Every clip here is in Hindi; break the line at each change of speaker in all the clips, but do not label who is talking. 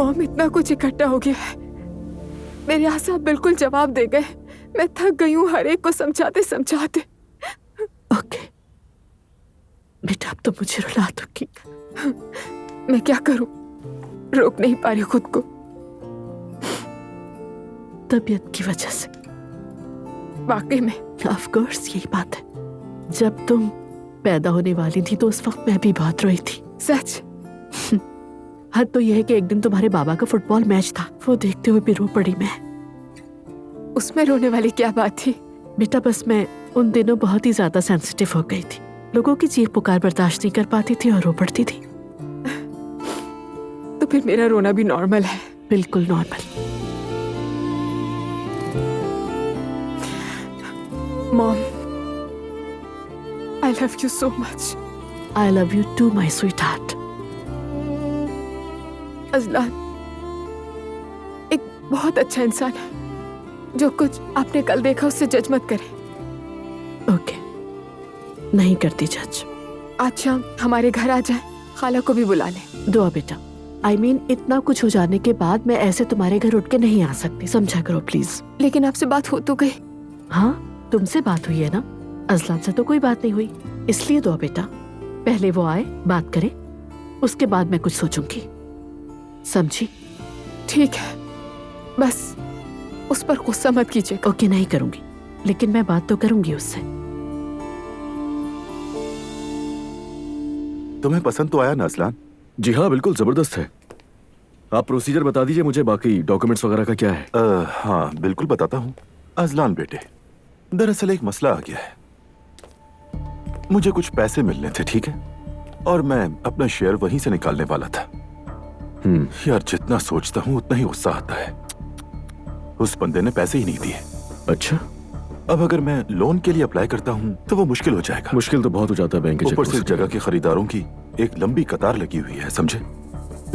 मॉम, इतना कुछ इकट्ठा हो गया है, मेरे आसाब बिल्कुल जवाब दे गए। मैं थक गई हूँ हर एक को समझाते समझाते।
ओके बेटा, अब तो मुझे रुला दोगी।
मैं क्या करूं, रोक नहीं पा रही खुद को।
तबीयत की वजह से।
वाकई में?
ऑफ कोर्स, यही बात है। जब तुम पैदा होने वाली थी तो उस वक्त मैं भी बहुत रोई थी।
सच?
हद तो यह है कि एक दिन तुम्हारे बाबा का फुटबॉल मैच था, वो देखते हुए भी रो पड़ी मैं।
उसमें रोने वाली क्या बात थी?
बेटा बस मैं उन दिनों बहुत ही ज्यादा सेंसिटिव हो गई थी, लोगों की चीख पुकार बर्दाश्त नहीं कर पाती थी और रो पड़ती थी।
तो फिर मेरा रोना भी नॉर्मल है?
बिल्कुल normal.
Mom, I love you so much.
I love you too, my sweetheart.
Azlan एक बहुत अच्छा इंसान है। जो कुछ आपने कल देखा उससे जज मत करें।
ओके, नहीं करती जज।
आज शाम हमारे घर आ जाए, खाला को भी बुला लें।
दुआ बेटा। I mean, इतना कुछ हो जाने के बाद मैं ऐसे तुम्हारे घर उठ के नहीं आ सकती, समझा करो प्लीज।
लेकिन आपसे बात हो तो गई।
हाँ, तुमसे बात हुई है ना, अजलान से तो कोई बात नहीं हुई। इसलिए दुआ बेटा, पहले वो आए, बात करें, उसके बाद मैं कुछ सोचूंगी, समझी?
ठीक है, बस उस पर गुस्सा मत कीजिए।
ओके, नहीं करूंगी, लेकिन मैं बात तो करूंगी उससे।
तुम्हें पसंद तो आया ना अजलान?
जी हाँ, बिल्कुल जबरदस्त है। आप प्रोसीजर बता दीजिए मुझे, बाकी डॉक्यूमेंट्स वगैरह का क्या है?
हाँ बिल्कुल बताता हूँ। अजलान बेटे, दरअसल एक मसला आ गया है। मुझे कुछ पैसे मिलने थे, ठीक है, और मैं अपना शेयर वहीं से निकालने वाला था। यार, जितना सोचता हूँ उतना ही गुस्सा आता है। उस बंदे ने पैसे ही नहीं दिए।
अच्छा,
अब अगर मैं लोन के लिए अप्लाई करता हूँ तो वो मुश्किल हो जाएगा।
मुश्किल तो बहुत हो जाता है बैंक के
ऊपर से
चक्कर
इस जगह के खरीदारों की एक लंबी कतार लगी हुई है, समझे?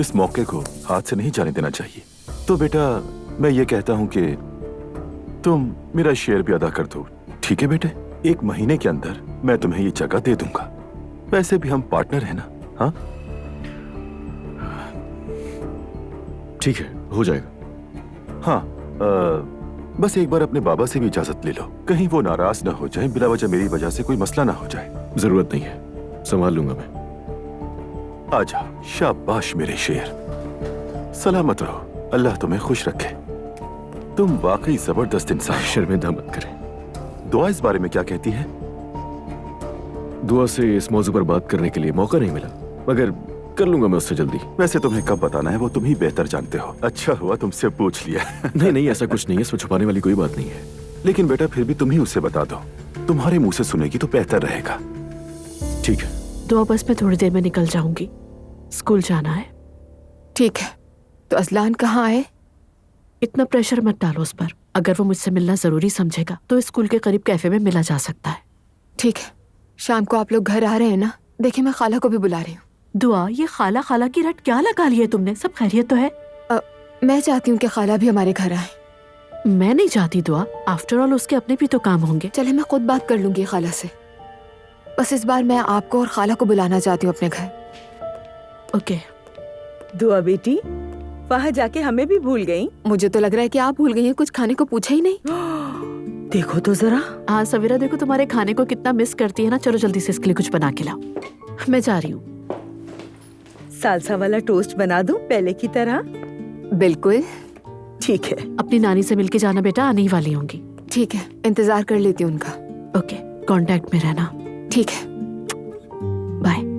इस मौके को हाथ से नहीं जाने देना चाहिए। तो बेटा, मैं ये कहता हूँ कि तुम मेरा शेयर भी अदा कर दो, ठीक है बेटे? 1 महीने के अंदर मैं तुम्हें ये जगह दे दूंगा। वैसे भी हम पार्टनर हैं ना। हाँ
ठीक है, हो जाएगा।
हाँ, बस एक बार अपने बाबा से भी इजाजत ले लो, कहीं वो नाराज ना हो जाए, बिला वजह मेरी वजह से कोई मसला ना हो जाए।
जरूरत नहीं है, संभाल लूंगा मैं।
आजा, शाबाश मेरे शेर, सलामत रहो, अल्लाह तुम्हें खुश रखे। तुम वाकई जबरदस्त इंसान।
शर्मिंदा मत करें।
दुआ इस बारे में क्या कहती है?
दुआ से इस मौजू पर बात करने के लिए मौका नहीं मिला, मगर कर लूंगा मैं उससे जल्दी।
वैसे तुम्हें कब बताना है वो तुम ही बेहतर जानते हो। अच्छा हुआ तुमसे पूछ लिया।
नहीं, ऐसा कुछ नहीं है, इसमें छुपाने वाली कोई बात नहीं है।
लेकिन बेटा फिर भी तुम ही उससे बता दो, तुम्हारे मुंह से सुनेगी तो बेहतर रहेगा।
ठीक है।
दुआ, बस मैं थोड़ी देर में निकल जाऊंगी, स्कूल जाना है।
ठीक है, तो अजलान कहाँ आए?
इतना प्रेशर मत डालो उस पर। अगर वो मुझसे मिलना जरूरी समझेगा तो स्कूल के करीब कैफे में मिला जा सकता है।
ठीक है, शाम को आप लोग घर आ रहे हैं ना? देखिए, मैं खाला को भी बुला रही हूँ।
दुआ, ये खाला खाला की रट क्या लगा ली है तुमने? सब खैरियत तो है?
मैं चाहती हूँ कि खाला भी हमारे घर आए।
मैं नहीं चाहती दुआ, आफ्टर ऑल उसके अपने भी तो काम होंगे।
चले, मैं खुद बात कर लूंगी खाला से। बस इस बार मैं आपको और खाला को बुलाना चाहती हूँ अपने घर।
ओके।
दुआ बेटी, वहाँ जाके हमें भी भूल गई।
मुझे तो लग रहा है कि आप भूल गई हैं, कुछ खाने को पूछा ही नहीं।
देखो तो जरा।
हाँ सवेरा, देखो तुम्हारे खाने को कितना मिस करती है ना। चलो जल्दी से इसके लिए कुछ बना के लाओ, मैं जा रही हूँ।
सालसा वाला टोस्ट बना दूं पहले की तरह?
बिल्कुल
ठीक है।
अपनी नानी से मिलके जाना बेटा, आने ही वाली होंगी।
ठीक है, इंतजार कर लेती हूँ उनका।
ओके, कांटेक्ट में रहना।
ठीक है,
बाय।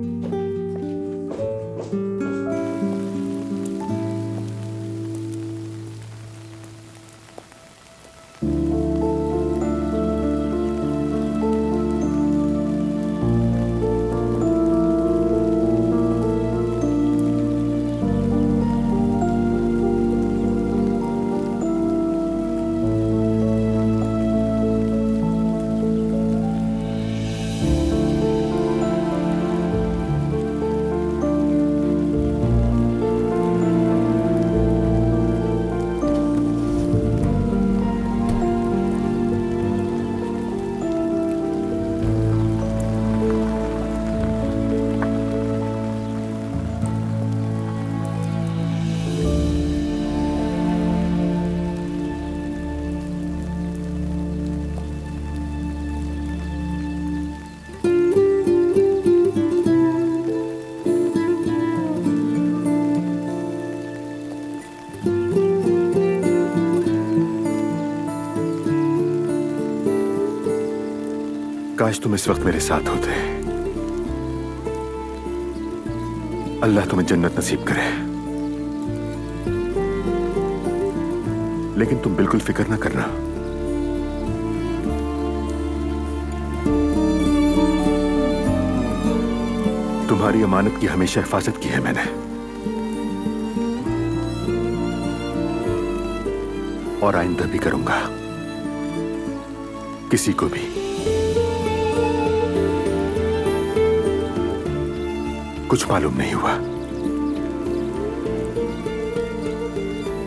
काश तुम इस वक्त मेरे साथ होते। अल्लाह तुम्हें जन्नत नसीब करे। लेकिन तुम बिल्कुल फिक्र ना करना। तुम्हारी अमानत की हमेशा हिफाजत की है मैंने, और आइंदा भी करूंगा। किसी को भी कुछ मालूम नहीं हुआ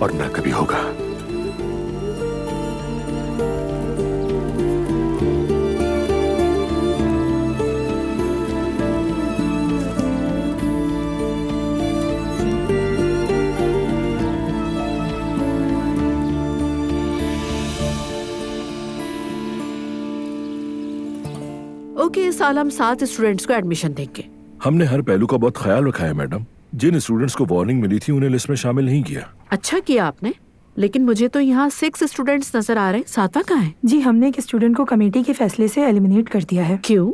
और ना कभी होगा।
ओके, इस साल हम 7 स्टूडेंट्स को एडमिशन देंगे।
हमने हर पहलू का बहुत ख्याल रखा है मैडम। जिन स्टूडेंट्स को वार्निंग मिली थी उन्हें लिस्ट में शामिल नहीं किया।
अच्छा किया आपने, लेकिन मुझे तो यहाँ 6 स्टूडेंट्स नजर आ रहे हैं। 7वां कहाँ है?
जी, हमने एक स्टूडेंट को कमेटी के फैसले से एलिमिनेट कर दिया है।
क्यों?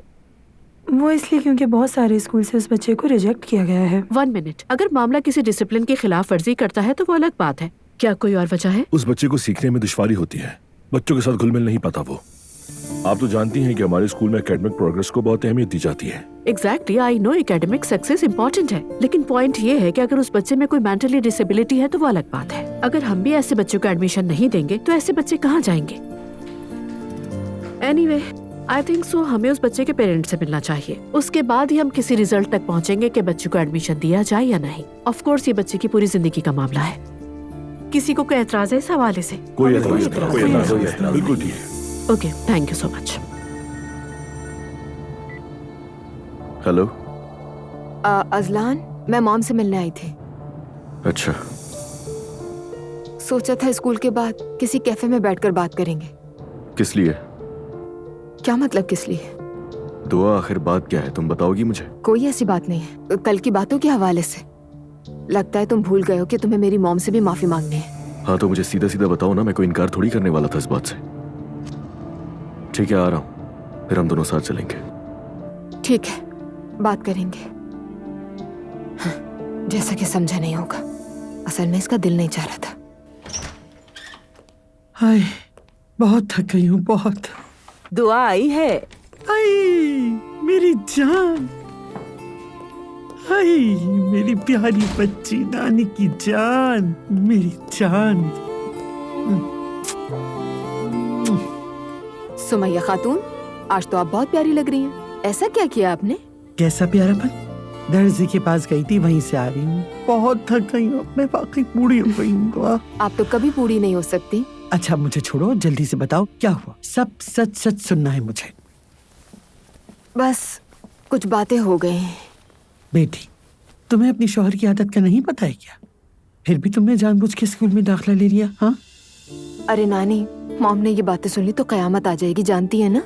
वो इसलिए क्योंकि बहुत सारे स्कूल से उस बच्चे को रिजेक्ट किया गया है।
1 मिनट, अगर मामला किसी डिसिप्लिन की खिलाफ वर्जी करता है तो वो अलग बात है। क्या कोई और वजह है?
उस बच्चे को सीखने में दुश्वारी होती है, बच्चों के साथ घुल मिल नहीं पाता वो। आप तो जानती हैं कि हमारे स्कूल में एकेडमिक प्रोग्रेस को बहुत अहमियत दी जाती है।
Exactly, I know academic success important है, लेकिन पॉइंट ये है कि अगर उस बच्चे में कोई मेंटली डिसेबिलिटी है तो वो अलग बात है। अगर हम भी ऐसे बच्चों को एडमिशन नहीं देंगे तो ऐसे बच्चे कहाँ जाएंगे? एनीवे, आई थिंक सो हमें उस बच्चे के पेरेंट्स से मिलना चाहिए। उसके बाद ही हम किसी रिजल्ट तक पहुँचेंगे कि बच्चे को एडमिशन दिया जाए या नहीं। ऑफ कोर्स ये बच्चे की पूरी जिंदगी का मामला है। किसी को कोई एतराज है इस हवाले से?
कोई एतराज नहीं, बिल्कुल ठीक है।
Okay, thank you so much.
Hello.
Azlan, मैं मॉम से मिलने आई थी।
अच्छा,
सोचा था स्कूल के बाद किसी कैफे में बैठकर बात करेंगे।
किस लिए?
क्या मतलब किस लिए?
दुआ आखिर बात क्या है, तुम बताओगी मुझे?
कोई ऐसी बात नहीं है, कल की बातों के हवाले से। लगता है तुम भूल गए हो कि तुम्हें मेरी मॉम से भी माफी मांगनी है।
हाँ तो मुझे सीधा सीधा बताओ ना, मैं कोई इनकार थोड़ी करने वाला था इस बात से। ठीक है, आ रहा हूँ, फिर हम दोनों साथ चलेंगे।
ठीक है, बात करेंगे। हाँ, जैसा कि समझा नहीं होगा, असल में इसका दिल नहीं चाह रहा था।
हाय, बहुत थक गई हूँ, बहुत।
दुआ आई है।
हाय मेरी जान, हाय मेरी प्यारी बच्ची, नानी की जान, मेरी जान।
सुमैया खातून, आज तो आप बहुत प्यारी लग रही हैं। ऐसा क्या किया आपने?
कैसा प्यारापन? दर्जी के पास गई थी, वहीं से आ रही हूँ। बहुत थक गई हूँ, मैं वाकई बूढ़ी हो गई हूँ। दुआ।
आप तो कभी बूढ़ी नहीं हो सकती।
अच्छा मुझे छोड़ो, जल्दी से बताओ क्या हुआ। सब सच सच सुनना है मुझे।
बस कुछ बातें हो गई हैं।
बेटी, तुम्हें अपनी शौहर की आदत का नहीं पता है क्या? फिर भी तुमने जानबूझ के स्कूल में दाखिला ले लिया। हाँ,
अरे नानी, मॉम ने ये बातें सुन ली तो कयामत आ जाएगी, जानती है ना।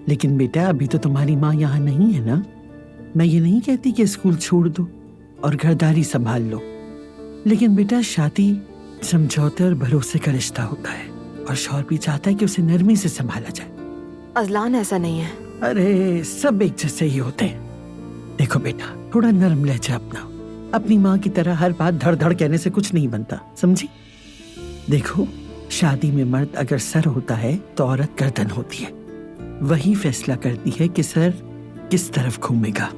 लेकिन बेटा अभी तो तुम्हारी माँ यहाँ नहीं है ना। मैं ये नहीं कहती कि स्कूल छोड़ दो और घरदारी संभाल लो, लेकिन बेटा शादी समझौते और भरोसे का रिश्ता होता है, और शौहर भी चाहता है कि उसे नरमी से संभाला जाए।
अजलान, ऐसा नहीं है।
अरे सब एक जैसे ही होते हैं। देखो बेटा, थोड़ा नरम लहजा अपनाओ। अपनी माँ की तरह हर बात धड़ धड़ कहने से कुछ नहीं बनता, समझी? देखो, शादी में मर्द अगर सर होता है तो औरत गर्दन होती है। वही फैसला करती है कि सर किस तरफ घूमेगा।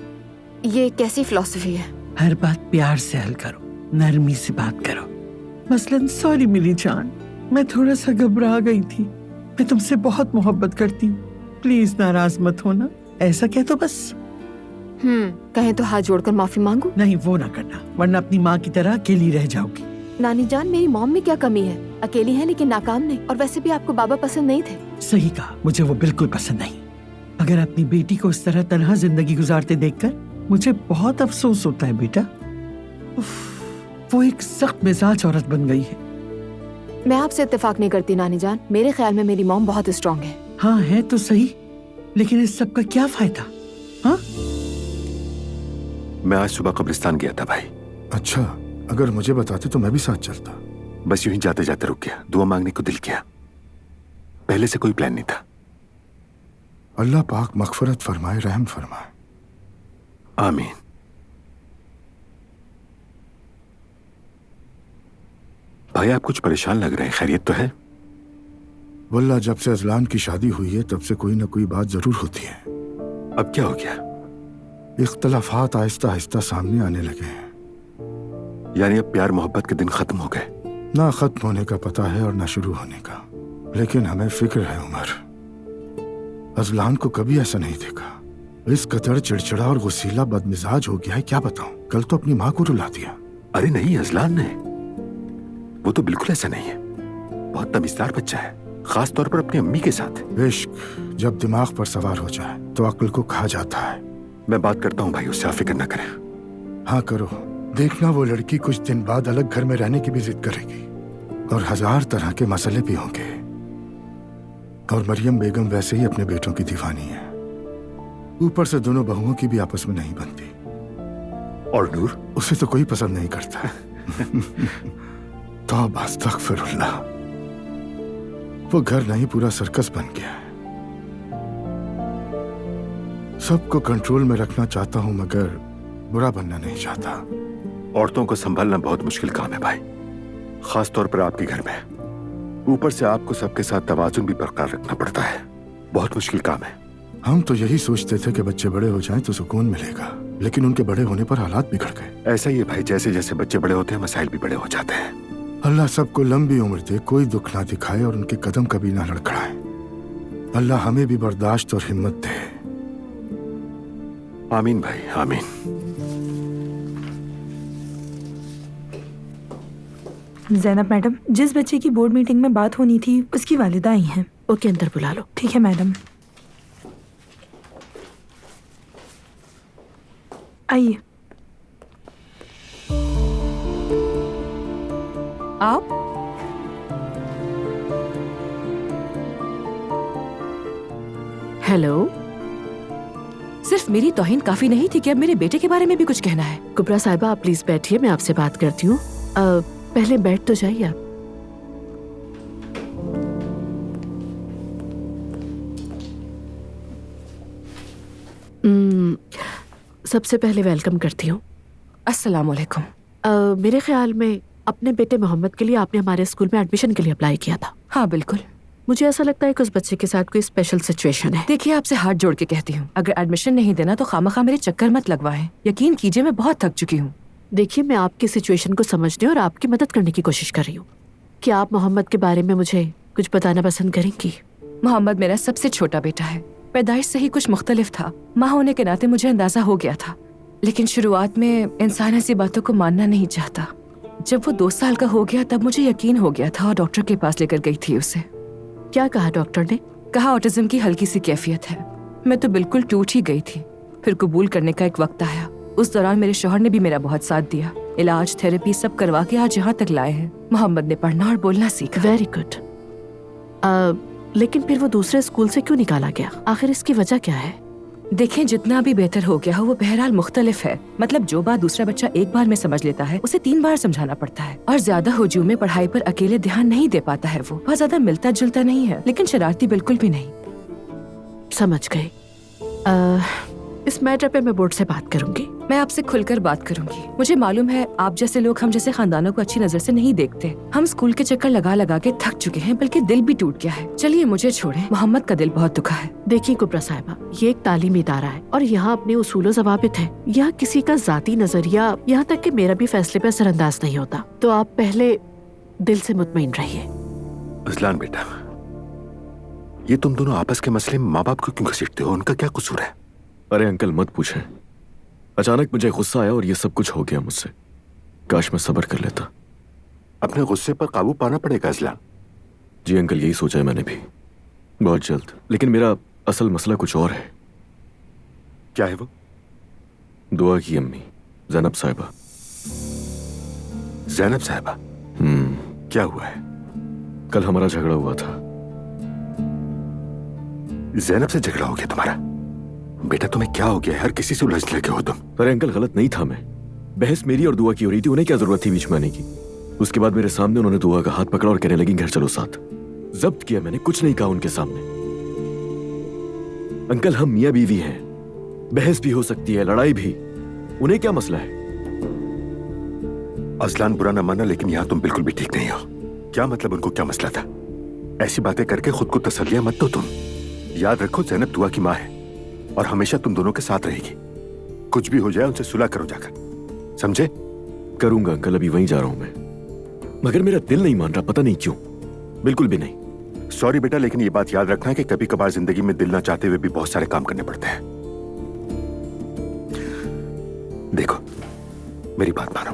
ये कैसी फिलॉसफी है?
हर बात प्यार से हल करो, नरमी से बात करो। मसलन, सॉरी मेरी जान, मैं थोड़ा सा घबरा गई थी। मैं तुमसे बहुत मोहब्बत करती हूँ, प्लीज नाराज मत होना। ऐसा कह तो बस।
कहें तो हाथ जोड़कर माफी मांगू?
नहीं, वो ना करना, वरना अपनी माँ की तरह अकेली रह जाओगी।
नानी जान, मेरी मॉम में क्या कमी है? अकेली है लेकिन नाकाम नहीं, और वैसे भी आपको बाबा पसंद नहीं थे।
सही कहा, मुझे वो बिल्कुल पसंद नहीं। अगर अपनी बेटी को इस तरह तन्हा जिंदगी गुजारते देखकर मुझे बहुत अफसोस होता है बेटा। वो एक सख्त मिजाज औरत बन गई है।
मैं आपसे इत्तेफाक नहीं करती नानी जान, मेरे ख्याल में मेरी मॉम बहुत स्ट्रांग है।
हाँ है तो सही, लेकिन इस सब का क्या फायदा? हाँ,
मैं आज सुबह कब्रिस्तान गया था भाई।
अच्छा, अगर मुझे बताते तो मैं भी साथ चलता।
बस यूं ही जाते जाते रुक गया, दुआ मांगने को दिल किया। पहले से कोई प्लान नहीं था।
अल्लाह पाक मगफरत फरमाए, रहम फरमाए।
आमीन। भाई आप कुछ परेशान लग रहे हैं, खैरियत तो है?
वल्लाह जब से अजलान की शादी हुई है तब से कोई ना कोई बात जरूर होती है।
अब क्या हो गया?
इख्तलाफात आहिस्ता आहिस्ता सामने आने लगे हैं।
यानी अब प्यार मोहब्बत के दिन खत्म हो गए?
ना खत्म होने का पता है और ना शुरू होने का, लेकिन हमें फिक्र है उमर। अजलान को कभी ऐसा नहीं देखा। इस कदर चिड़चिड़ा और गुस्सीला बदमिजाज हो गया है, क्या बताऊं। कल तो अपनी माँ को रुला दिया।
अरे नहीं अजलान ने, वो तो बिल्कुल ऐसा नहीं है। बहुत तमीजदार बच्चा है, खास तौर पर अपनी अम्मी के साथ।
इश्क जब दिमाग पर सवार हो जाए तो अक्ल को खा जाता है।
मैं बात करता हूँ भाई, उससे आप फिक्र न करें।
हाँ करो, देखना वो लड़की कुछ दिन बाद अलग घर में रहने की भी जिद करेगी और 1000 तरह के मसले भी होंगे। और मरियम बेगम वैसे ही अपने बेटों की दीवानी है, ऊपर से दोनों बहुओं की भी आपस में नहीं बनती।
और नूर?
उसे तो कोई पसंद नहीं करता। तौबा अस्तगफिरुल्लाह, वो घर नहीं पूरा सर्कस बन गया है। सबको कंट्रोल में रखना चाहता हूं मगर बुरा बनना नहीं चाहता।
औरतों को संभालना बहुत मुश्किल काम है भाई, खास तौर पर आपके घर में। ऊपर से आपको सबके साथ तवाजुन भी बरकरार रखना पड़ता है। बहुत मुश्किल काम है।
हम तो यही सोचते थे कि बच्चे बड़े हो जाएं तो सुकून मिलेगा, लेकिन उनके बड़े होने पर हालात बिगड़ गए।
ऐसा ही है भाई, जैसे जैसे बच्चे बड़े होते हैं मसाइल भी बड़े हो जाते हैं।
अल्लाह सबको लंबी उम्र दे, कोई दुख ना दिखाए और उनके कदम कभी ना लड़खड़ाए। अल्लाह हमें भी बर्दाश्त और हिम्मत दे।
आमीन भाई, आमीन।
जैनब मैडम, जिस बच्चे की बोर्ड मीटिंग में बात होनी थी उसकी वालिदा आई हैं।
ओके, अंदर बुला लो।
ठीक है मैडम, आइए।
आप
हेलो।
सिर्फ मेरी तौहीन काफी नहीं थी कि अब मेरे बेटे के बारे में भी कुछ कहना है।
कुबरा साहिबा आप प्लीज बैठिए, मैं आपसे बात करती हूँ। पहले बैठ तो जाइए आप। सबसे पहले वेलकम करती हूँ।
अस्सलाम वालेकुम।
मेरे ख्याल में अपने बेटे मोहम्मद के लिए आपने हमारे स्कूल में एडमिशन के लिए अप्लाई किया था।
हाँ बिल्कुल।
मुझे ऐसा लगता है कि उस बच्चे के साथ कोई स्पेशल सिचुएशन है।
देखिए आपसे हाथ जोड़ के कहती हूँ, अगर एडमिशन नहीं देना तो खामखा मेरे चक्कर मत लगवाएं। यकीन कीजिए मैं बहुत थक चुकी हूँ।
देखिए मैं आपकी सिचुएशन को समझने और आपकी मदद करने की कोशिश कर रही हूँ। क्या आप मोहम्मद के बारे में मुझे कुछ बताना पसंद करेंगी?
मोहम्मद मेरा सबसे छोटा बेटा है। पैदाइश से ही कुछ मुख्तलिफ था। माँ होने के नाते मुझे अंदाजा हो गया था, लेकिन शुरुआत में इंसान ऐसी बातों को मानना नहीं चाहता। जब वो 2 साल का हो गया तब मुझे यकीन हो गया था और डॉक्टर के पास लेकर गई थी उसे।
क्या कहा डॉक्टर ने?
कहा ऑटिज्म की हल्की सी कैफियत है। मैं तो बिल्कुल टूट ही गई थी। फिर कबूल करने का एक वक्त आया। उस दौरान मेरे शौहर ने भी मेरा बहुत साथ दिया। इलाज, थेरेपी सब करवा के आज यहाँ तक लाए हैं। मोहम्मद ने पढ़ना और बोलना सीखा।
Very good. लेकिन फिर वो दूसरे स्कूल से क्यों निकाला गया? आखिर इसकी वजह क्या है?
देखें, जितना भी बेहतर हो गया हो वो बहरहाल मुख्तलिफ है। मतलब जो बात दूसरा बच्चा एक बार में समझ लेता है उसे 3 बार समझाना पड़ता है। और ज्यादा हुजूम में पढ़ाई पर अकेले ध्यान नहीं दे पाता है। वो बहुत ज्यादा मिलता जुलता नहीं है, लेकिन शरारती बिल्कुल भी नहीं।
समझ गई। इस मैटर पे मैं बोर्ड से बात करूंगी।
मैं आपसे खुलकर बात करूंगी। मुझे मालूम है आप जैसे लोग हम जैसे खानदानों को अच्छी नजर से नहीं देखते। हम स्कूल के चक्कर लगा लगा के थक चुके हैं, बल्कि दिल भी टूट गया है। चलिए मुझे छोड़ें, मोहम्मद का दिल बहुत दुखा है।
देखिए कुबरा साहिबा, ये एक तालीमी इदारा है और यहाँ अपने उसूल ज़वाबित है। यहाँ किसी का जाती नजरिया, यहाँ तक कि मेरा भी फैसले पर असरअंदाज नहीं होता। तो आप पहले दिल से मुतमईन रहिए।
अजलान बेटा, ये तुम दोनों आपस के मसले में माँ बाप को क्यों घसीटते हो? उनका क्या कसूर है?
अरे अंकल मत पूछें, अचानक मुझे गुस्सा आया और ये सब कुछ हो गया मुझसे। काश मैं सब्र कर लेता।
अपने गुस्से पर काबू पाना पड़ेगा अजलान।
जी अंकल, यही सोचा है मैंने भी, बहुत जल्द। लेकिन मेरा असल मसला कुछ और है।
क्या है वो?
दुआ की अम्मी जैनब साहिबा।
जैनब साहिबा? क्या हुआ है?
कल हमारा झगड़ा हुआ था।
जैनब से झगड़ा हो गया तुम्हारा? बेटा तुम्हें क्या हो गया? हर किसी से उलझ लगे हो तुम।
अरे अंकल गलत नहीं था मैं। बहस मेरी और दुआ की हो रही थी, उन्हें क्या जरूरत थी बीच में आने की? उसके बाद मेरे सामने उन्होंने दुआ का हाथ पकड़ा और कहने लगी घर चलो साथ। जब्त किया मैंने, कुछ नहीं कहा उनके सामने।
अंकल हम मियाँ बीवी हैं, बहस भी हो सकती है, लड़ाई भी। उन्हें क्या मसला है?
अजलान बुरा ना माना, लेकिन यहाँ तुम बिल्कुल भी ठीक नहीं हो। क्या मतलब उनको क्या मसला था? ऐसी बातें करके खुद को तसल्लियां मत दो तुम। याद रखो जैनब दुआ की माँ है और हमेशा तुम दोनों के साथ रहेगी। कुछ भी हो जाए उनसे सुलह करो जाकर, समझे?
करूंगा अंकल, अभी वहीं जा रहा हूं मैं, मगर मेरा दिल नहीं मान रहा, पता नहीं क्यों, बिल्कुल भी नहीं।
सॉरी बेटा, लेकिन ये बात याद रखना है कि कभी कभार जिंदगी में दिल ना चाहते हुए भी बहुत सारे काम करने पड़ते हैं। देखो मेरी बात मानो,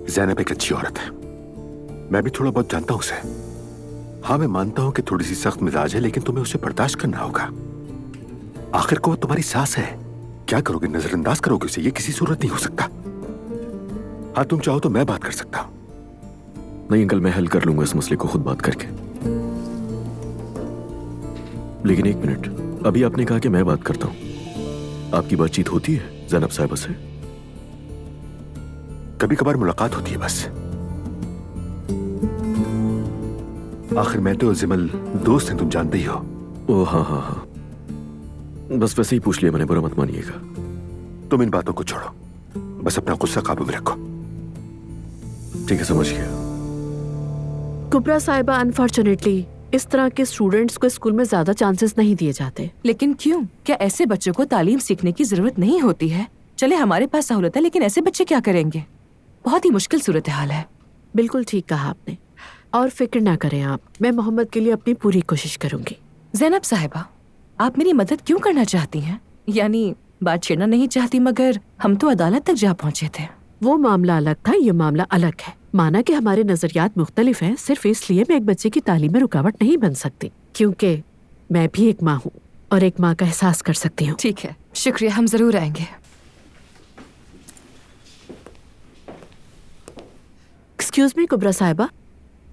ज़ैनब एक अच्छी औरत है, मैं भी थोड़ा बहुत जानता हूं उसे। हाँ मैं मानता हूं कि थोड़ी सी सख्त मिजाज है, लेकिन तुम्हें उसे बर्दाश्त करना होगा। आखिर को वो तुम्हारी सास है, क्या करोगे? नजरअंदाज करोगे उसे? ये किसी सूरत नहीं हो सकता। हाँ तुम चाहो तो मैं बात कर सकता हूं।
नहीं अंकल, मैं हल कर लूंगा इस मसले को खुद बात करके। लेकिन एक मिनट, अभी आपने कहा कि मैं बात करता हूं, आपकी बातचीत होती है ज़ैनब साहिबा से?
कभी कभार मुलाकात होती है बस। आखिर मैं तो जिमल दोस्त हैं, तुम जानते ही हो।
ओह हाँ हाँ हाँ, बस वैसे ही पूछ लिया मैंने, बुरा मत मानिएगा।
तुम इन बातों को छोड़ो, बस अपना गुस्सा काबू में रखो।
ठीक है, समझ गया।
कुबरा साहिबा, अनफॉर्चुनेटली इस तरह के स्टूडेंट्स को स्कूल में ज्यादा चांसेस नहीं दिए जाते।
लेकिन क्यों? क्या ऐसे बच्चों को तालीम सीखने की जरूरत नहीं होती है? चले हमारे पास सहूलत है, लेकिन ऐसे बच्चे क्या करेंगे? बहुत ही मुश्किल सूरत हाल है।
बिल्कुल ठीक कहा आपने, और फिक्र ना करें आप, मैं मोहम्मद के लिए अपनी पूरी कोशिश करूंगी।
ज़ैनब साहिबा, आप मेरी मदद क्यों करना चाहती हैं? यानी बात छेड़ना नहीं चाहती, मगर हम तो अदालत तक जा पहुंचे थे।
वो मामला अलग था, ये मामला अलग है। माना कि हमारे नजरियात मुख्तलिफ हैं, सिर्फ इसलिए मैं एक बच्चे की तालीम में रुकावट नहीं बन सकती, क्योंकि मैं भी एक माँ हूँ और एक माँ का एहसास कर सकती हूँ।
ठीक है, शुक्रिया, हम जरूर आएंगे।
एक्सक्यूज मी कुबरा साहिबा,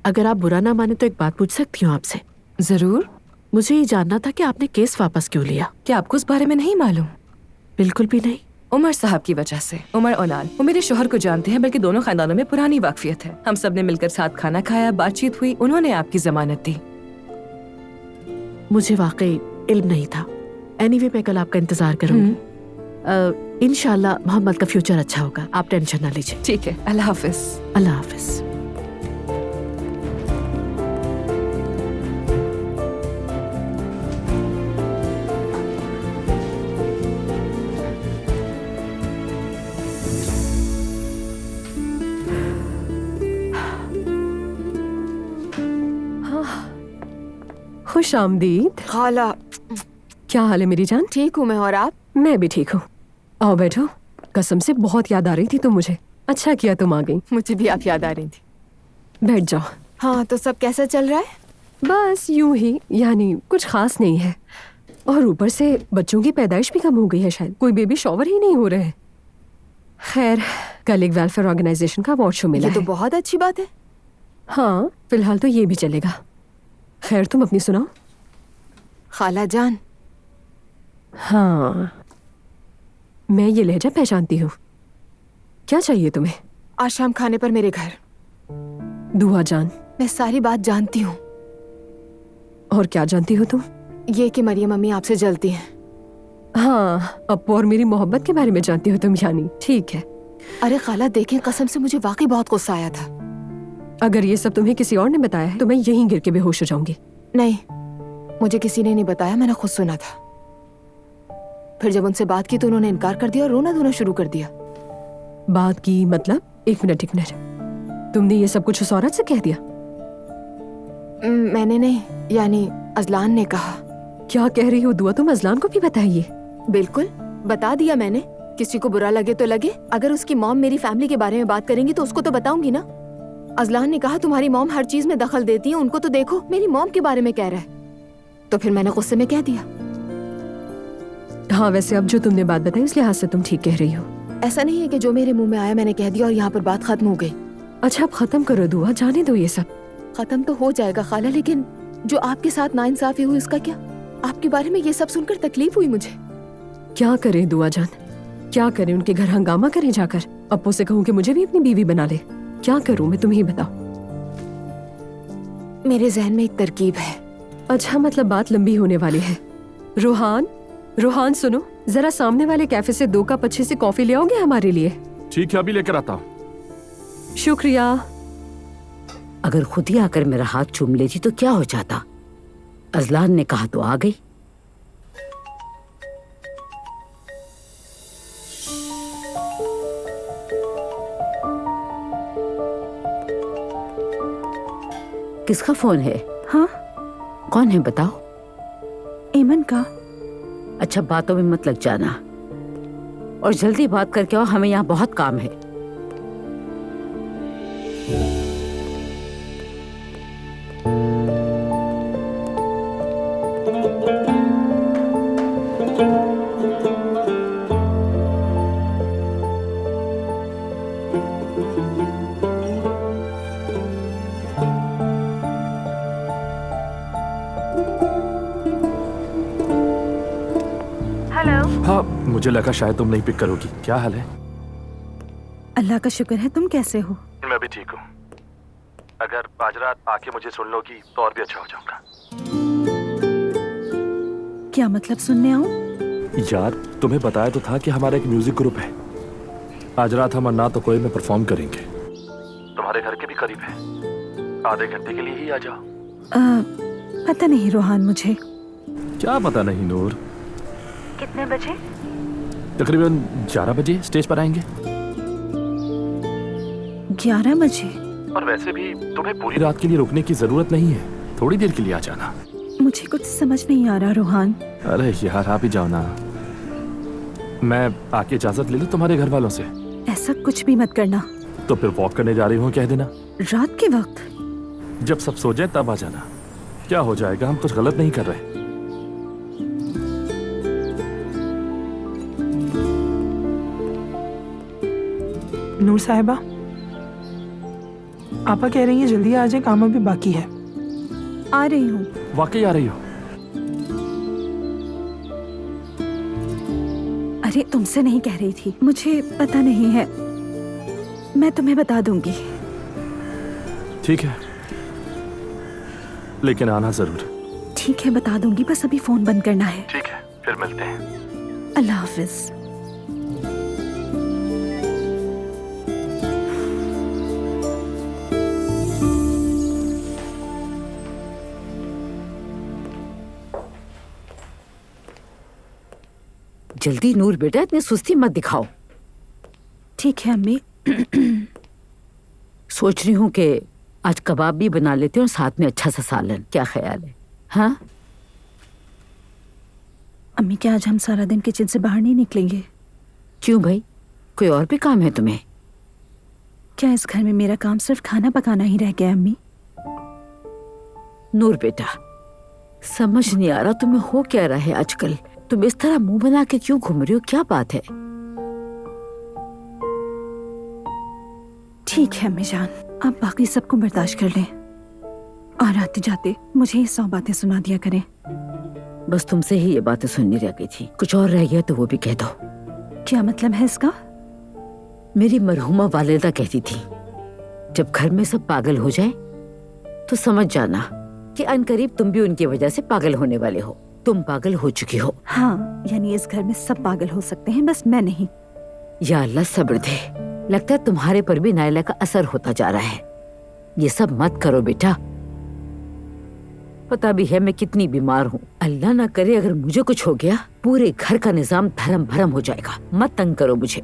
अगर आप बुरा ना माने तो एक बात पूछ सकती हूँ आपसे?
जरूर।
मुझे ये जानना था कि आपने केस वापस क्यों लिया?
क्या आपको इस बारे में नहीं मालूम?
बिल्कुल भी नहीं।
उमर साहब की वजह से। उमर ओनाल, वो मेरे शोहर को जानते हैं, बल्कि दोनों खानदानों में पुरानी वाकफियत है। हम सब ने मिलकर साथ खाना खाया, बातचीत हुई, उन्होंने आपकी जमानत दी।
मुझे वाकई इल्म नहीं था। एनीवे, मैं कल आपका इंतजार करूंगी। इंशाल्लाह मोहम्मद का फ्यूचर अच्छा होगा, आप टेंशन ना लीजिए।
ठीक है, अल्लाह हाफिज।
अल्लाह हाफिज।
खुश आमदीद।
खाला,
क्या हाल है मेरी जान?
ठीक हूँ मैं, और आप?
मैं भी ठीक हूँ। आओ बैठो। कसम से बहुत याद आ रही थी तुम मुझे। अच्छा किया तुम आ गई।
मुझे भी आप याद आ रही थी।
बैठ जाओ।
हाँ, तो सब कैसा चल रहा है?
बस यूं ही, यानी कुछ खास नहीं है। और ऊपर से बच्चों की पैदाइश भी कम हो गई है, शायद कोई बेबी शॉवर ही नहीं हो रहे हैं। खैर, कल एक वेलफेयर ऑर्गेनाइजेशन का अवार्ड शो मिला
ये तो बहुत अच्छी बात है।
हाँ, फिलहाल तो ये भी चलेगा। खैर, तुम अपनी सुनाओ।
खाला जान।
हाँ, मैं ये लहजा पहचानती हूँ। क्या चाहिए तुम्हें?
आज शाम खाने पर मेरे घर।
दुआ जान,
मैं सारी बात जानती हूँ।
और क्या जानती हो तुम?
ये कि मरियम अम्मी आपसे जलती हैं।
हाँ, अप्पू और मेरी मोहब्बत के बारे में जानती हो तुम, यानी ठीक है।
अरे खाला देखें, कसम से मुझे वाकई बहुत गुस्सा आया था।
अगर ये सब तुम्हें किसी और ने बताया है तो मैं यहीं गिर के बेहोश हो जाऊंगी।
नहीं, मुझे किसी ने नहीं बताया, मैंने खुद सुना था। फिर जब उनसे बात की तो उन्होंने इनकार कर दिया और रोना धोना शुरू कर दिया।
बात की मतलब? एक मिनट। तुमने ये सब कुछ उस औरत से कह दिया?
मैंने नहीं, यानी अजलान ने कहा।
क्या कह रही हो दुआ? तुम अजलान को भी बताइए?
बिल्कुल, बता दिया मैंने। किसी को बुरा लगे तो लगे, अगर उसकी मॉम मेरी फैमिली के बारे में बात करेंगी तो उसको तो बताऊंगी ना। अजलान ने कहा तुम्हारी मॉम हर चीज में दखल देती है, उनको तो देखो, मेरी मॉम के बारे में कह रहा है। तो फिर मैंने गुस्से में कह दिया।
हाँ, वैसे अब जो तुमने बात बताई उस लिहाज से तुम ठीक कह रही हो।
ऐसा नहीं है कि जो मेरे मुंह में आया मैंने कह दिया और यहाँ पर बात खत्म हो गई।
अच्छा, अब खत्म करो दुआ, जाने दो ये सब।
खत्म तो हो जाएगा खाला, लेकिन जो आपके साथ नाइंसाफी हुई उसका क्या? आपके बारे में ये सब सुनकर तकलीफ हुई मुझे।
क्या करें दुआ जान, क्या करें? उनके घर हंगामा करें जाकर? अप्पू से कहूँ कि मुझे भी अपनी बीवी बना ले? क्या करूं मैं, तुम ही बताओ।
मेरे जहन में एक तरकीब है।
अच्छा, मतलब बात लंबी होने वाली है। रोहान, रोहान सुनो, जरा सामने वाले कैफे से 2 कप अच्छे से कॉफी ले आओगे हमारे लिए?
ठीक है, अभी लेकर आता हूँ।
शुक्रिया।
अगर खुद ही आकर मेरा हाथ चूम लेती तो क्या हो जाता? अजलान ने कहा तो आ गई। किसका फोन है?
हाँ,
कौन है बताओ?
एमन का।
अच्छा, बातों में मत लग जाना और जल्दी बात करके आओ, हमें यहाँ बहुत काम है।
हाँ, मुझे लगा शायद तुम नहीं पिक करोगी। क्या हाल है?
अल्लाह का शुक्र है, तुम कैसे हो?
मैं भी ठीक हूँ। अगर आज रात आके मुझे सुन लोगी तो और भी अच्छा हो जाऊंगा।
क्या मतलब सुनने आऊं?
यार, तुम्हें बताया तो था कि हमारा एक म्यूजिक ग्रुप है। आज रात हम अन्ना तो कोई में परफॉर्म करेंगे।
तुम्हारे घर के भी करीब है, आधे घंटे के लिए ही आ जाओ।
पता नहीं रोहान, मुझे
क्या पता नहीं नूर।
कितने बजे?
तकरीबन 11 बजे स्टेज पर आएंगे।
11 बजे?
और वैसे भी तुम्हें पूरी रात के लिए रुकने की जरूरत नहीं है, थोड़ी देर के लिए आ जाना।
मुझे कुछ समझ नहीं आ रहा रोहान।
अरे यार, आप ही जाओ ना। मैं आके इजाजत ले लूं तुम्हारे घर वालों से?
ऐसा कुछ भी मत करना।
तो फिर वॉक करने जा रही हूँ कह देना।
रात के वक्त?
जब सब सो जाए तब आ जाना। क्या हो जाएगा, हम कुछ गलत नहीं कर रहे।
नूर साहिबा, आपा कह रही हैं जल्दी आ जाए, काम अभी बाकी है। आ रही हूँ।
वाकई आ रही हो?
अरे तुमसे नहीं कह रही थी, मुझे पता नहीं है, मैं तुम्हें बता दूंगी।
ठीक है, लेकिन आना जरूर।
ठीक है, बता दूंगी, बस अभी फोन बंद करना है।
ठीक है, फिर मिलते हैं।
अल्लाह हाफिज।
जल्दी नूर बेटा, इतनी सुस्ती मत दिखाओ।
ठीक है अम्मी।
सोच रही हूँ कि आज कबाब भी बना लेते हैं और साथ में अच्छा सा सालन। क्या ख्याल है? हाँ
अम्मी, क्या आज हम सारा दिन किचन से बाहर नहीं निकलेंगे?
क्यों भाई, कोई और भी काम है तुम्हें?
क्या इस घर में मेरा काम सिर्फ खाना पकाना ही रह गया है अम्मी?
नूर बेटा, समझ नहीं आ रहा तुम्हें हो क्या रहा है आजकल। तुम इस तरह मुंह बना के क्यों घूम रही हो, क्या बात है?
ठीक है अम्मी जान, आप बाकी सबको बर्दाश्त कर लें और आते जाते मुझे ये 100 बातें सुना दिया करें।
बस तुमसे ही ये बातें सुननी रह गई थी, कुछ और रह गया तो वो भी कह दो।
क्या मतलब है इसका?
मेरी मरहुमा वालिदा कहती थी, जब घर में सब पागल हो जाए तो समझ जाना कि अनकरीब तुम भी उनकी वजह से पागल होने वाले हो। तुम पागल हो चुकी हो।
हाँ, यानी इस घर में सब पागल हो सकते हैं, बस मैं नहीं।
या अल्लाह सब्र दे, लगता है तुम्हारे पर भी नायला का असर होता जा रहा है। ये सब मत करो बेटा, पता भी है मैं कितनी बीमार हूँ। अल्लाह ना करे अगर मुझे कुछ हो गया, पूरे घर का निजाम धर्म भरम हो जाएगा। मत तंग करो मुझे।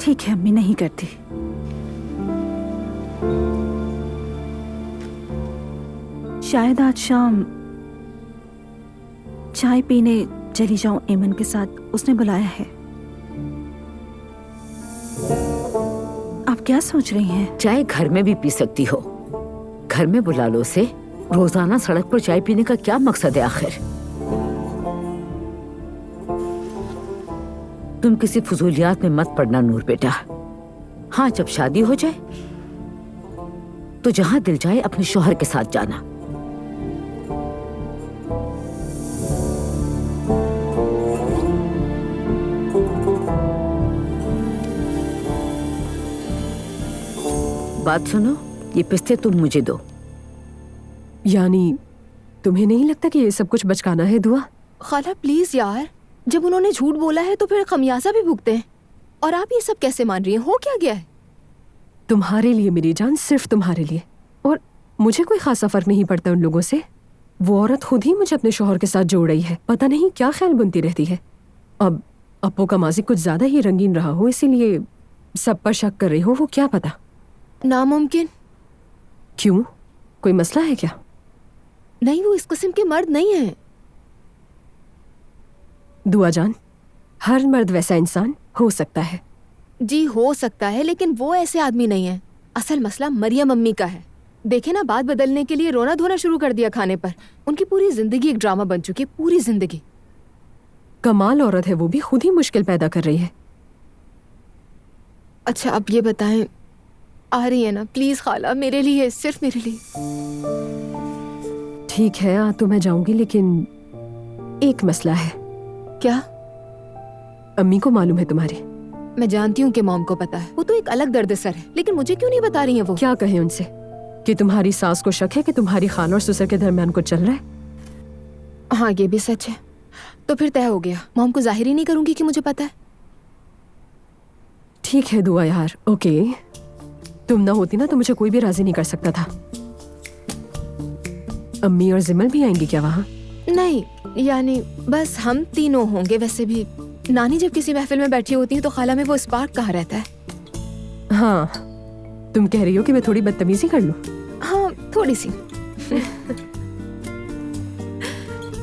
ठीक है अम्मी, नहीं करती। शायद आज शाम चाय पीने चली जाऊं एमन के साथ, उसने बुलाया है। आप क्या सोच रही हैं?
चाय घर में भी पी सकती हो, घर में बुला लो उसे। रोजाना सड़क पर चाय पीने का क्या मकसद है आखिर? तुम किसी फजूलियात में मत पड़ना नूर बेटा। हाँ, जब शादी हो जाए तो जहां दिल जाए अपने शौहर के साथ जाना। बात सुनो, ये पिस्ते तुम मुझे दो।
यानी तुम्हें नहीं लगता कि ये सब कुछ बचकाना है दुआ?
खाला प्लीज यार, जब उन्होंने झूठ बोला है तो फिर खमियाजा भी भुगते हैं। और आप ये सब कैसे मान रही हैं? हो क्या गया है?
तुम्हारे लिए मेरी जान, सिर्फ तुम्हारे लिए। और मुझे कोई खासा फर्क नहीं पड़ता उन लोगों से। वो औरत खुद ही मुझे अपने शौहर के साथ जोड़ रही है, पता नहीं क्या ख्याल बुनती रहती है। अब अप्पो का माजी कुछ ज्यादा ही रंगीन रहा हो, इसीलिए सब पर शक कर रही हो, वो क्या पता।
नामुमकिन।
क्यों, कोई मसला है क्या?
नहीं, वो इस किस्म के मर्द नहीं है।
दुआ जान, हर मर्द वैसा इंसान हो सकता है।
जी हो सकता है, लेकिन वो ऐसे आदमी नहीं है। असल मसला मरियम अम्मी का है। देखे ना, बात बदलने के लिए रोना धोना शुरू कर दिया खाने पर। उनकी पूरी जिंदगी एक ड्रामा बन चुकी है, पूरी जिंदगी।
कमाल औरत है वो भी, खुद ही मुश्किल पैदा कर रही है।
अच्छा अब ये बताएं, आ रही है ना प्लीज खाला, मेरे लिए, सिर्फ मेरे लिए।
ठीक है, आ तो मैं जाऊंगी, लेकिन एक मसला है।
क्या?
अम्मी को मालूम है तुम्हारी?
मैं जानती हूँ कि मॉम को पता है, वो तो एक अलग दर्द-ए-सर है, लेकिन मुझे क्यों नहीं बता रही है वो?
क्या कहे उनसे कि तुम्हारी सास को शक है कि तुम्हारी खाला और ससुर के दरमियान कुछ चल रहा है?
हाँ ये भी सच है। तो फिर तय हो गया, मॉम को जाहिर ही नहीं करूंगी कि मुझे पता है।
ठीक है दुआ यार, ओके। तुम ना होती ना तो मुझे कोई भी राजी नहीं कर सकता था। अम्मी और जिमल भी आएंगी क्या वहाँ?
नहीं, यानी बस हम तीनों होंगे। वैसे भी नानी जब किसी महफिल में बैठी होती है तो खाला में वो स्पार्क कहाँ रहता है?
हाँ, तुम कह रही हो कि मैं थोड़ी बदतमीजी कर लूं?
हाँ थोड़ी सी।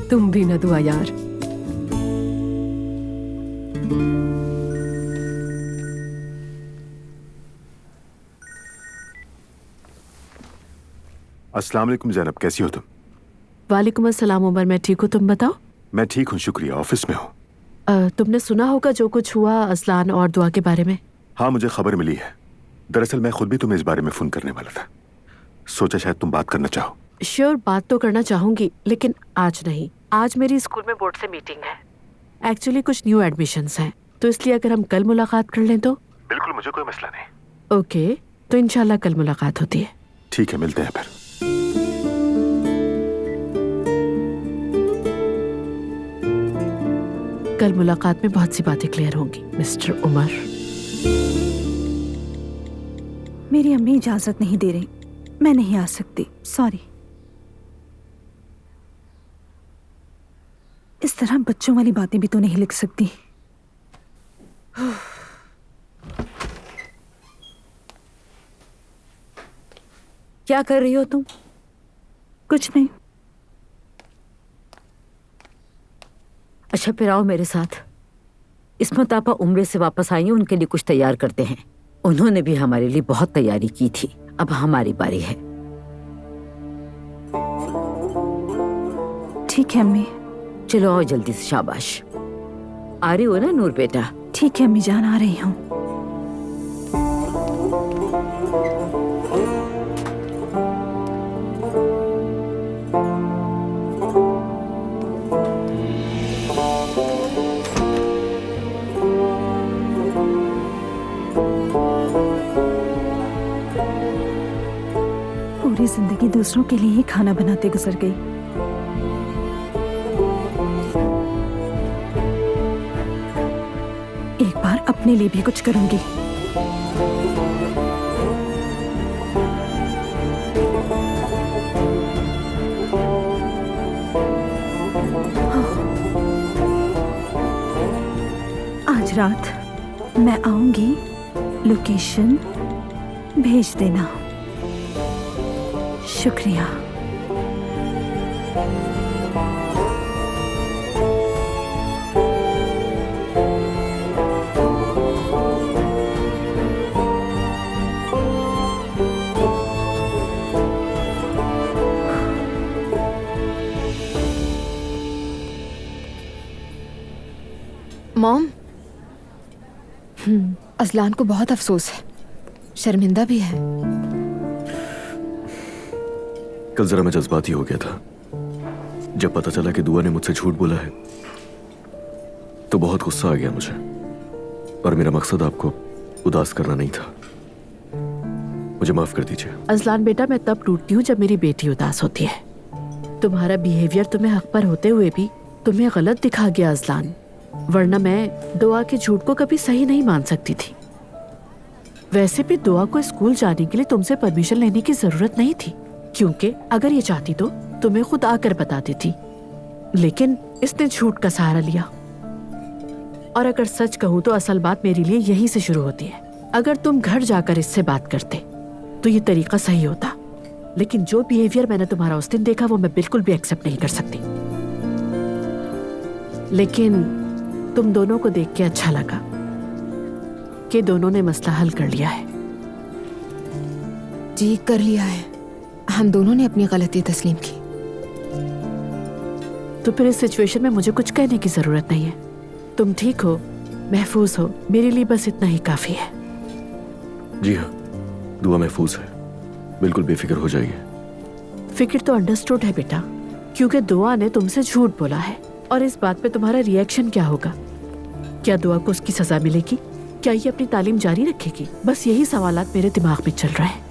तुम भी ना दुआ यार।
अस्सलाम वालेकुम ज़ैनब, कैसी हो तुम?
वालेकुम अस्सलाम उमर, मैं ठीक हूँ, तुम बताओ।
मैं ठीक हूँ शुक्रिया, ऑफिस में हूँ।
तुमने सुना होगा जो कुछ हुआ असलान और दुआ के बारे में?
हाँ मुझे खबर मिली है। दरअसल मैं खुद भी तुम्हें इस बारे में फोन करने वाला था। सोचा शायद तुम बात करना चाहो।
श्योर, बात तो करना चाहूंगी, लेकिन आज नहीं। आज मेरी स्कूल में बोर्ड से मीटिंग है। एक्चुअली कुछ न्यू एडमिशन्स हैं, तो इसलिए अगर हम कल मुलाकात कर लें तो?
बिल्कुल, मुझे कोई मसला नहीं।
ओके, तो इंशाल्लाह कल मुलाकात होती है।
ठीक है, मिलते हैं फिर।
कल मुलाकात में बहुत सी बातें क्लियर होंगी मिस्टर उमर।
मेरी अम्मी इजाजत नहीं दे रही, मैं नहीं आ सकती, सॉरी। इस तरह बच्चों वाली बातें भी तो नहीं लिख सकती।
क्या कर रही हो तुम?
कुछ नहीं।
अच्छा फिर आओ मेरे साथ। इस्मत आपा उम्रे से वापस आई हैं, उनके लिए कुछ तैयार करते हैं। उन्होंने भी हमारे लिए बहुत तैयारी की थी, अब हमारी बारी है।
ठीक है अम्मी।
चलो आओ जल्दी से, शाबाश। आ रही हो ना नूर बेटा?
ठीक है अम्मी जान, आ रही हूँ। पूरी जिंदगी दूसरों के लिए ही खाना बनाते गुजर गई। एक बार अपने लिए भी कुछ करूंगी। आज रात मैं आऊंगी, लोकेशन भेज देना। शुक्रिया।
मॉम, अजलान को बहुत अफसोस है, शर्मिंदा भी है।
कल जरा मैं जज्बाती हो गया था। जब पता चला कि दुआ ने मुझसे झूठ बोला है तो बहुत गुस्सा आ गया मुझे, और मेरा मकसद आपको उदास करना नहीं था। मुझे माफ कर दीजिए।
अजलान बेटा, मैं तब टूटती हूँ जब मेरी बेटी उदास होती है। तुम्हारा बिहेवियर तुम्हें हक पर होते हुए भी तुम्हें गलत दिखा गया अजलान, वरना मैं दुआ के झूठ को कभी सही नहीं मान सकती थी। वैसे भी दुआ को स्कूल जाने के लिए तुमसे परमिशन लेने की जरूरत नहीं थी, क्योंकि अगर ये चाहती तो तुम्हें खुद आकर बता देती, लेकिन इसने झूठ का सहारा लिया। और अगर सच कहूँ तो असल बात मेरे लिए यहीं से शुरू होती है। अगर तुम घर जाकर इससे बात करते तो ये तरीका सही होता, लेकिन जो बिहेवियर मैंने तुम्हारा उस दिन देखा वो मैं बिल्कुल भी एक्सेप्ट नहीं कर सकती। लेकिन तुम दोनों को देख के अच्छा लगा कि दोनों ने मसला हल कर लिया है।
जी कर लिया है, हम दोनों ने अपनी गलती तस्लीम की।
तो फिर इस सिचुएशन में मुझे कुछ कहने की जरूरत नहीं है। तुम ठीक हो, महफूज हो, मेरे लिए बस इतना ही काफी है।
जी हाँ, दुआ महफूज है, बिल्कुल बेफिक्र हो जाइए।
फिक्र तो अंडरस्टूड है बेटा, क्योंकि दुआ ने तुमसे झूठ बोला है। और इस बात पे तुम्हारा रिएक्शन क्या होगा? क्या दुआ को उसकी सजा मिलेगी? क्या ये अपनी तालीम जारी रखेगी? बस यही सवालात मेरे दिमाग में चल रहे हैं।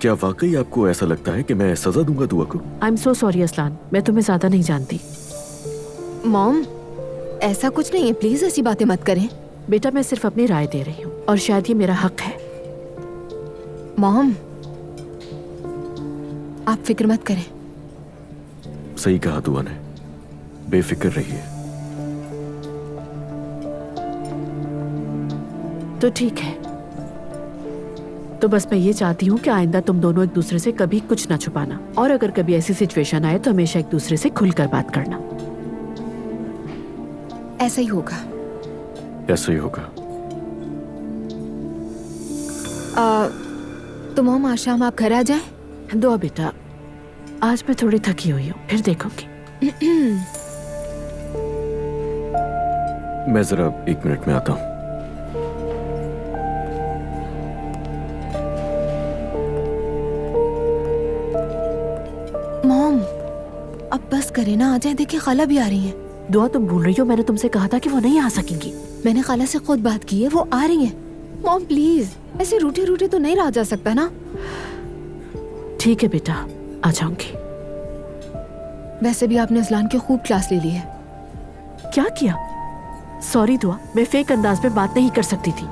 क्या वाकई आपको ऐसा लगता है कि मैं सजा दूंगा दुआ को?
I am so sorry Aslan, मैं तुम्हें ज्यादा नहीं जानती।
मॉम, ऐसा कुछ नहीं है, प्लीज ऐसी बातें मत करें।
बेटा मैं सिर्फ अपनी राय दे रही हूँ और शायद ये मेरा हक है।
मॉम, आप फिक्र मत करें।
सही कहा दुआ ने, बेफिक्र रहिए।
तो ठीक है, तो बस मैं ये चाहती हूँ कि आइंदा तुम दोनों एक दूसरे से कभी कुछ ना छुपाना, और अगर कभी ऐसी सिचुएशन आए तो हमेशा एक दूसरे से खुलकर बात करना।
ऐसा ही होगा।
ऐसा ही होगा।
तो मॉम आज शाम आप घर आ जाएं?
दुआ बेटा, आज मैं थोड़ी थकी हुई हूँ, फिर देखूंगी।
मैं जरा 1 मिनट में आता हूँ।
मॉम, अब बस करें ना, आ जाए। देखिए खाला भी आ रही हैं।
दुआ तुम भूल रही हो, मैंने तुमसे कहा था कि वो नहीं आ सकेंगी।
मैंने खाला से खुद बात की है, वो आ रही हैं। मॉम प्लीज, ऐसे रूठे रूठे तो नहीं रहा जा सकता ना।
ठीक है बेटा, आ जाऊंगी।
वैसे भी आपने अजलान की खूब क्लास ले ली है।
क्या किया? सॉरी दुआ, मैं फेक अंदाज में बात नहीं कर सकती थी।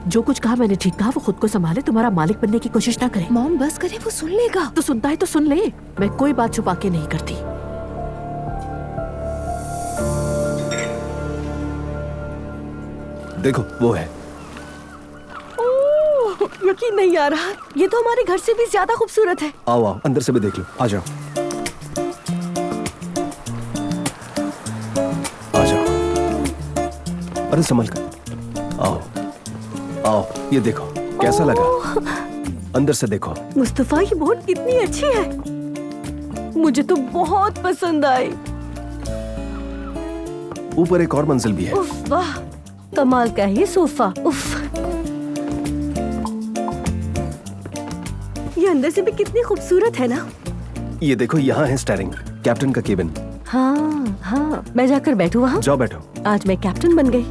जो कुछ कहा मैंने ठीक कहा, वो खुद को संभाले, तुम्हारा मालिक बनने की कोशिश ना करे।
मॉम बस करे, वो सुन लेगा।
तो सुनता है तो सुन ले, मैं कोई बात छुपा के नहीं करती।
देखो वो है।
यकीन नहीं आ रहा, ये तो हमारे घर से भी ज्यादा खूबसूरत है।
आओ आओ, अंदर से भी देख लो, आ जाओ आ जाओ। अरे संभल कर, आओ आओ, ये देखो कैसा लगा? अंदर से देखो।
मुस्तफा, ये बोट कितनी अच्छी है, मुझे तो बहुत पसंद आई।
ऊपर एक और मंजिल भी है।
उफ वाह, कमाल का है ये सोफा। उफ, ये अंदर से भी कितनी खूबसूरत है ना।
ये देखो, यहाँ है स्टीयरिंग, कैप्टन का केबिन।
हाँ हाँ, मैं जाकर बैठूं वहाँ?
जाओ बैठो।
आज मैं कैप्टन बन गई।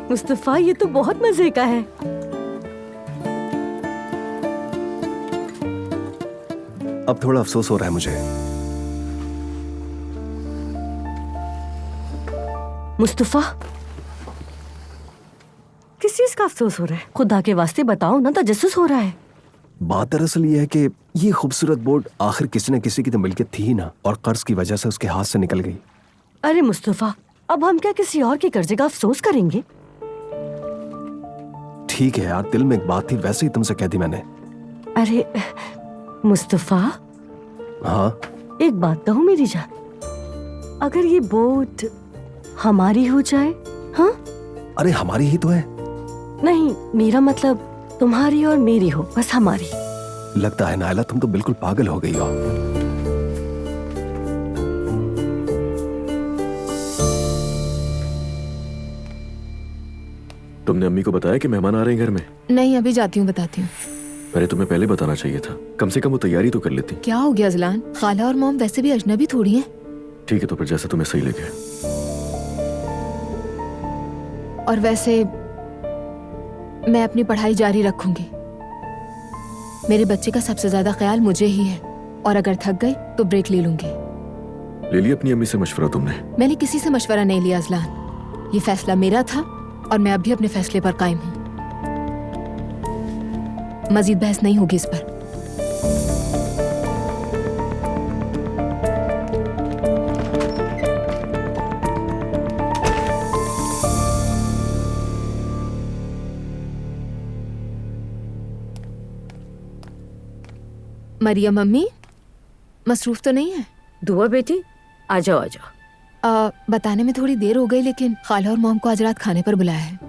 मुस्तफा, ये तो बहुत मजे का है।
अब थोड़ा अफसोस हो रहा है मुझे।
मुस्तफा, किस चीज का अफसोस हो रहा है? खुदा के वास्ते बताओ ना, तजस्सुस हो रहा है।
बात दरअसल ये है कि ये खूबसूरत बोट आखिर किसी न किसी की तो मिल्कियत थी ही ना, और कर्ज की वजह से उसके हाथ से निकल गई।
अरे मुस्तफा, अब हम क्या किसी और के कर्जे का अफसोस करेंगे?
ठीक है यार, दिल में एक बात थी, वैसे ही तुमसे कह दी मैंने।
अरे मुस्तफा,
हाँ
एक बात कहूँ मेरी जान, अगर ये बोट हमारी हो जाए? हाँ,
अरे हमारी ही तो है।
नहीं, मेरा मतलब तुम्हारी और मेरी हो, बस हमारी।
लगता है नायला तुम तो बिल्कुल पागल हो गई हो।
तुमने अम्मी को बताया कि मेहमान आ रहे हैं घर में?
नहीं, अभी जाती हूँ, बताती हूँ।
अरे तुम्हें पहले बताना चाहिए था, कम से कम वो तैयारी तो कर लेती।
क्या हो गया अजलान? खाला और मॉम वैसे भी अजनबी थोड़ी हैं।
ठीक है, तो फिर जैसे तुम्हें सही लगे।
और वैसे मैं अपनी पढ़ाई जारी रखूंगी। मेरे बच्चे का सबसे ज्यादा ख्याल मुझे ही है, और अगर थक गई तो ब्रेक ले लूंगी।
ले लिया अपनी अम्मी से मशवरा तुमने?
मैंने किसी से मशवरा नहीं लिया अजलान, ये फैसला मेरा था और मैं अब भी अपने फैसले पर कायम हूँ। मजीद बहस नहीं होगी इस पर। मरियम मम्मी मसरूफ तो नहीं है?
दुआ बेटी, आ जाओ आ जाओ।
बताने में थोड़ी देर हो गई, लेकिन खाला और मॉम को आज रात खाने पर बुलाया है।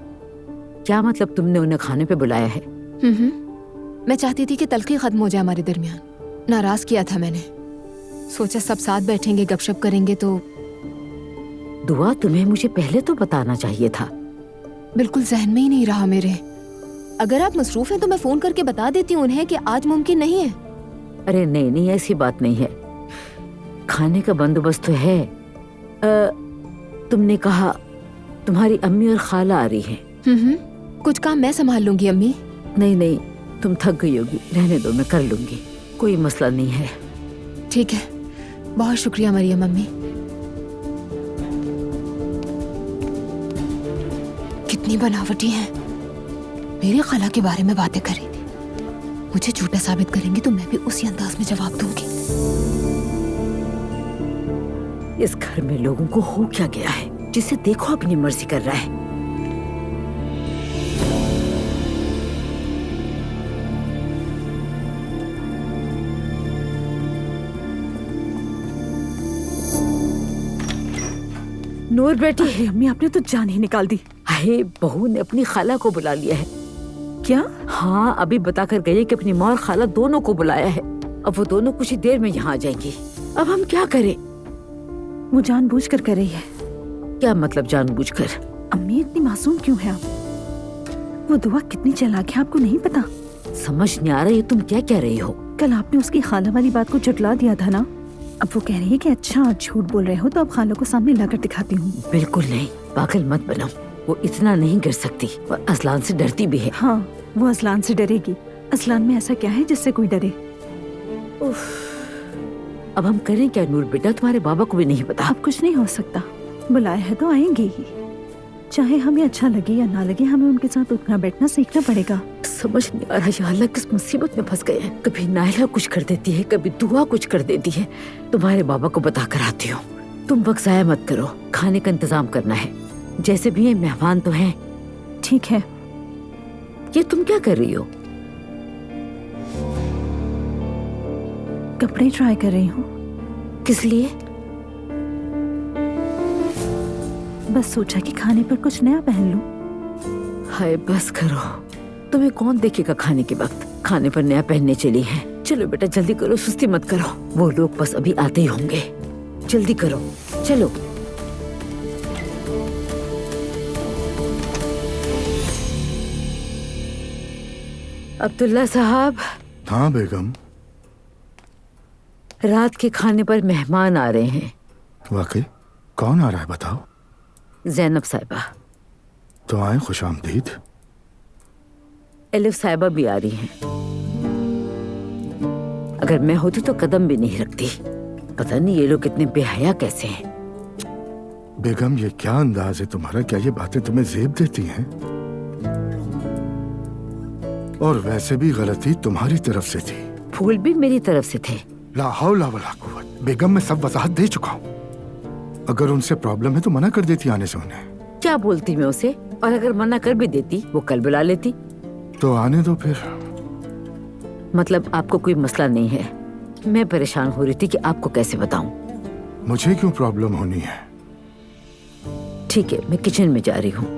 क्या मतलब तुमने उन्हें खाने पे बुलाया है?
मैं चाहती थी कि तलखी खत्म हो जाए हमारे दरमियान। नाराज किया था मैंने, सोचा सब साथ बैठेंगे गपशप करेंगे तो।
दुआ, तुम्हें मुझे पहले तो बताना चाहिए था।
बिल्कुल जहन में ही नहीं रहा मेरे। अगर आप मसरूफ हैं तो मैं फोन करके बता देती हूँ उन्हें कि आज मुमकिन नहीं है।
अरे नहीं नहीं, ऐसी बात नहीं है, खाने का बंदोबस्त तो है। तुमने कहा तुम्हारी अम्मी और खाला आ रही हैं।
कुछ काम मैं संभाल लूंगी अम्मी।
नहीं नहीं, तुम थक गई होगी, रहने दो, मैं कर लूंगी, कोई मसला नहीं है।
ठीक है, बहुत शुक्रिया मरियम अम्मी। कितनी बनावटी हैं, मेरी खाला के बारे में बातें कर रही थी। मुझे झूठा साबित करेंगी तो मैं भी उसी अंदाज में जवाब दूंगी।
इस घर में लोगों को हो क्या गया है, जिसे देखो अपनी मर्जी कर रहा है। नूर बेटी।
अरे अम्मी, आपने तो जान ही निकाल दी।
अरे बहू ने अपनी खाला को बुला लिया है।
क्या?
हाँ, अभी बताकर गई कि अपनी माँ और खाला दोनों को बुलाया है। अब वो दोनों कुछ ही देर में यहाँ आ जाएंगी। अब हम क्या करें?
वो जानबूझकर कर रही है।
क्या मतलब जानबूझकर?
अम्मी, इतनी मासूम क्यों है आप? वो दुआ कितनी चालाक है, आपको नहीं पता?
समझ नहीं आ रहा है तुम क्या कह रही हो।
कल आपने उसकी खाला वाली बात को झुठला दिया था ना। अब वो कह रही है कि अच्छा आप झूठ बोल रहे हो, तो अब खाला को सामने लाकर दिखाती हूँ।
बिल्कुल नहीं, पागल मत बनाओ। वो इतना नहीं कर सकती, वो असलान से डरती भी है।
हाँ, वो असलान से डरेगी। असलान में ऐसा क्या है जिससे कोई डरे?
अब हम करें क्या नूर बेटा? तुम्हारे बाबा को भी नहीं पता।
अब कुछ नहीं हो सकता, बुलाया है तो आएंगे ही। चाहे हमें अच्छा लगे या ना लगे, हमें उनके साथ उठना बैठना सीखना पड़ेगा।
समझ नहीं आ रहा या अल्लाह, किस मुसीबत में फंस गए हैं। कभी नायला कुछ कर देती है, कभी दुआ कुछ कर देती है। तुम्हारे बाबा को बता कर आती हूँ। तुम वक्त जाया मत करो, खाने का इंतजाम करना है। जैसे भी ये मेहमान तो हैं।
ठीक है।
ये तुम क्या कर रही हो?
कपड़े ट्राई कर रही हूँ।
किस लिए?
बस सोचा कि खाने पर कुछ नया पहन लूं।
हाय बस करो, तुम्हें कौन देखेगा खाने के वक्त? खाने पर नया पहनने चली हैं। चलो बेटा जल्दी करो, सुस्ती मत करो। वो लोग बस अभी आते ही होंगे, जल्दी करो चलो। अब्दुल्ला साहब।
हाँ बेगम।
रात के खाने पर मेहमान आ रहे हैं।
वाकई? कौन आ रहा है बताओ?
ज़ैनब साहिबा।
तो आए, खुश आमदीद।
एलिफ साहिबा भी आ रही हैं। अगर मैं होती तो कदम भी नहीं रखती। पता नहीं ये लोग इतने बेहया कैसे हैं।
बेगम ये क्या अंदाज है तुम्हारा? क्या ये बातें तुम्हें ज़ेब देती हैं? और वैसे भी गलती तुम्हारी तरफ से थी।
फूल भी मेरी तरफ से थे।
ला हौला वला कुव्वत। बेगम मैं सब वजाहत दे चुका हूँ। अगर उनसे प्रॉब्लम है तो मना कर देती आने से उन्हें।
क्या बोलती मैं उसे? और अगर मना कर भी देती वो कल बुला लेती।
तो आने दो फिर।
मतलब आपको कोई मसला नहीं है? मैं परेशान हो रही थी कि आपको कैसे बताऊं।
मुझे क्यों प्रॉब्लम होनी है?
ठीक है, मैं किचन में जा रही हूँ।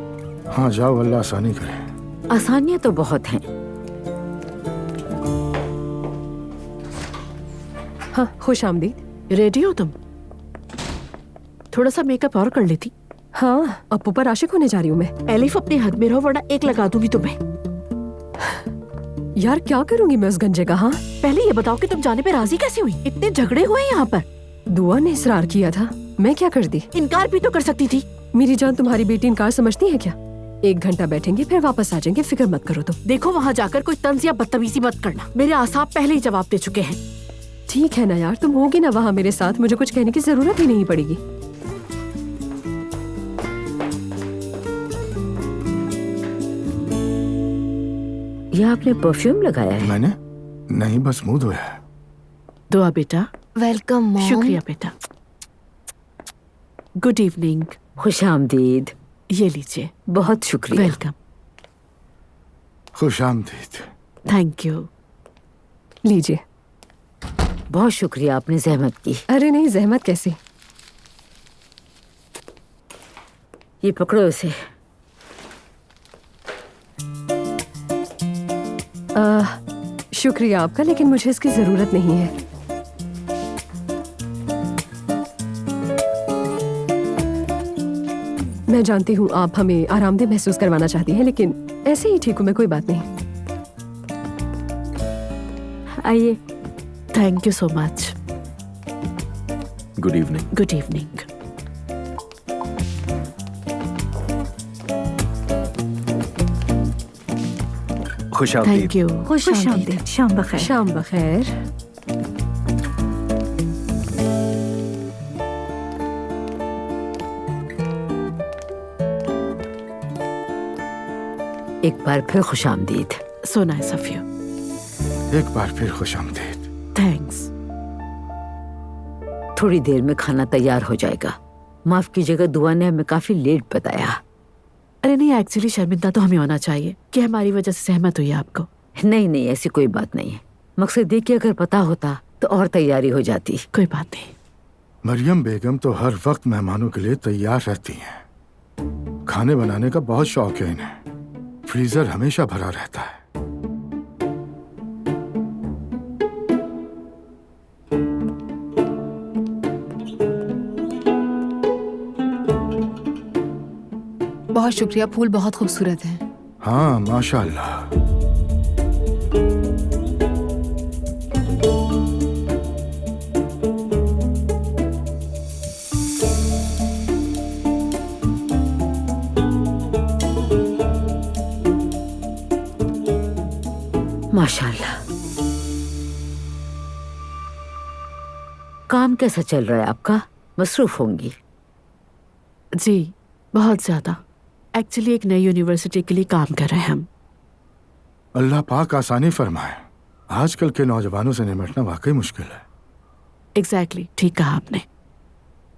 हाँ जाओ, अल्लाह आसानी करे।
आसानियां तो बहुत हैं।
हाँ, खुश आमदीद। रेडी हो तुम? थोड़ा सा मेकअप और कर लेती।
हाँ, अप्पू पर आशिक होने जा रही हूँ मैं।
एलिफ अपने हद में रहो वरना एक लगा दूंगी तुम्हें।
यार क्या करूंगी मैं उस गंजे का? हाँ,
पहले ये बताओ कि तुम जाने पे राजी कैसे हुई? इतने झगड़े हुए यहाँ पर।
दुआ ने इसरार किया था, मैं क्या कर दी?
इनकार भी तो कर सकती थी।
मेरी जान, तुम्हारी बेटी इनकार समझती है क्या? 1 घंटा बैठेंगे फिर वापस आ जाएंगे, फिक्र मत करो तुम।
देखो वहाँ जाकर कोई तंज या बदतमीजी मत करना, मेरे आसाब पहले ही जवाब दे चुके हैं।
ठीक है ना यार, तुम होगी ना वहाँ मेरे साथ, मुझे कुछ कहने की जरूरत ही नहीं पड़ेगी।
ये आपने परफ्यूम लगाया है?
मैंने नहीं, बस मुंह धोया है।
दुआ बेटा।
Welcome mom.
शुक्रिया बेटा। Good evening.
खुशामदीद।
ये लीजिए।
बहुत शुक्रिया।
वेलकम।
खुशामदीद।
Thank you.
लीजिए।
बहुत शुक्रिया, आपने जहमत की।
अरे नहीं, जहमत कैसी।
ये पकड़ो इसे।
शुक्रिया आपका, लेकिन मुझे इसकी जरूरत नहीं है। मैं जानती हूँ आप हमें आरामदेह महसूस करवाना चाहती हैं, लेकिन ऐसे ही ठीक हूँ मैं, कोई बात नहीं।
आइए। Thank you so much.
Good evening.
Good evening.
खुशामदीद।
Thank you.
खुशामदीद। शाम बखैर।
शाम बखैर।
एक बार फिर खुशामदीद।
So nice of you.
एक बार फिर खुशामदीद।
थैंक्स।
थोड़ी देर में खाना तैयार हो जाएगा। माफ कीजिएगा, दुआ ने हमें काफी लेट बताया।
अरे नहीं, एक्चुअली शर्मिंदा तो हमें होना चाहिए कि हमारी वजह से सहमत हुई आपको।
नहीं नहीं, ऐसी कोई बात नहीं है। मकसद ये कि अगर पता होता तो और तैयारी हो जाती।
कोई बात नहीं।
मरियम बेगम तो हर वक्त मेहमानों के लिए तैयार रहती हैं। खाने बनाने का बहुत शौक है इन्हें। फ्रीजर हमेशा भरा रहता है।
बहुत शुक्रिया, फूल बहुत खूबसूरत हैं।
हाँ माशाअल्लाह।
माशाल्लाह। काम कैसा चल रहा है आपका? मसरूफ होंगी।
जी बहुत ज्यादा। एक्चुअली एक नई यूनिवर्सिटी के लिए काम कर रहे हैं हम।
अल्लाह पाक आसानी फरमाए। आजकल के नौजवानों से निपटना वाकई मुश्किल है।
एग्जैक्टली, ठीक कहा आपने।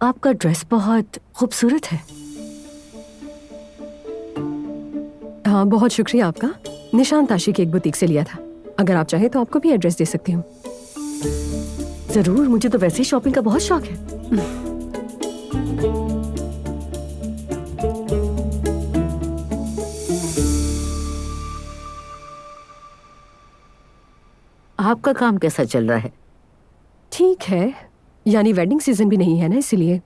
आपका ड्रेस बहुत खूबसूरत है। हाँ, बहुत शुक्रिया आपका। निशान ताशी की एक बुटीक से लिया था। अगर आप चाहे तो आपको भी एड्रेस दे सकती हूँ। जरूर, मुझे तो वैसे ही शॉपिंग का बहुत शौक है।
आपका काम कैसा चल रहा है?
ठीक है, यानी वेडिंग सीजन भी नहीं है ना, इसीलिए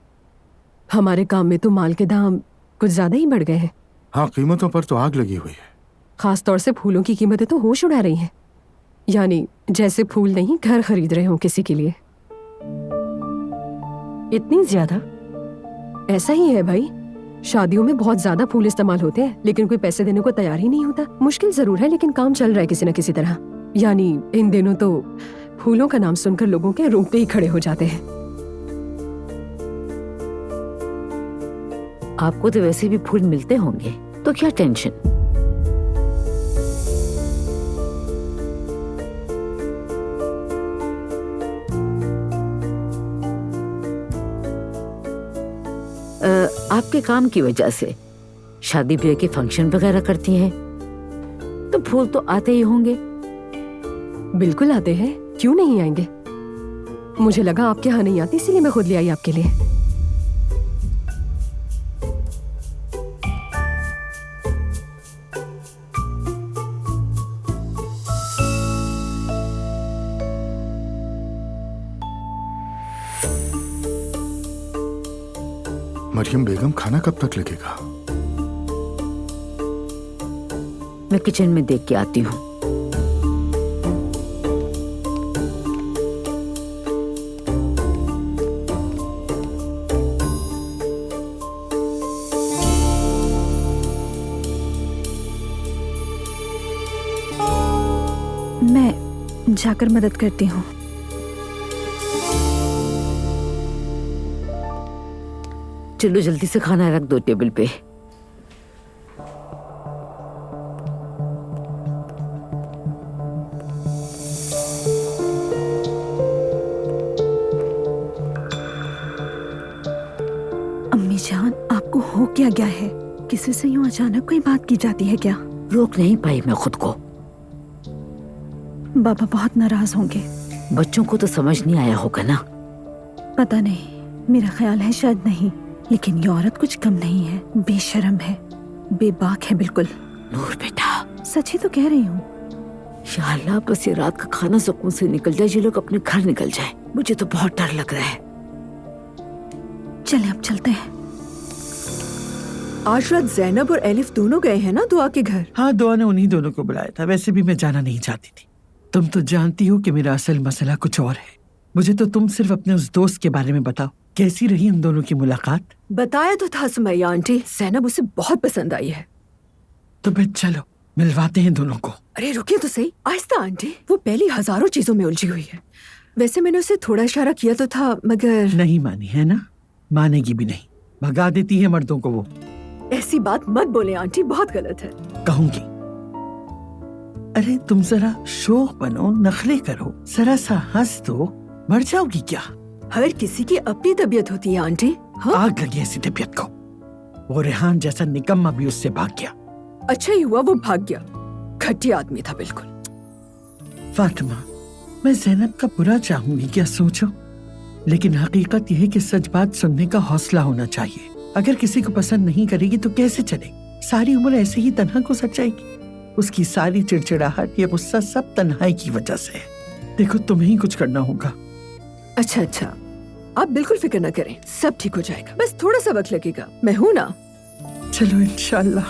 हमारे काम में तो माल के दाम कुछ ज्यादा ही बढ़ गए हैं।
हाँ, कीमतों पर तो आग लगी हुई है।
खास तौर से फूलों की कीमतें तो होश उड़ा रही हैं। यानी जैसे फूल नहीं, घर खरीद रहे हो किसी के लिए। इतनी ज्यादा? ऐसा ही है भाई, शादियों में बहुत ज्यादा फूल इस्तेमाल होते हैं, लेकिन कोई पैसे देने को तैयार ही नहीं होता। मुश्किल जरूर है, लेकिन काम चल रहा है किसी न किसी तरह। यानी इन दिनों तो फूलों का नाम सुनकर लोगों के रोंगटे ही खड़े हो जाते हैं।
आपको तो वैसे भी फूल मिलते होंगे, तो क्या टेंशन। आपके काम की वजह से शादी ब्याह के फंक्शन वगैरह करती हैं, तो फूल तो आते ही होंगे।
बिल्कुल आते हैं, क्यों नहीं आएंगे। मुझे लगा आपके यहाँ नहीं आती, इसीलिए मैं खुद ले आई आपके लिए।
मरियम बेगम, खाना कब तक लगेगा?
मैं किचन में देख के आती हूँ।
जाकर मदद करती हूँ।
चलो जल्दी से खाना रख दो टेबल पे।
अम्मी जान, आपको हो क्या गया है? किसी से यूं अचानक कोई बात की जाती है क्या?
रोक नहीं पाई मैं खुद को।
बाबा बहुत नाराज होंगे।
बच्चों को तो समझ नहीं आया होगा ना।
पता नहीं, मेरा ख्याल है शायद नहीं, लेकिन ये औरत कुछ कम नहीं है, बेशर्म है, बेबाक है बिल्कुल।
नूर बेटा,
सच ही तो कह रही हूँ।
या अल्लाह, बस ये रात का खाना सुकून से निकल जाए, ये लोग अपने घर निकल जाए। मुझे तो बहुत डर लग रहा है।
चले अब चलते हैं।
आज रात जैनब और एलिफ दोनों गए हैं ना दुआ के घर?
हाँ, दुआ ने उन्हीं दोनों को बुलाया था। वैसे भी मैं जाना नहीं चाहती थी। तुम तो जानती हो कि मेरा असल मसला कुछ और है। मुझे तो तुम सिर्फ अपने उस दोस्त के बारे में बताओ, कैसी रही उन दोनों की मुलाकात?
बताया तो था सुमैया आंटी, जैनब उसे बहुत पसंद आई है।
तो फिर चलो मिलवाते हैं दोनों को।
अरे रुकिए तो सही, आहिस्ता आंटी, वो पहली हजारों चीजों में उलझी हुई है। वैसे मैंने उसे थोड़ा इशारा किया तो था, मगर
नहीं मानी है ना? मानेगी भी नहीं, भगा देती है मर्दों को वो।
ऐसी बात मत बोले आंटी, बहुत गलत है।
कहूंगी। अरे तुम जरा शोख बनो, नखरे करो, जरा सा हंस दो, मर जाओगी क्या?
हर किसी की अपनी तबीयत होती है आंटी। हाँ?
आग लगी ऐसी तबीयत को। वो रेहान जैसा निकम्मा भी उससे भाग गया।
अच्छा ही हुआ वो भाग गया, घटिया आदमी था बिल्कुल।
फातिमा, मैं ज़ैनब का बुरा चाहूंगी क्या सोचो, लेकिन हकीकत यह है कि सच बात सुनने का हौसला होना चाहिए। अगर किसी को पसंद नहीं करेगी तो कैसे चले? सारी उम्र ऐसे ही तन्हा गुजर जाएगी। उसकी सारी चिड़चिड़ाहट, ये गुस्सा सब तन्हाई की वजह से है। देखो तुम्हें ही कुछ करना होगा।
अच्छा अच्छा, आप बिल्कुल फिक्र न करें, सब ठीक हो जाएगा। बस थोड़ा सा वक्त लगेगा, मैं हूं ना।
चलो इंशाल्लाह।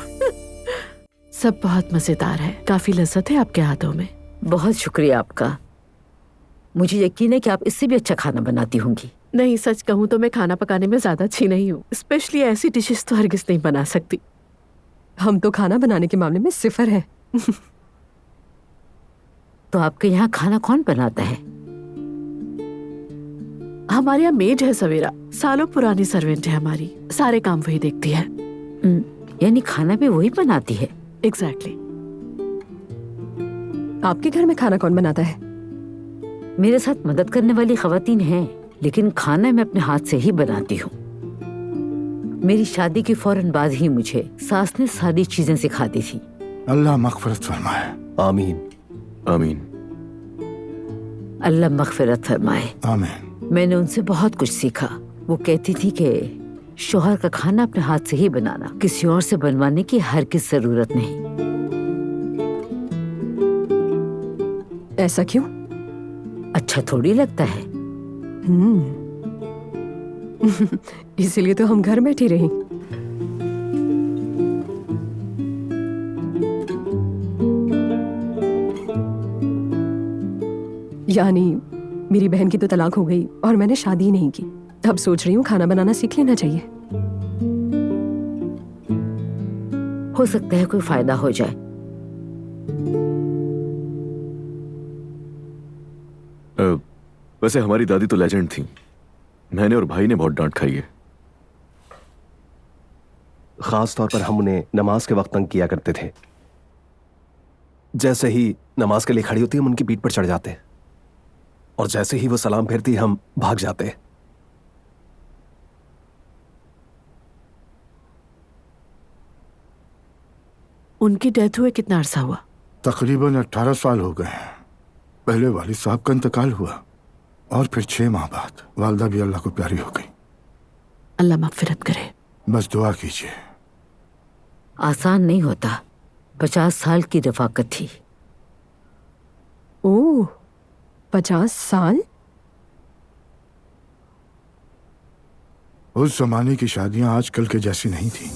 सब बहुत मजेदार है, काफी लज्जत है आपके हाथों में।
बहुत शुक्रिया आपका। मुझे यकीन है कि आप इससे भी अच्छा खाना बनाती होंगी।
नहीं, सच कहूँ तो मैं खाना पकाने में ज्यादा अच्छी नहीं हूँ, स्पेशली ऐसी डिशेस तो हरगिज नहीं बना सकती।
हम तो खाना बनाने के मामले में सिफर हैं।
तो आपके यहाँ खाना कौन बनाता है?
हमारे यहाँ मेड है सवेरा, सालों पुरानी सर्वेंट है हमारी, सारे काम वही देखती है।
यानी खाना भी वही बनाती है?
एग्जैक्टली।
आपके घर में खाना कौन बनाता है?
मेरे साथ मदद करने वाली खवातीन हैं, लेकिन खाना मैं अपने हाथ से ही बनाती हूँ। मेरी शादी के फौरन बाद ही मुझे सास ने सारी चीजें सिखा दी थी।
अल्लाह मग़फ़िरत फरमाए।
आमीन
आमीन।
अल्लाह मग़फ़िरत फरमाए।
आमीन।
मैंने उनसे बहुत कुछ सीखा। वो कहती थी कि शौहर का खाना अपने हाथ से ही बनाना, किसी और से बनवाने की हरगिज़ जरूरत नहीं।
ऐसा क्यों?
अच्छा थोड़ी लगता है।
इसीलिए तो हम घर बैठी रही। यानी मेरी बहन की तो तलाक हो गई और मैंने शादी नहीं की। अब सोच रही हूँ खाना बनाना सीख लेना चाहिए।
हो सकता है कोई फायदा हो जाए।
वैसे हमारी दादी तो लेजेंड थी। मैंने और भाई ने बहुत डांट खाई है।
खास तौर पर हम उन्हें नमाज के वक्त तंग किया करते थे। जैसे ही नमाज के लिए खड़ी होती हम उनकी पीठ पर चढ़ जाते, और जैसे ही वो सलाम फेरती हम भाग जाते।
उनकी डेथ हुए कितना अरसा हुआ?
तकरीबन 18 साल हो गए हैं। पहले वालिद साहब का इंतकाल हुआ और फिर 6 माह बाद वालदा भी अल्लाह को प्यारी हो गई।
अल्लाह मग़फ़िरत करे।
बस दुआ कीजिए।
आसान नहीं होता। 50 साल की रफ़ाकत थी।
ओह, 50 साल?
उस जमाने की शादियां आजकल के जैसी नहीं थी।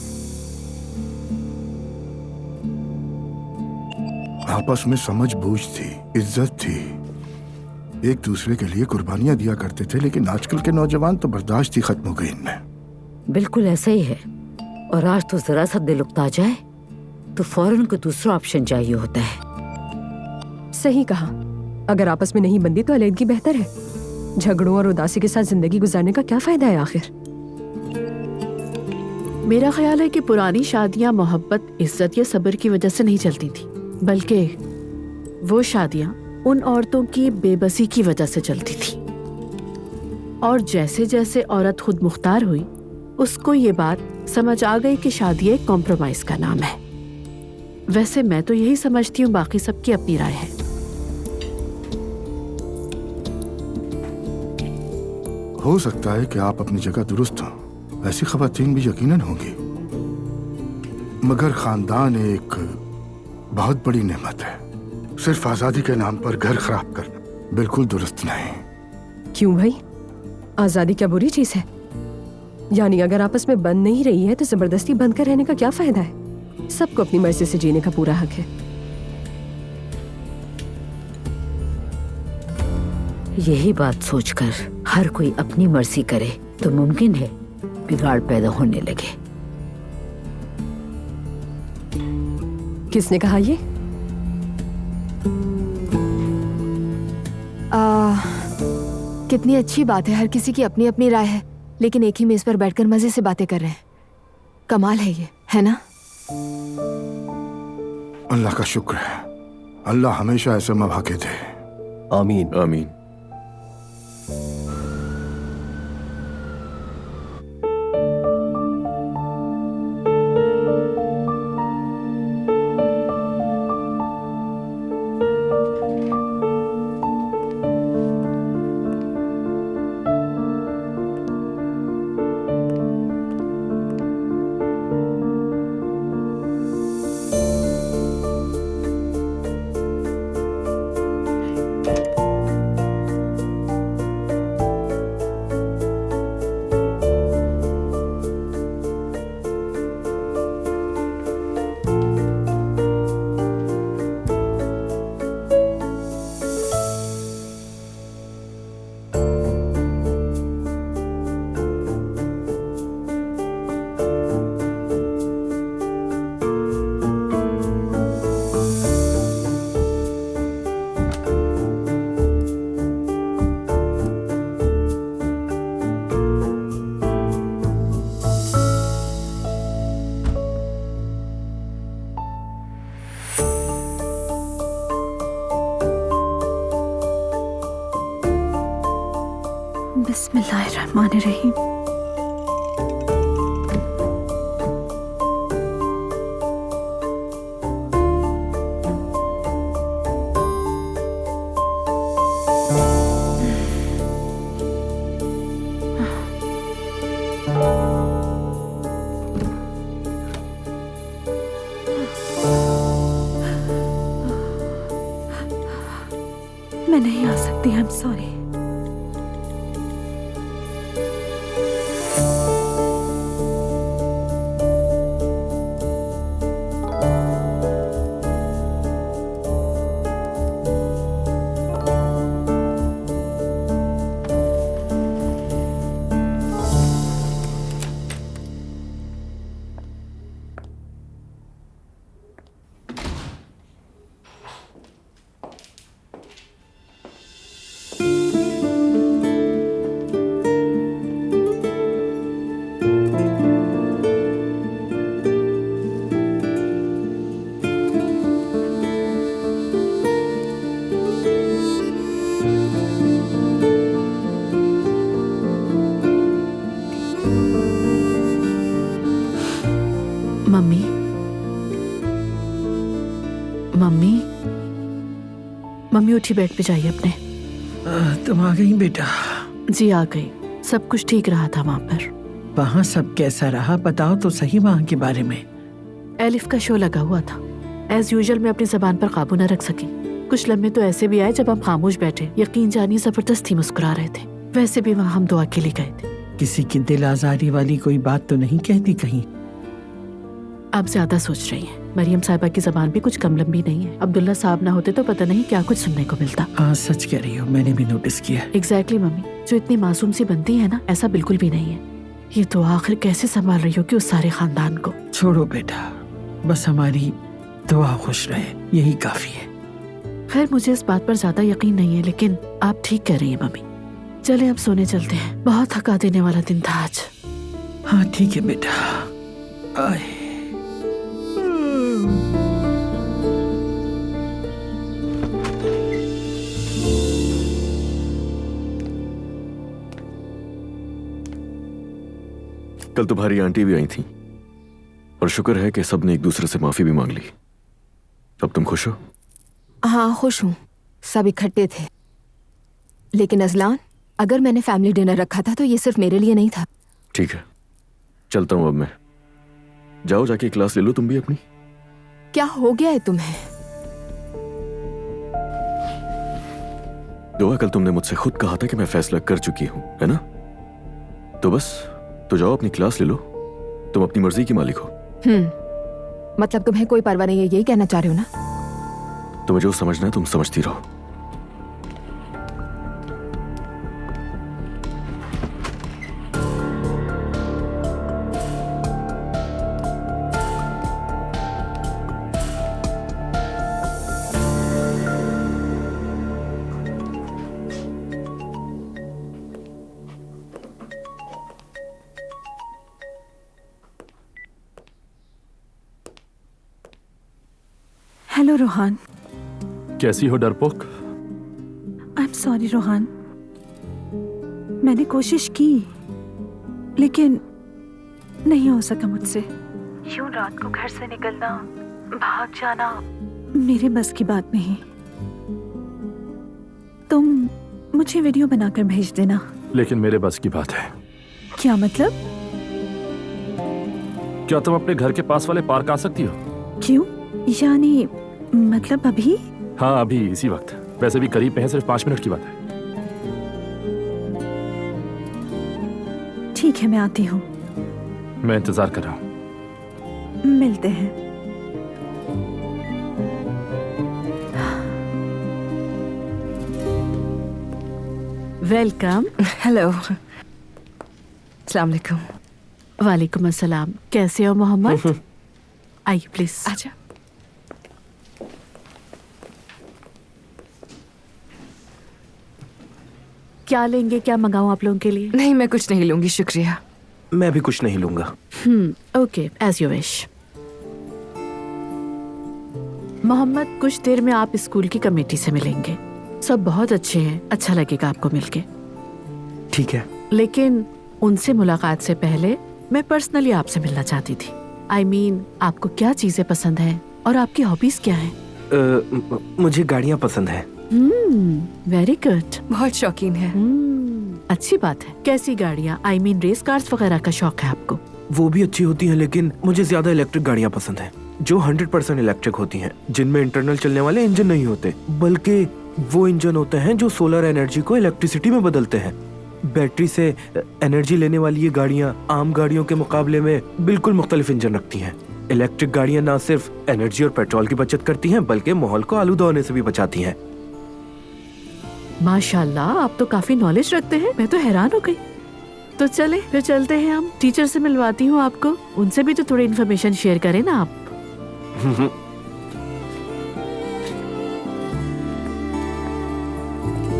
आपस में समझ बूझ थी, इज्जत थी, एक दूसरे के लिए कुर्बानियां दिया करते थे। लेकिन आजकल के नौजवान तो बर्दाश्त ही खत्म हो गई इनमें।
बिल्कुल ऐसा ही है। और आज तो जरा सा दिल उकता जाए तो फौरन को दूसरा ऑप्शन चाहिए होता है।
सही कहा। अगर आपस में नहीं बनती तो अलग बेहतर है। झगड़ों और उदासी के साथ जिंदगी गुजारने का क्या फायदा है आखिर?
मेरा ख्याल है कि पुरानी शादियां मोहब्बत, इज्जत या सब्र की वजह से नहीं चलती थी, बल्कि वो शादियां उन औरतों की बेबसी की वजह से चलती थी। और जैसे जैसे औरत खुद मुख्तार हुई, उसको ये बात समझ आ गई कि शादी एक कॉम्प्रोमाइज का नाम है। वैसे मैं तो यही समझती हूँ, बाकी सबकी अपनी राय है।
हो सकता है कि आप अपनी जगह दुरुस्त हो, ऐसी खवातीन भी यकीनन होंगी, मगर खानदान एक बहुत बड़ी नेमत है। सिर्फ आजादी के नाम पर घर खराब करना बिल्कुल दुरुस्त नहीं।
क्यों भाई, आजादी क्या बुरी चीज है? यानी अगर आपस में बंद नहीं रही है तो जबरदस्ती बंद कर रहने का क्या फायदा है? सबको अपनी मर्जी से जीने का पूरा हक है।
यही बात सोचकर हर कोई अपनी मर्जी करे तो मुमकिन है बिगाड़ पैदा होने लगे।
किसने कहा ये?
कितनी अच्छी बात है, हर किसी की अपनी अपनी राय है, लेकिन एक ही मेज पर बैठकर मजे से बातें कर रहे हैं। कमाल है ये, है ना?
अल्लाह का शुक्र है, अल्लाह हमेशा ऐसे मौके दे।
आमीन
आमीन।
बिस्मिल्लाहिर्रहमानिर्रहीम। मैं नहीं आ सकती, I am sorry. Mummy, mummy, mummy उठी, बेड पे जाइए अपने।
तुम आ गई बेटा?
जी आ गई। सब कुछ ठीक रहा था वहाँ पर।
वहाँ सब कैसा रहा बताओ तो सही वहाँ के बारे में।
एलिफ का शो लगा हुआ था। एज यूजुअल मैं अपनी जबान पर काबू न रख सकी। कुछ लम्हे तो ऐसे भी आए जब हम खामोश बैठे, यकीन जानिए जबरदस्ती मुस्कुरा रहे थे। वैसे भी वहाँ हम दुआ के लिए गए थे।
किसी की दिल आजारी वाली कोई बात तो नहीं कहती कहीं?
आप ज्यादा सोच रही हैं। मरियम साहिबा की जबान भी कुछ कम लंबी नहीं है। अब्दुल्ला साहब ना होते तो पता नहीं क्या कुछ सुनने को मिलता।
हाँ सच कह रही हो, मैंने भी नोटिस किया।
एग्जैक्टली मम्मी, जो इतनी मासूम सी बनती है ना, ऐसा बिल्कुल भी नहीं है। ये तो आखिर कैसे संभाल रही हो कि उस सारे खानदान को?
छोड़ो बेटा, बस हमारी दुआ खुश रहे, यही काफी है।
खैर मुझे इस बात पर ज्यादा यकीन नहीं है, लेकिन आप ठीक कह रही हैं मम्मी। चले अब सोने चलते हैं, बहुत थका देने वाला दिन था आज।
हाँ ठीक है बेटा। आए।
कल तुम्हारी आंटी भी आई थी और शुक्र है कि सबने एक दूसरे से माफी भी मांग ली। अब तुम खुश हो?
हाँ खुश हूँ, सब इकट्ठे थे। लेकिन अजलान, अगर मैंने फैमिली डिनर रखा था तो ये सिर्फ मेरे लिए नहीं था।
ठीक है, चलता हूं अब मैं। जाओ जाके क्लास ले लो तुम भी अपनी।
क्या हो गया है तुम्हें?
दुआ, कल तुमने मुझसे खुद कहा था कि मैं फैसला कर चुकी हूं, है ना? तो बस, तो जाओ अपनी क्लास ले लो। तुम अपनी मर्जी की मालिक हो।
मतलब तुम्हें कोई परवाह नहीं है, यही कहना चाह रहे हो ना?
तुम्हें जो समझना है तुम समझती रहो।
हेलो रोहान।
कैसी हो डरपोक?
आई एम सॉरी रोहान, मैंने कोशिश की लेकिन नहीं हो सका मुझसे। यूं रात को घर से निकलना, भाग जाना मेरे बस की बात नहीं। तुम मुझे वीडियो बनाकर भेज देना।
लेकिन मेरे बस की बात है।
क्या मतलब?
क्या तुम अपने घर के पास वाले पार्क आ सकती हो?
क्यों? यानी मतलब अभी?
हाँ अभी, इसी वक्त। वैसे भी करीब में है, सिर्फ 5 मिनट की बात है।
ठीक है, मैं आती हूँ।
मैं इंतजार कर रहा हूँ।
मिलते हैं।
वेलकम।
हेलो। अस्सलाम वालेकुम।
वालेकुम अस्सलाम। कैसे हो मोहम्मद? आइए प्लीज।
आजा।
क्या लेंगे, क्या मंगाऊं आप लोगों के लिए?
नहीं, मैं कुछ नहीं लूंगी, शुक्रिया।
मैं भी कुछ नहीं लूंगा।
Okay, as you wish. Mohammad, कुछ देर में आप स्कूल की कमेटी से मिलेंगे। सब बहुत अच्छे हैं, अच्छा लगेगा आपको मिलके।
ठीक है।
लेकिन उनसे मुलाकात से पहले मैं पर्सनली आपसे मिलना चाहती थी। I mean, आपको क्या चीजें पसंद हैं और आपकी हॉबीज क्या हैं?
मुझे गाड़ियाँ पसंद है।
Very good.
बहुत शौकीन है।
अच्छी बात है। कैसी गाड़ियाँ? I mean, रेस कार्स वगैरह का शौक है आपको?
वो भी अच्छी होती हैं, लेकिन मुझे ज्यादा इलेक्ट्रिक गाड़ियाँ पसंद हैं, जो 100% इलेक्ट्रिक होती हैं, जिनमें इंटरनल चलने वाले इंजन नहीं होते, बल्कि वो इंजन होते हैं जो सोलर एनर्जी को इलेक्ट्रिसिटी में बदलते हैं। बैटरी से एनर्जी लेने वाली ये गाड़ियाँ आम गाड़ियों के मुकाबले में बिल्कुल मुख्तलिफ इंजन रखती हैं। इलेक्ट्रिक गाड़ियाँ न सिर्फ एनर्जी और पेट्रोल की बचत करती हैं, बल्कि माहौल को आलूदा होने से भी बचाती हैं।
माशाल्लाह, आप तो काफी नॉलेज रखते हैं। मैं तो हैरान हो गई। तो चले फिर चलते हैं हम। टीचर से मिलवाती हूँ आपको, उनसे भी तो थोड़ी इन्फॉर्मेशन शेयर करें ना आप।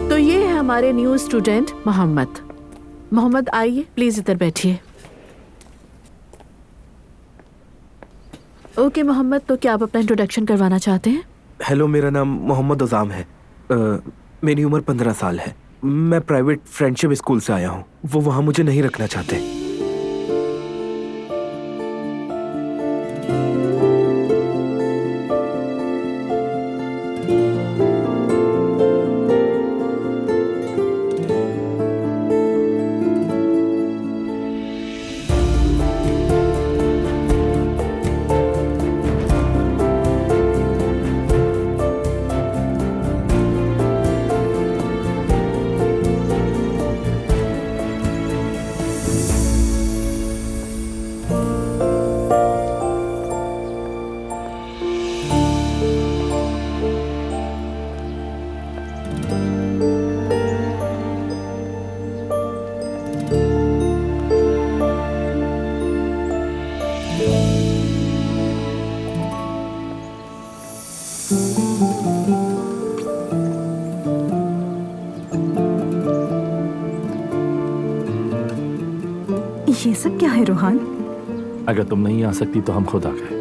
तो ये है हमारे न्यू स्टूडेंट मोहम्मद। मोहम्मद आइए प्लीज, इधर बैठिए। ओके मोहम्मद, तो क्या आप अपना इंट्रोडक्शन करवाना चाहते हैं?
हेलो, मेरा नाम मोहम्मद उजाम है। मेरी उम्र 15 साल है। मैं प्राइवेट फ्रेंडशिप स्कूल से आया हूँ। वो वहाँ मुझे नहीं रखना चाहते।
ये सब क्या है रोहान?
अगर तुम नहीं आ सकती तो हम खुद आ गए।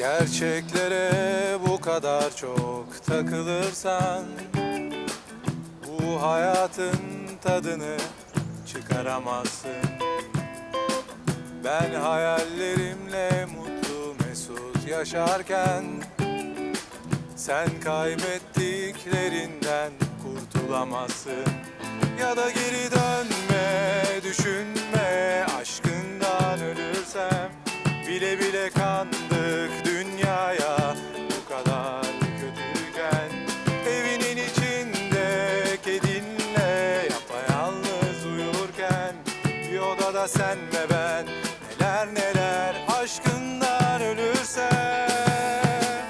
Gerçeklere bu kadar çok takılırsan bu hayatın tadını çıkaramazsın. Ben hayallerimle mutlu mesut yaşarken sen kaybettiklerinden kurtulamazsın. Ya da geri dönme, düşünme, aşkından ölürsem bile bile kandık dünyaya bu kadar kötüyken. Evinin içinde kedinle yapayalnız uyurken bir odada sen ve ben neler neler aşkından ölürsem.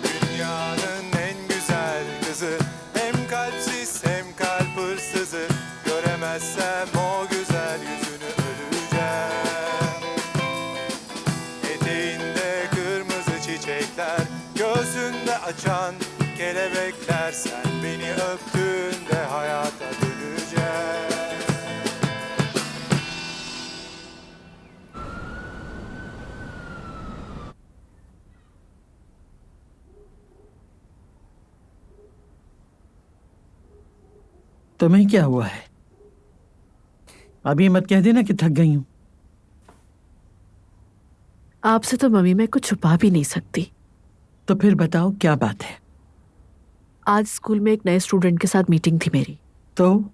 Dünyanın en güzel kızı, hem kalpsiz hem kalp hırsızı, göremezsem o güzel yüzünü öleceğim. Eteğinde kırmızı çiçekler, göğsünde açan kelebekler, sen beni öptüğünde hayata döneceğim.
तुम्हें क्या हुआ है? अभी मत कह देना कि थक गई हूं।
आपसे तो मम्मी मैं कुछ छुपा भी नहीं सकती।
तो फिर बताओ क्या बात है?
आज स्कूल में एक नए स्टूडेंट के साथ मीटिंग थी मेरी।
तो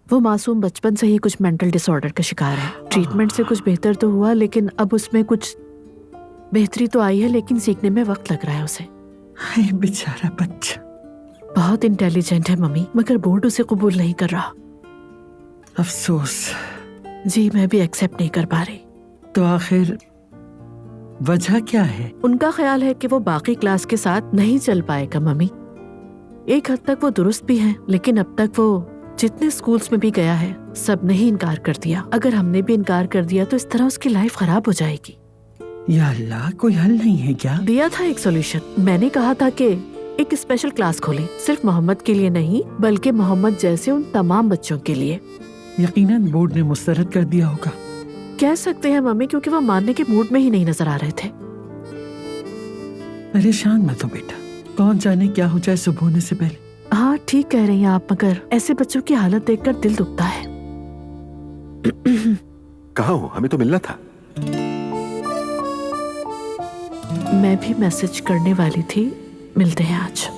वो मासूम बचपन से ही कुछ मेंटल डिसऑर्डर का शिकार है। ट्रीटमेंट से कुछ बेहतर तो हुआ, लेकिन अब उसमें कुछ बेहतरी तो आई है, लेकिन सीखने में वक्त लग रहा है उसे।
हाय बेचारा बच्चा।
बहुत इंटेलिजेंट है मम्मी, मगर बोर्ड उसे कबूल नहीं कर रहा।
अफसोस।
जी मैं भी एक्सेप्ट नहीं कर पा रही।
तो आखिर वजह क्या है?
उनका ख्याल है कि वो बाकी क्लास के साथ नहीं चल पाएगा मम्मी। एक हद तक वो दुरुस्त भी है, लेकिन अब तक वो जितने स्कूल्स में भी गया है सब ने ही इनकार कर दिया। अगर हमने भी इनकार कर दिया तो इस तरह उसकी लाइफ खराब हो जाएगी।
या अल्लाह, कोई हल नहीं है क्या?
दिया था एक सॉल्यूशन। मैंने कहा था कि एक स्पेशल क्लास खोलें, सिर्फ मोहम्मद के लिए नहीं बल्कि मोहम्मद जैसे उन तमाम बच्चों के लिए।
यकीनन बोर्ड ने मुस्तरद कर दिया होगा।
कह सकते हैं मम्मी, क्योंकि वो मानने के मूड में ही नहीं नजर आ रहे थे।
परेशान मत हो बेटा, कौन जाने क्या हो जाए सुबह होने से पहले।
हाँ ठीक कह रही हैं आप, मगर ऐसे बच्चों की हालत देखकर दिल दुखता है।
कहाँ हो? हमें तो मिलना था।
मैं भी मैसेज करने वाली थी, मिलते हैं आज।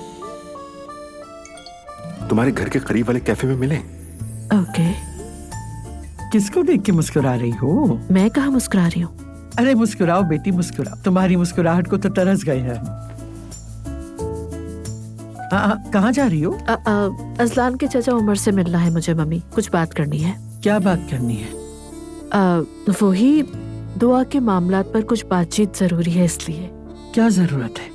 तुम्हारे घर के करीब वाले कैफे में मिले।
ओके।
किसको देख के मुस्कुरा रही हो?
मैं कहाँ मुस्कुरा रही हूँ?
अरे मुस्कुराओ बेटी मुस्कुराओ, तुम्हारी मुस्कुराहट को तो तरस गए हैं। कहाँ जा रही हो?
अजलान के चाचा उमर से मिलना है मुझे मम्मी, कुछ बात करनी है।
क्या बात करनी है?
वही दुआ के मामलात पर कुछ बातचीत जरूरी है, इसलिए।
क्या जरूरत है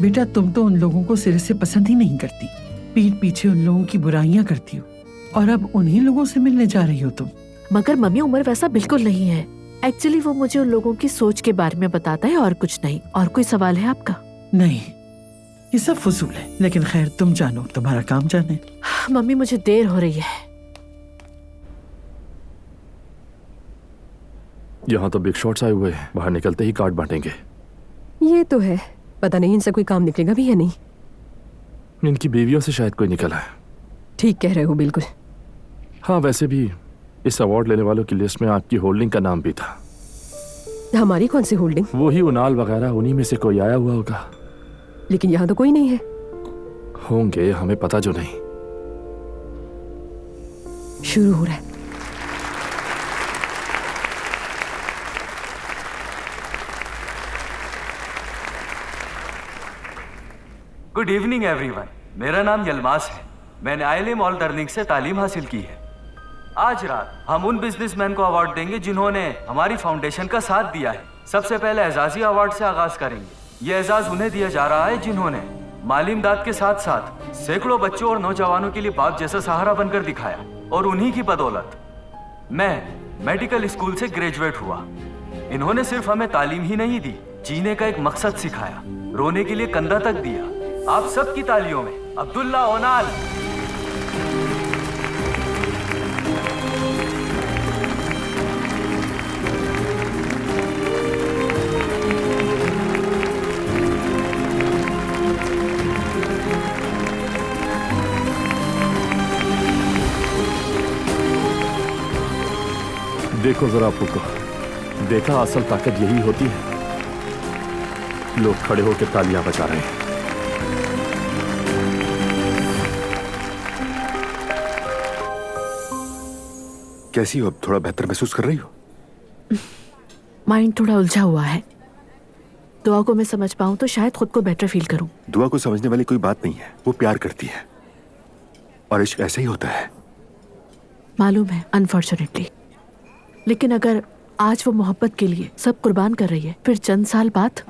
बेटा? तुम तो उन लोगों को सिरे से पसंद ही नहीं करती, पीठ पीछे उन लोगों की बुराइयां करती हो, और अब उन्हीं लोगों से मिलने जा रही हो तुम।
मगर मम्मी उमर वैसा बिल्कुल नहीं है। एक्चुअली वो मुझे उन लोगों की सोच के बारे में बताता है और कुछ नहीं। और कोई सवाल है आपका?
नहीं, ये सब फजूल है, लेकिन खैर तुम जानो, तुम्हारा काम जाने।
मम्मी मुझे देर हो रही है।
यहाँ तो बिग शॉट्स आए हुए हैं, बाहर निकलते ही कार्ड बांटेंगे।
ये तो है, पता नहीं इनसे कोई काम निकलेगा भी या नहीं।
इनकी बीवियों से शायद कोई निकला है।
ठीक कह रहे हो, बिल्कुल।
हाँ, वैसे भी इस अवार्ड लेने वालों की लिस्ट में आपकी होल्डिंग का नाम भी था।
हमारी कौन सी होल्डिंग?
वही उनाल वगैरह, उन्हीं में से कोई आया हुआ होगा।
लेकिन यहाँ तो कोई नहीं है।
होंगे, हमें पता जो नहीं।
शुरू हो रहा है।
Good evening everyone. मेरा नाम यलमास है। मैंने ILM ऑल लर्निंग से तालीम हासिल की है। आज रात हम उन बिजनेसमैन को अवार्ड देंगे जिन्होंने हमारी फाउंडेशन का साथ दिया है। सबसे पहले एजाजी अवार्ड से आगाज करेंगे। ये एजाज उन्हें दिया जा रहा है जिन्होंने माली इमदाद के साथ साथ सैकड़ों बच्चों और नौजवानों के लिए बाप जैसा सहारा बनकर दिखाया, और उन्हीं की बदौलत मैं मेडिकल स्कूल से ग्रेजुएट हुआ। इन्होंने सिर्फ हमें तालीम ही नहीं दी, जीने का एक मकसद सिखाया, रोने के लिए कंधा तक दिया। आप सबकी तालियों में अब्दुल्ला ओनाल।
देखो जरा फूको, देखा असल ताकत यही होती है। लोग खड़े होकर तालियां बजा रहे हैं।
कैसी हो? अब थोड़ा बेहतर महसूस कर रही हो?
माइंड थोड़ा उलझा हुआ है। दुआ को मैं समझ पाऊं तो शायद खुद को बेटर फील करूं।
दुआ को समझने वाली कोई बात नहीं है। वो प्यार करती है और इश्क ऐसे ही होता है।
मालूम है, अनफॉर्चुनेटली। लेकिन अगर आज वो मोहब्बत के लिए सब कुर्बान कर रही है, फिर चंद साल बाद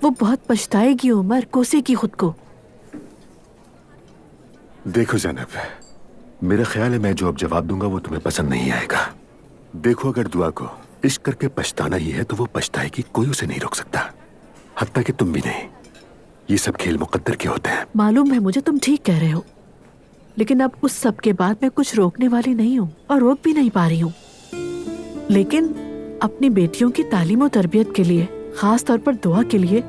वो बहुत पछताएगी, उमर कोसेगी खुद को।
देखो ज़ैनब, मेरा ख्याल है मैं जो अब जवाब दूंगा वो तुम्हें पसंद नहीं आएगा। देखो, अगर दुआ को इश्क करके पछताना ही है तो वो पछताएगी, कोई उसे नहीं रोक सकता, हत्ता कि तुम भी नहीं। ये सब खेल मुकद्दर के होते हैं।
मालूम है मुझे, तुम ठीक कह रहे हो, लेकिन अब उस सब के बाद मैं कुछ रोकने वाली नहीं हूँ और रोक भी नहीं पा रही हूँ। लेकिन अपनी बेटियों की तालीम और तरबियत के लिए, खास तौर पर दुआ के लिए,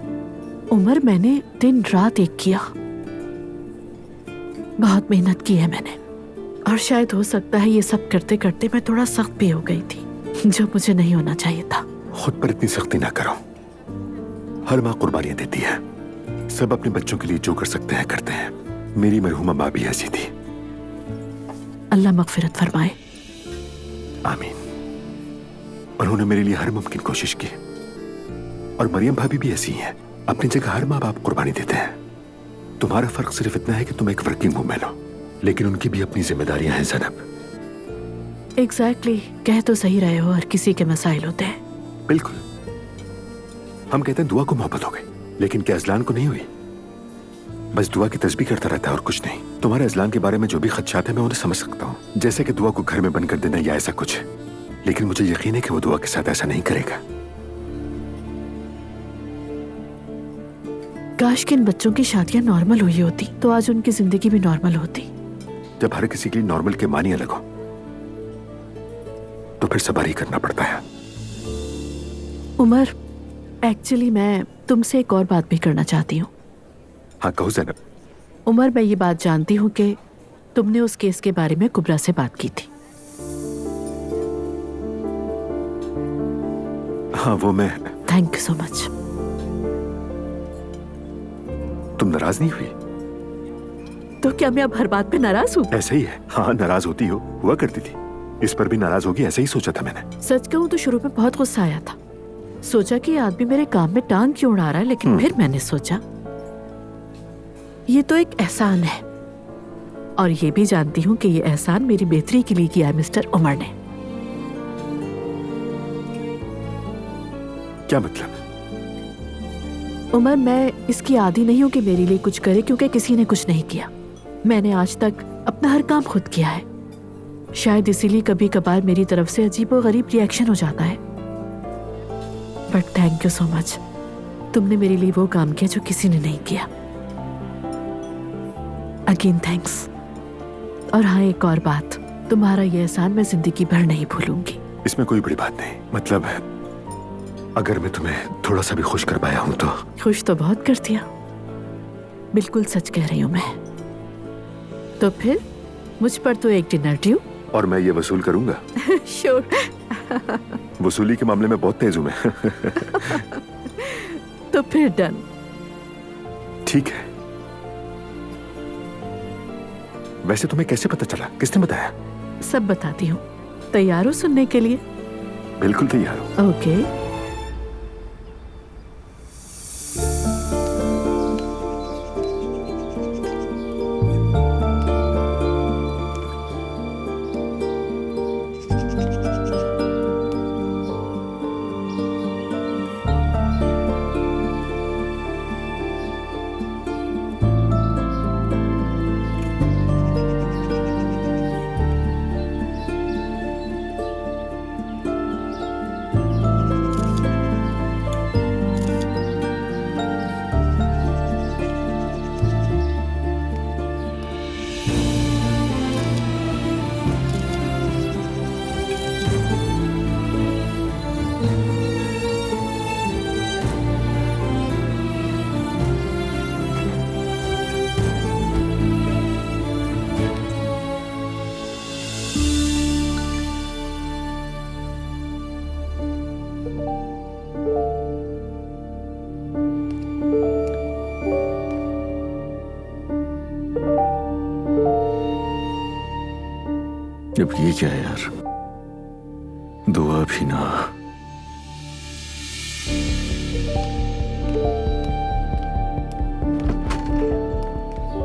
उमर मैंने दिन रात एक किया। बहुत मेहनत की है मैंने, और शायद हो सकता है ये सब करते करते मैं थोड़ा सख्त भी हो गई थी, जो मुझे नहीं होना चाहिए था।
खुद पर इतनी सख्ती ना करो। हर माँ कुर्बानियां देती है। सब अपने बच्चों के लिए जो कर सकते हैं करते हैं। मेरी मरहूमा माँ भी ऐसी थी।
अल्लाह मगफिरत फरमाए।
आमीन। उन्होंने मेरे लिए हर मुमकिन कोशिश की, और मरियम भाभी भी ऐसी हैं। अपनी जगह हर माँ बाप कुर्बानी देते हैं। तुम्हारा फर्क सिर्फ इतना है कि तुम एक वर्किंग वुमेन हो, लेकिन उनकी भी अपनी जिम्मेदारियां हैं ज़ैनब।
एग्जैक्टली, कह तो सही रहे हो, हर किसी के मसाइल होते हैं।
बिल्कुल। हम कहते हैं दुआ को मोहब्बत हो गई, लेकिन क्या अजलान को नहीं हुई? बस दुआ की तस्बीह करता रहता है और कुछ नहीं। तुम्हारे अजलान के बारे में जो भी खदशात है मैं उन्हें समझ सकता हूँ, जैसे कि दुआ को घर में बंद कर देना या ऐसा कुछ, लेकिन मुझे यकीन है कि वो दुआ के साथ ऐसा नहीं करेगा।
काश कि इन बच्चों की शादियां नॉर्मल हुई होती तो आज उनकी जिंदगी भी नॉर्मल होती।
जब हर किसी के लिए नॉर्मल के मानी अलग हो तो फिर सब्र ही करना पड़ता है।
उमर, एक्चुअली मैं तुमसे एक और बात भी करना चाहती हूँ।
हाँ कहो ज़ैनब।
उमर, मैं ये बात जानती हूँ कि तुमने उस केस के बारे में कुबरा से बात की थी।
हाँ वो मैं।
Thank you so much.
तुम नाराज नहीं हुई?
तो क्या मैं अब हर बात पे नाराज हूँ?
ऐसे ही है। हाँ नाराज होती हो, हुआ करती थी। इस पर भी नाराज होगी ऐसे ही सोचा था मैंने।
सच कहूँ तो शुरू में बहुत गुस्सा आया था। सोचा कि ये आदमी मेरे काम में टांग क्यों उड़ा रहा है, लेकिन फिर मैंने सोचा ये तो एक एहसान है, और ये भी जानती हूँ कि ये एहसान मेरी बेहतरी के लिए किया है मिस्टर उमर ने।
क्या मतलब?
उमर, मैं इसकी आदी नहीं हूँ कि मेरे लिए कुछ करे, क्योंकि किसी ने कुछ नहीं किया। मैंने आज तक अपना हर काम खुद किया है। शायद इसीलिए कभी कभार मेरी तरफ से अजीब और गरीब रिएक्शन हो जाता है, but thank you so much. तुमने मेरे लिए वो काम किया जो किसी ने नहीं किया। Again thanks. और हाँ, एक और बात, तुम्हारा ये एहसान मैं जिंदगी भर नहीं भूलूंगी।
इसमें कोई बड़ी बात नहीं। मतलब अगर मैं तुम्हें थोड़ा सा भी खुश कर पाया हूं तो।
खुश तो बहुत कर दिया, बिल्कुल सच कह रही हूँ मैं। तो फिर मुझ पर तो एक डिनर ड्यू।
और मैं ये वसूल करूंगा।
श्योर।
वसूली के मामले में बहुत तेज हूं मैं।
तो फिर डन।
ठीक है। वैसे तुम्हें कैसे पता चला? किसने बताया?
सब बताती हूँ। तैयार हो सुनने के लिए?
बिल्कुल तैयार हूँ।
ओके।
अब ये क्या है यार, दुआ भी ना।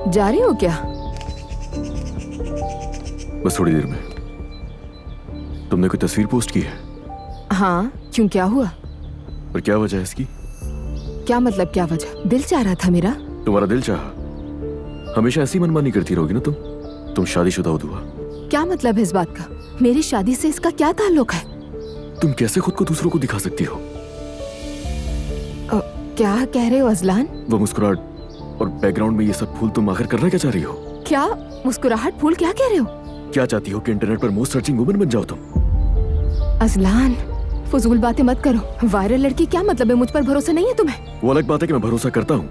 जा रही हो क्या?
बस थोड़ी देर में। तुमने कोई तस्वीर पोस्ट की है?
हाँ, क्यों, क्या हुआ?
और क्या वजह है इसकी?
क्या मतलब क्या वजह? दिल चाह रहा था मेरा।
तुम्हारा दिल चाहा? हमेशा ऐसी मनमानी करती रहोगी ना तुम शादीशुदा हो दुआ।
क्या मतलब है इस बात का? मेरी शादी से इसका क्या ताल्लुक है?
तुम कैसे खुद को दूसरों को दिखा सकती हो?
क्या कह रहे हो अजलान?
वो मुस्कुराहट और बैकग्राउंड में ये सब फूल तुम आखिर करना क्या चाह रही हो?
क्या मुस्कुराहट फूल? क्या कह रहे हो?
क्या चाहती हो कि इंटरनेट पर मोस्ट सर्चिंग वुमन बन जाओ तुम?
अजलान, फजूल बातें मत करो। वायरल लड़की क्या मतलब है? मुझ पर भरोसा नहीं है तुम्हें?
वो अलग बात है कि मैं भरोसा करता हूँ,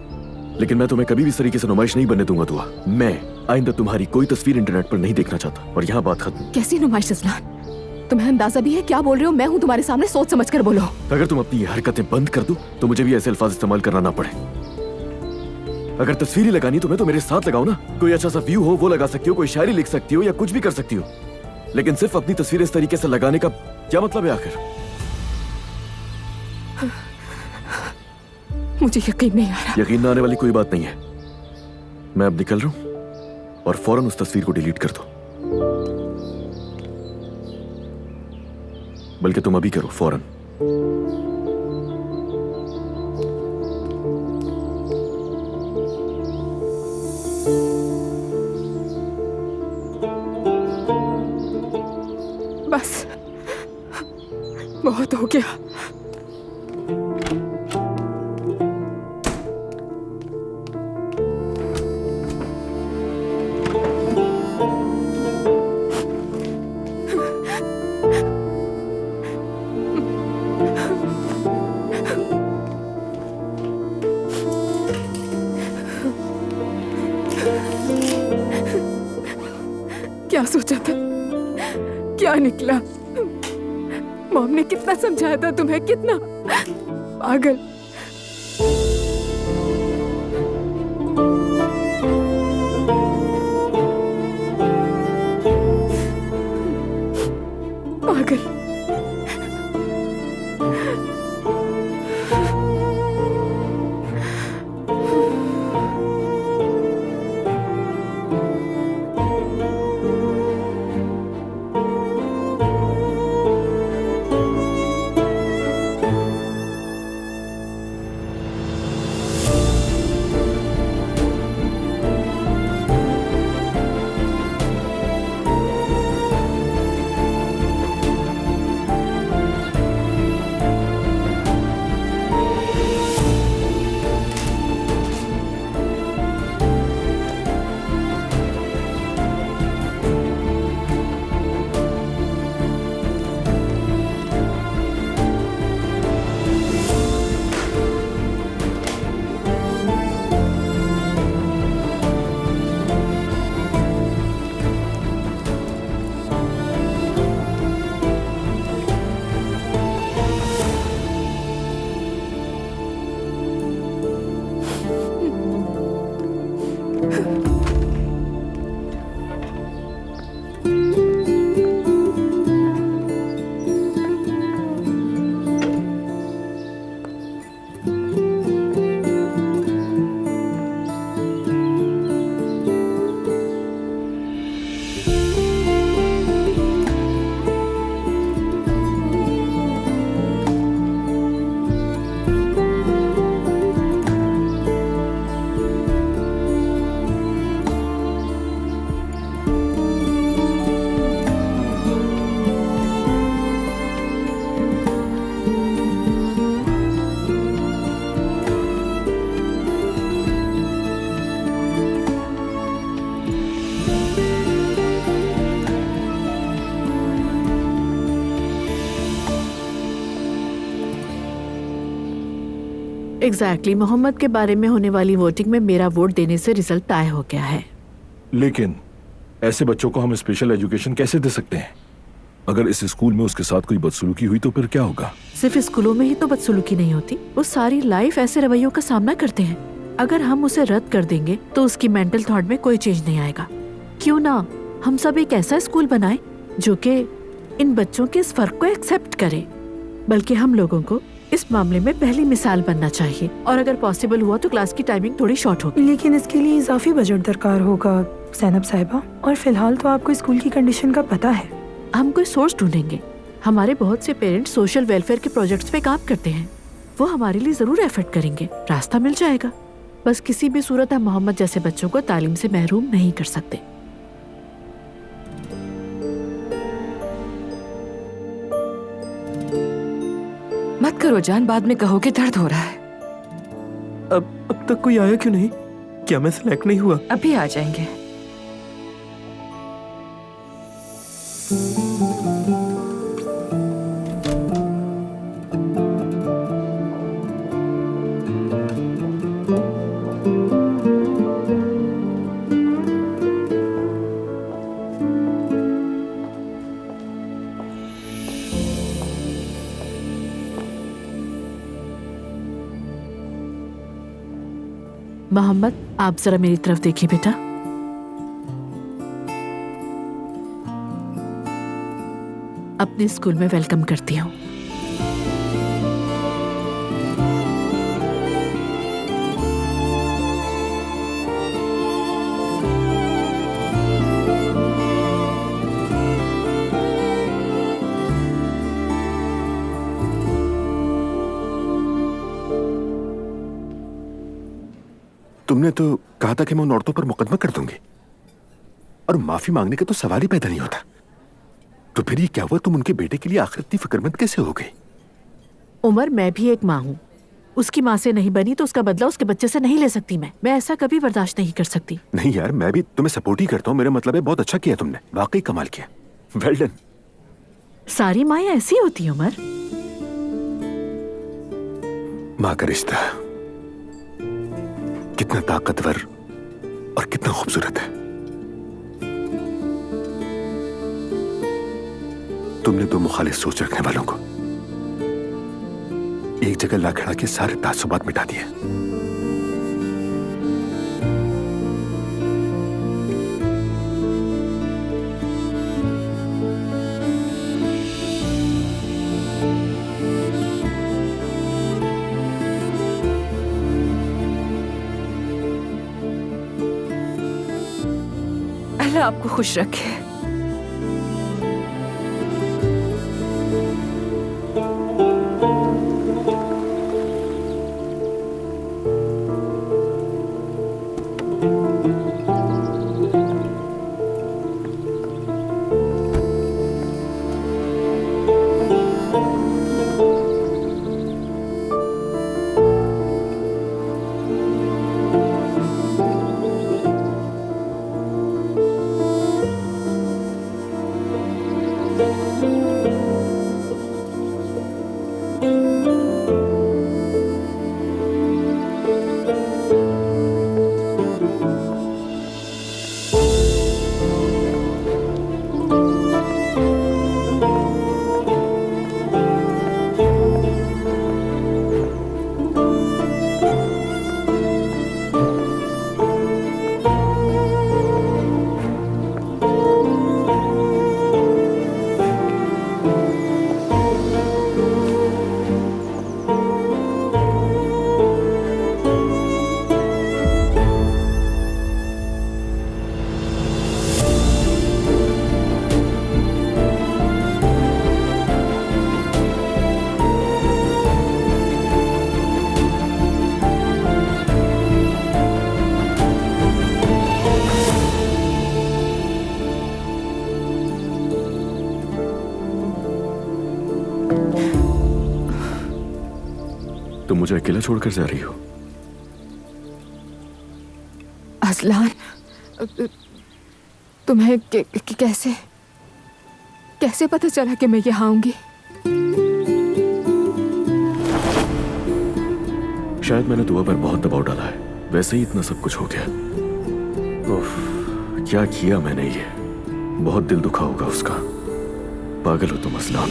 लेकिन मैं तुम्हें कभी भी इस तरीके से नुमाइश नहीं बनने दूंगा दुआ। मैं आइंदा तुम्हारी कोई तस्वीर इंटरनेट पर नहीं देखना चाहता, और यहाँ बात खत्म।
कैसी नुमाइश अजलान? तुम्हें अंदाजा भी है क्या बोल रहे हो? मैं हूँ तुम्हारे सामने, सोच समझ कर बोलो।
अगर तुम अपनी ये हरकतें बंद कर दो तो मुझे भी ऐसे अल्फाज इस्तेमाल करना ना पड़े। अगर तस्वीरें लगानी तुम्हें तो मेरे साथ लगाओ ना। कोई अच्छा सा व्यू हो वो लगा सकती हो, कोई शायरी लिख सकती हो या कुछ भी कर सकती हो, लेकिन सिर्फ अपनी तस्वीरें इस तरीके से लगाने का क्या मतलब है आखिर?
मुझे यकीन नहीं आ रहा।
यकीन न आने वाली कोई बात नहीं है। मैं अब निकल रहा हूं और फौरन उस तस्वीर को डिलीट कर दो। बल्कि तुम अभी करो, फौरन।
बस बहुत हो गया। क्या सोचा था, क्या निकला? मॉम ने कितना समझाया था तुम्हें, कितना? पागल। पागल।
एग्जैक्टली मोहम्मद के बारे में होने वाली वोटिंग में मेरा वोट देने से रिजल्ट तय हो गया है।
लेकिन ऐसे बच्चों को हम स्पेशल एजुकेशन कैसे दे सकते हैं? अगर इस स्कूल में उसके साथ कोई बदसलूकी हुई तो फिर क्या होगा?
सिर्फ स्कूलों में ही तो बदसलूकी नहीं होती, वो सारी लाइफ ऐसे रवैयों का सामना करते हैं। अगर हम उसे रद्द कर देंगे तो उसकी मेंटल थॉट में कोई चेंज नहीं आएगा। क्यों ना हम सब एक ऐसा स्कूल बनाएं जो कि इन बच्चों के इस फर्क को एक्सेप्ट करे। बल्कि हम लोगों को इस मामले में पहली मिसाल बनना चाहिए और अगर पॉसिबल हुआ तो क्लास की टाइमिंग थोड़ी शॉर्ट होगी।
लेकिन इसके लिए इजाफी बजट दरकार होगा ज़ैनब साहिबा, और फिलहाल तो आपको स्कूल की कंडीशन का पता है।
हम कोई सोर्स ढूंढेंगे। हमारे बहुत से पेरेंट्स सोशल वेलफेयर के प्रोजेक्ट्स पे काम करते हैं, वो हमारे लिए जरूर एफर्ट करेंगे, रास्ता मिल जाएगा। बस किसी भी सूरत हम मोहम्मद जैसे बच्चों को तालीम से महरूम नहीं कर सकते।
मत करो जान, बाद में कहो कि दर्द हो रहा है।
अब तक कोई आया क्यों नहीं? क्या मैं सिलेक्ट नहीं हुआ?
अभी आ जाएंगे।
मोहम्मद, आप जरा मेरी तरफ देखिए बेटा। अपने स्कूल में वेलकम करती हूँ।
तुमने तो कहा था कि मैं उन औरतों पर मुकदमा कर दूंगी और माफी मांगने का तो सवाल ही पैदा नहीं होता। तो फिर ये क्या हुआ, तुम उनके बेटे के लिए आखिर इतनी फिक्रमंद कैसे हो गई?
उमर, मैं भी एक माँ हूँ। उसकी माँ से नहीं बनी तो उसका बदला उसके बच्चे से नहीं ले सकती। मैं ऐसा कभी बर्दाश्त नहीं कर सकती।
नहीं यार, मैं भी तुम्हें सपोर्ट ही करता हूँ। मेरा मतलब है बहुत अच्छा किया तुमने, वाकई कमाल किया, वेल डन।
सारी माएँ ऐसी होती हैं उमर।
माँ का रिश्ता कितना ताकतवर और कितना खूबसूरत है। तुमने दो मुखालिफ सोच रखने वालों को एक जगह ला खड़ा के सारे तासुबात मिटा दिए।
अल्लाह आपको खुश रखे।
तुम मुझे अकेला छोड़कर जा रही हो?
अजलान, तुम्हें कैसे पता चला कि मैं यहाँ आऊंगी?
शायद मैंने दुआ पर बहुत दबाव डाला है, वैसे ही इतना सब कुछ हो गया। उफ, क्या किया मैंने ये? बहुत दिल दुखा होगा उसका। पागल हो तुम अजलान।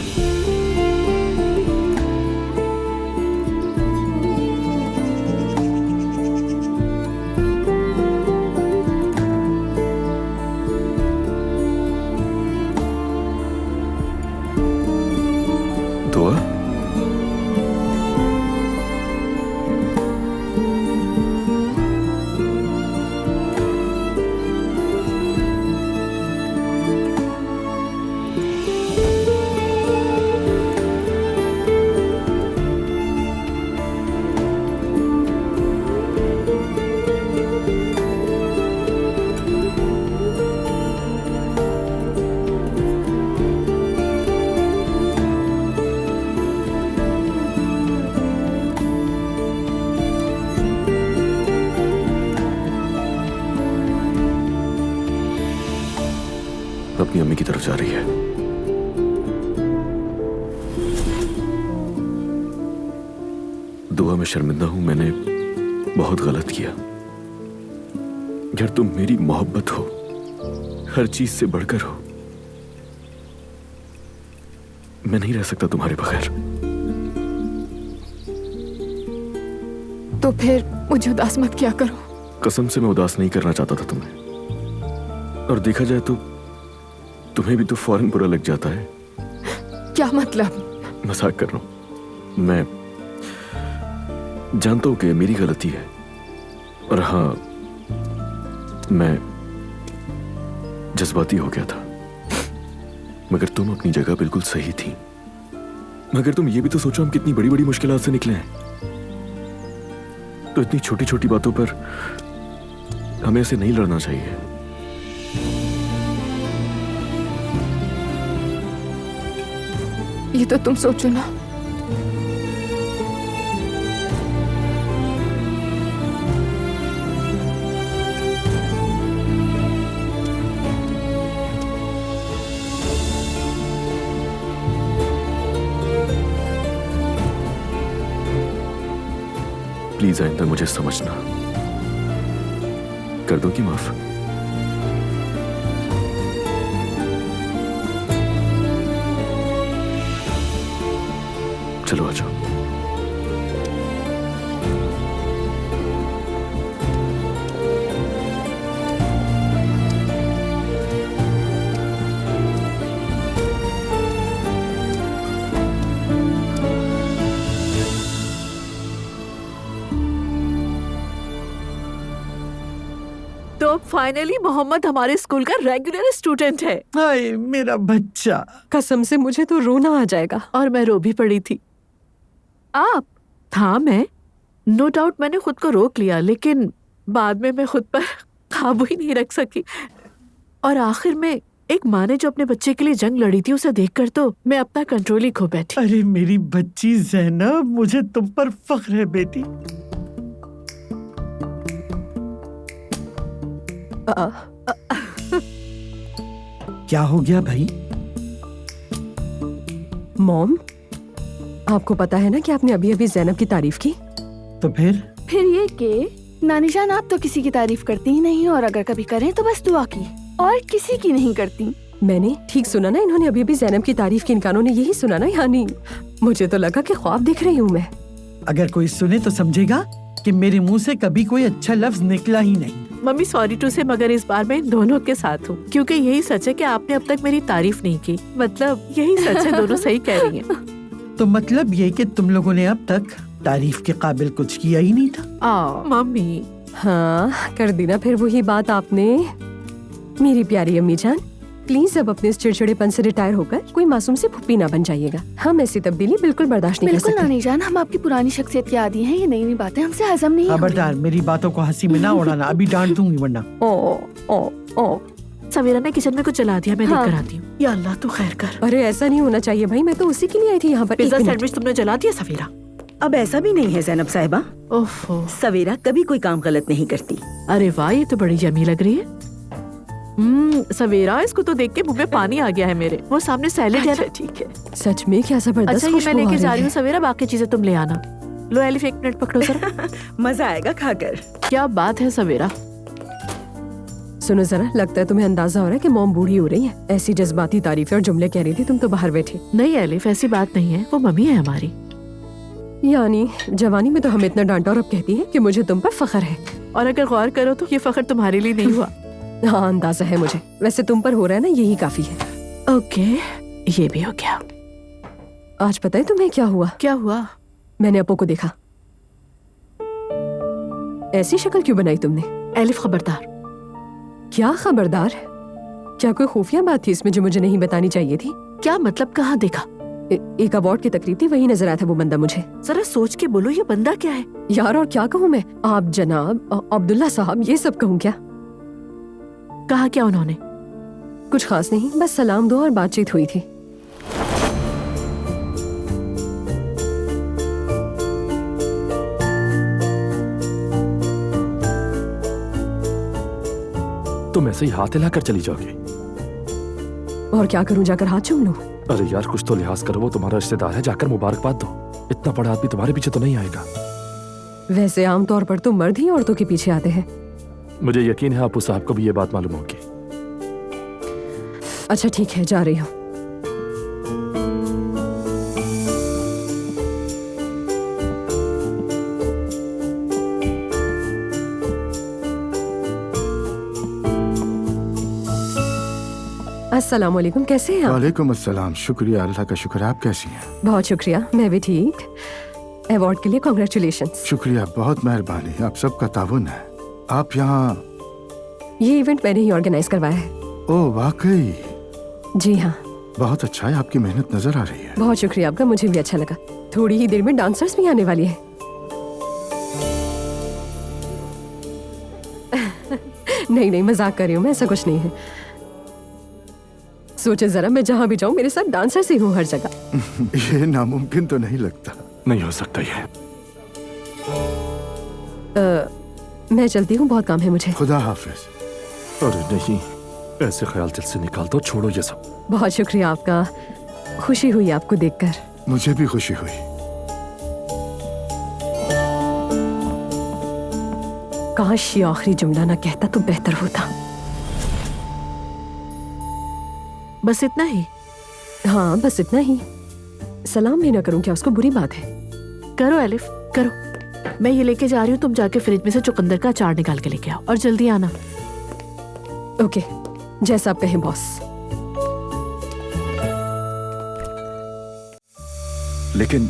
अपनी अम्मी की तरफ जा रही है। दुआ में शर्मिंदा हूं, मैंने बहुत गलत किया। यार तुम मेरी मोहब्बत हो, हर चीज से बढ़कर हो। मैं नहीं रह सकता तुम्हारे बगैर।
तो फिर मुझे उदास मत किया करो।
कसम से मैं उदास नहीं करना चाहता था तुम्हें, और देखा जाए तो तुम्हें भी तो फौरन बुरा लग जाता है।
क्या मतलब?
मजाक कर रहा हूं। मैं जानता हूं कि मेरी गलती है, और हाँ, मैं जज्बाती हो गया था, मगर तुम अपनी जगह बिल्कुल सही थी। मगर तुम ये भी तो सोचो हम कितनी बड़ी बड़ी मुश्किलात से निकले हैं। तो इतनी छोटी छोटी बातों पर हमें ऐसे नहीं लड़ना चाहिए।
ये तो तुम सोचो ना।
प्लीज आइंदा मुझे समझना। कर दो कि माफ। चलो आ जाओ।
तो अब फाइनली मोहम्मद हमारे स्कूल का रेगुलर स्टूडेंट है।
हाय मेरा बच्चा।
कसम से मुझे तो रोना आ जाएगा।
और मैं रो भी पड़ी थी।
आप?
हाँ, मैं नो डाउट मैंने खुद को रोक लिया, लेकिन बाद में मैं खुद पर काबू ही नहीं रख सकी। और आखिर में एक माँ ने जो अपने बच्चे के लिए जंग लड़ी थी, उसे देखकर तो मैं अपना कंट्रोल ही खो बैठी।
अरे मेरी बच्ची ज़ैनब, मुझे तुम पर फख्र है बेटी। क्या हो गया भाई?
मॉम, आपको पता है ना कि आपने अभी अभी ज़ैनब की तारीफ की।
तो फिर
ये कि नानी जान, आप तो किसी की तारीफ करती ही नहीं, और अगर कभी करें तो बस दुआ की, और किसी की नहीं करती।
मैंने ठीक सुना ना? इन्होंने अभी अभी ज़ैनब की तारीफ की। इन कानों ने यही सुना ना? यानी मुझे तो लगा कि ख्वाब देख रही हूँ मैं।
अगर कोई सुने तो समझेगा कि मेरे मुंह से कभी कोई अच्छा लफ्ज निकला ही नहीं।
मम्मी सॉरी टू से, मगर इस बार मैं इन दोनों के साथ हूँ, क्योंकि यही सच है कि आपने अब तक मेरी तारीफ नहीं की। मतलब यही सच है, दोनों सही कह रही हैं।
तो मतलब ये कि तुम लोगों ने अब तक तारीफ के काबिल कुछ किया ही नहीं था।
मम्मी।
हाँ, कर दी ना फिर वही बात आपने। मेरी प्यारी अम्मी जान, प्लीज अब अपने इस चिड़चिड़ेपन से रिटायर होकर कोई मासूम सी फुप्पी ना बन जाइएगा। हम ऐसी तब्दीली बिल्कुल बर्दाश्त नहीं कर
बिल्कुल
सकते।
नानी जान, हम आपकी पुरानी शख्सियत के आदी हैं। ये नई नई बातें हमसे हजम नहीं हो रही।
खबरदार, मेरी बातों को हंसी में ना उड़ाना, अभी डांट दूंगी वरना।
ओ
सवेरा ने किचन में कुछ जला दिया, मैं
हाँ।
देख कर आती हूँ। या अल्लाह तू खैर कर।
अरे ऐसा नहीं होना चाहिए भाई, मैं तो उसी के लिए आई थी यहाँ पर।
पिज्जा सैंडविच तुमने जला दिया सवेरा।
अब ऐसा भी नहीं है ज़ैनब साहिबा।
ओफो।
सवेरा कभी कोई काम गलत नहीं करती।
अरे वाह, ये तो बड़ी यमी लग रही है। सवेरा, इसको तो देख के मुंह में पानी आ गया है मेरे। वो सामने सैलेड है ना?
ठीक है। सच में क्या जबरदस्त
अच्छा, ये
खुशबू
मैं
आ
लेके
रही
जा रही
है।
हूँ सवेरा, बाकी चीजें तुम ले आना। लो एलिफ, 1 मिनट पकड़ो जरा।
मजा आएगा खाकर।
क्या बात है सवेरा।
सुनो जरा, लगता है तुम्हें अंदाजा हो रहा है कि मॉम बूढ़ी हो रही है। ऐसी जज्बाती तारीफें और जुमले कह रही थी, तुम तो बाहर बैठी।
नहीं एलिफ, ऐसी बात नहीं है, वो मम्मी है हमारी।
यानी जवानी में तो हमें इतना डांटा और अब कहती है कि मुझे तुम पर फख्र है।
और अगर गौर करो तो ये फख्र तुम्हारे लिए नहीं हुआ।
हाँ, अंदाजा है मुझे। वैसे तुम पर हो रहा है ना, यही काफी है।
ओके, ये भी हो गया।
आज पता है तुम्हें क्या हुआ?
क्या हुआ?
मैंने अपो को देखा। ऐसी शक्ल क्यों बनाई तुमने?
एलिफ खबरदार।
क्या खबरदार? क्या कोई खुफिया बात थी इसमें जो मुझे नहीं बतानी चाहिए थी?
क्या मतलब? कहाँ देखा?
एक अवार्ड की तकरीब थी, वही नजर आया था वो बंदा मुझे।
जरा सोच के बोलो, ये बंदा क्या है?
यार और क्या कहूँ मैं? आप जनाब, अब्दुल्ला साहब, ये सब कहूँ क्या?
कहा क्या उन्होंने?
कुछ खास नहीं, बस सलाम दो और बातचीत हुई थी।
तुम ऐसे ही हाथ हिलाकर चली जाओगे?
और क्या करूं, जाकर हाथ चूम लूं?
अरे यार कुछ तो लिहाज करो, वो तुम्हारा रिश्तेदार है, जाकर मुबारकबाद दो। इतना बड़ा आदमी तुम्हारे पीछे तो नहीं आएगा।
वैसे आमतौर पर तो मर्द ही औरतों के पीछे आते हैं।
मुझे यकीन है आपू साहब को भी ये बात मालूम होगी।
अच्छा ठीक है, जा रही हूँ। अस्सलाम वालेकुम, कैसे हैं आप?
वालेकुम अस्सलाम, शुक्रिया, अल्लाह का शुक्र। आप कैसी हैं?
बहुत शुक्रिया, मैं भी ठीक। अवार्ड के लिए कांग्रेचुलेशंस।
शुक्रिया, बहुत मेहरबानी, आप सबका ताउन है। आप यहाँ?
ये इवेंट मैंने ही ऑर्गेनाइज करवाया है।
ओह वाकई?
जी हाँ।
बहुत अच्छा है, आपकी मेहनत नजर आ रही है।
बहुत शुक्रिया आपका, मुझे भी अच्छा लगा। थोड़ी ही देर में डांसर्स भी आने वाली है। नहीं नहीं, मजाक कर रही हूँ मैं, ऐसा कुछ नहीं है। सोचे जरा, मैं जहाँ भी जाऊँ मेरे साथ डांसर्स ही हूँ हर जगह।
ये नामुमकिन तो नहीं लगता।
नहीं हो सकता ये।
मैं चलती हूँ, बहुत काम है मुझे।
खुदा हाफिज।
अरे नहीं, ऐसे ख्याल दिल से निकाल दो, छोड़ो ये सब।
बहुत शुक्रिया आपका, खुशी हुई आपको देखकर।
मुझे भी खुशी हुई।
काश ये आखिरी जुमला ना कहता तो बेहतर होता।
बस इतना ही?
हाँ बस इतना ही। सलाम भी ना करूं क्या, उसको बुरी बात है?
करो एलिफ, करो। मैं ये लेके जा रही हूँ, तुम जाके फ्रिज में से चुकंदर का अचार निकाल के लेके आओ और जल्दी आना।
ओके, जैसा आप कहें बॉस।
लेकिन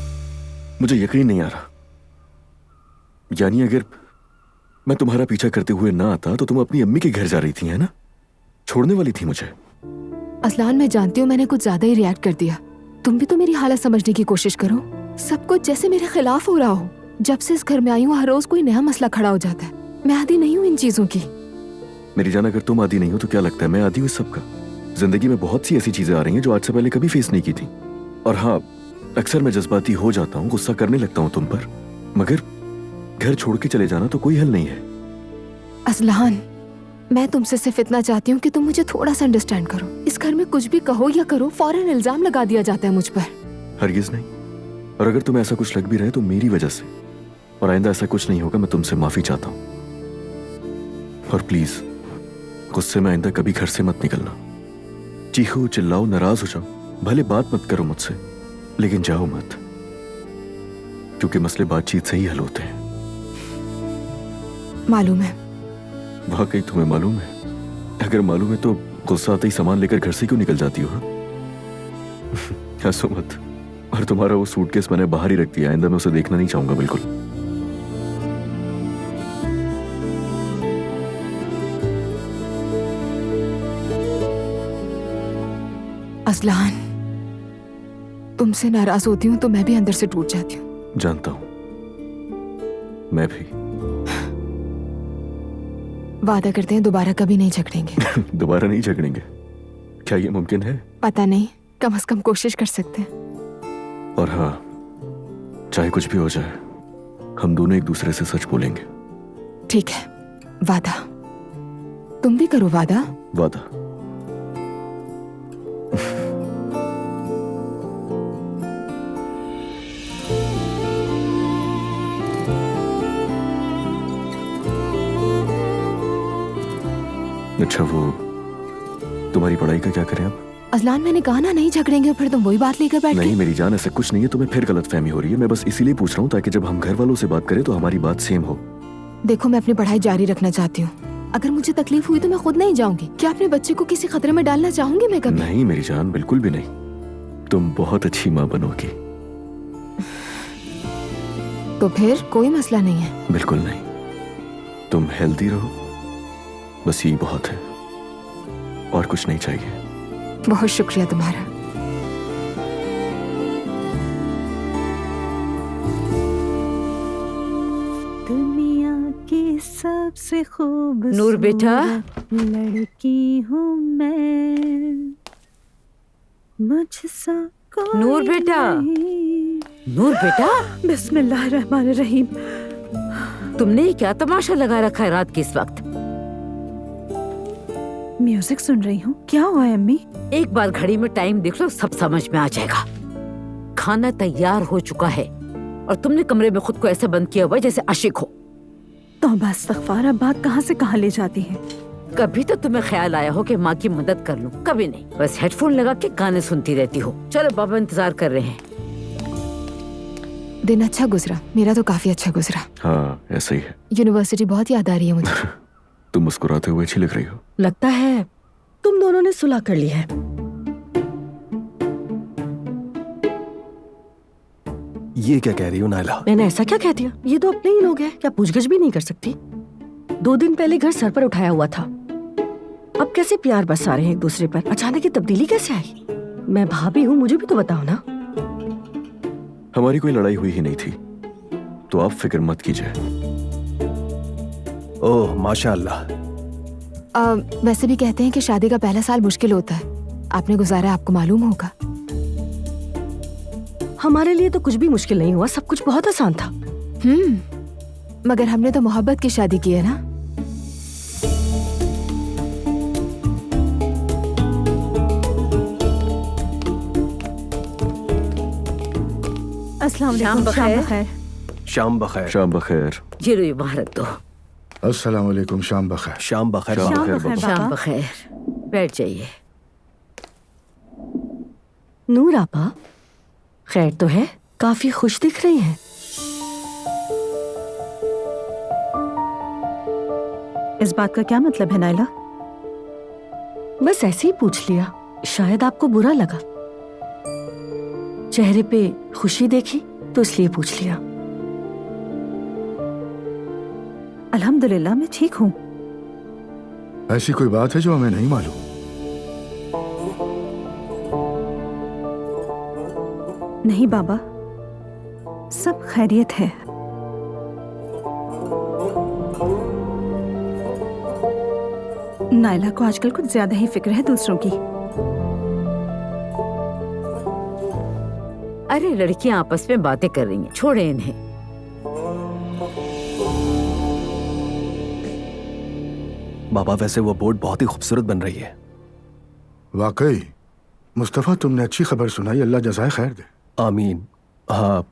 मुझे यकीन नहीं आ रहा, यानी अगर मैं तुम्हारा पीछा करते हुए ना आता तो तुम अपनी अम्मी के घर जा रही थी, है ना? छोड़ने वाली थी मुझे।
असलान, मैं जानती हूँ मैंने कुछ ज्यादा ही रिएक्ट कर दिया। तुम भी तो मेरी हालत समझने की कोशिश करो। सब कुछ जैसे मेरे खिलाफ हो रहा हो। जब से इस घर में आई हूँ हर रोज कोई नया मसला खड़ा हो जाता है। मैं आदी नहीं हूँ इन चीजों की।
मेरी जान, अगर तुम आदी नहीं हो तो क्या लगता है मैं आदी हूँ इस सबका? जिंदगी में बहुत सी ऐसी चीजें आ रही हैं जो आज से पहले कभी फेस नहीं की थी। और हाँ, अक्सर मैं जज्बाती हो जाता हूँ, गुस्सा करने लगता हूँ तुम पर, मगर घर छोड़ के चले जाना तो कोई हल नहीं है।
असलान, मैं तुमसे सिर्फ इतना चाहती हूँ कि तुम मुझे थोड़ा सा अंडरस्टैंड करो। इस घर में कुछ भी कहो या करो, फौरन इल्जाम लगा दिया जाता है मुझ पर।
हरगिज नहीं। और अगर तुम्हें ऐसा कुछ लग भी रहा है तो मेरी वजह से, और आइंदा ऐसा कुछ नहीं होगा। मैं तुमसे माफी चाहता हूँ। और प्लीज गुस्से में आइंदा कभी घर से मत निकलना। चीखो, चिल्लाओ, नाराज हो जाओ, भले बात मत करो मुझसे, लेकिन जाओ मत, क्योंकि मसले बातचीत से ही हल होते हैं।
मालूम है।
वाकई तुम्हें मालूम है? अगर मालूम है तो गुस्सा आते ही सामान लेकर घर से क्यों निकल जाती हो? हंसो मत। और तुम्हारा वो सूटकेस मैंने बाहर ही रख दिया, आइंदा मैं उसे देखना नहीं चाहूंगा बिल्कुल।
असलान, तुमसे नाराज होती हूँ तो मैं भी अंदर से टूट जाती हूँ।
जानता हूँ, मैं भी।
वादा करते हैं दोबारा कभी नहीं झगड़ेंगे।
दोबारा नहीं झगड़ेंगे? क्या ये मुमकिन है?
पता नहीं, कम से कम कोशिश कर सकते हैं।
और हाँ, चाहे कुछ भी हो जाए, हम दोनों एक दूसरे से सच बोलेंगे।
ठीक है, वादा। तुम भी करो वादा।
वादा। अच्छा, वो तुम्हारी पढ़ाई का क्या करें अब?
असलान, मैंने कहा ना नहीं झगड़ेंगे, फिर तुम वही बात लेकर बैठ गए।
नहीं मेरी जान, ऐसा कुछ नहीं है, तुम्हें फिर गलतफहमी हो रही है। मैं बस इसीलिए पूछ रहा हूँ ताकि जब हम घर वालों से बात करें तो हमारी बात सेम हो।
देखो, मैं अपनी पढ़ाई जारी रखना चाहती हूँ। अगर मुझे तकलीफ हुई तो मैं खुद नहीं जाऊंगी। क्या अपने बच्चे को किसी खतरे में डालना चाहूंगी मैं कभी?
नहीं मेरी जान, बिल्कुल भी नहीं। तुम बहुत अच्छी माँ बनोगी।
तो फिर कोई मसला नहीं है।
बिल्कुल नहीं, तुम हेल्दी रहो, बस यही बहुत है, और कुछ नहीं चाहिए।
बहुत शुक्रिया तुम्हारा।
दुनिया की सबसे खूबसूरत
नूर बेटा,
लड़की हूँ मैं, मुझसा कोई
नूर बेटा, नूर बेटा,
बिस्मिल्लाहिर्रहमानिर्रहीम।
तुमने क्या तमाशा लगा रखा है रात के इस वक्त?
म्यूजिक सुन रही हूँ। क्या हुआ है अम्मी?
एक बार घड़ी में टाइम देख लो, सब समझ में आ जाएगा। खाना तैयार हो चुका है और तुमने कमरे में खुद को ऐसे बंद किया हुआ है जैसे आशिक हो।
तौबा इस्तग़फ़ार, अब बात कहाँ से कहाँ ले जाती है।
कभी तो तुम्हें ख्याल आया हो कि माँ की मदद कर लूं? कभी नहीं, बस हेडफोन लगा के गाने सुनती रहती हो। चलो बाबा इंतजार कर रहे हैं।
दिन अच्छा गुजरा? मेरा तो काफी अच्छा गुजरा।
हाँ ऐसा ही है।
यूनिवर्सिटी बहुत याद आ रही है मुझे।
तुम मुस्कुराते हुए अच्छी लग रही हो।
लगता है तुम दोनों ने सुलह कर ली है।
ये क्या कह रही हो नायला?
मैंने ऐसा क्या कह दिया? ये तो अपने ही लोग हैं, क्या पूछगछ भी नहीं कर सकती? 2 दिन पहले घर सर पर उठाया हुआ था, अब कैसे प्यार बरसा रहे हैं एक दूसरे पर? अचानक ये तब्दीली कैसे आई? मैं भाभी हूँ, मुझे भी तो बताओ ना।
हमारी कोई लड़ाई हुई ही नहीं थी, तो आप फिक्र मत कीजिए।
ओह माशाअल्लाह।
वैसे भी कहते हैं कि शादी का पहला साल मुश्किल होता है। आपने गुजारा, आपको मालूम होगा।
हमारे लिए तो कुछ भी मुश्किल नहीं हुआ, सब कुछ बहुत आसान था।
मगर हमने तो मोहब्बत की शादी की है ना।
अस्सलाम
शाम
वालेकुम।
बखैर।
शाम बखैर।
शाम बखैर।
ये लो ये बाहर रख दो।
अस्सलाम वालेकुम। शाम बखैर।
शाम बखैर।
शाम बखैर। बैठ जाइए।
नूर आपा, खैर तो है? काफी खुश दिख रही हैं। इस बात का क्या मतलब है नायला? बस ऐसे ही पूछ लिया, शायद आपको बुरा लगा। चेहरे पे खुशी देखी तो इसलिए पूछ लिया। अल्हम्दुलिल्लाह मैं ठीक हूँ।
ऐसी कोई बात है जो हमें नहीं मालूम?
नहीं बाबा, सब खैरियत है। नायला को आजकल कुछ ज्यादा ही फिक्र है दूसरों की।
अरे लड़कियां आपस में बातें कर रही हैं, छोड़े इन्हें।
बाबा वैसे वो बोर्ड बहुत ही खूबसूरत बन रही है।
वाकई मुस्तफा, तुमने अच्छी खबर सुनाई, अल्लाह जज़ाए खैर दे।
आमीन। हाँ,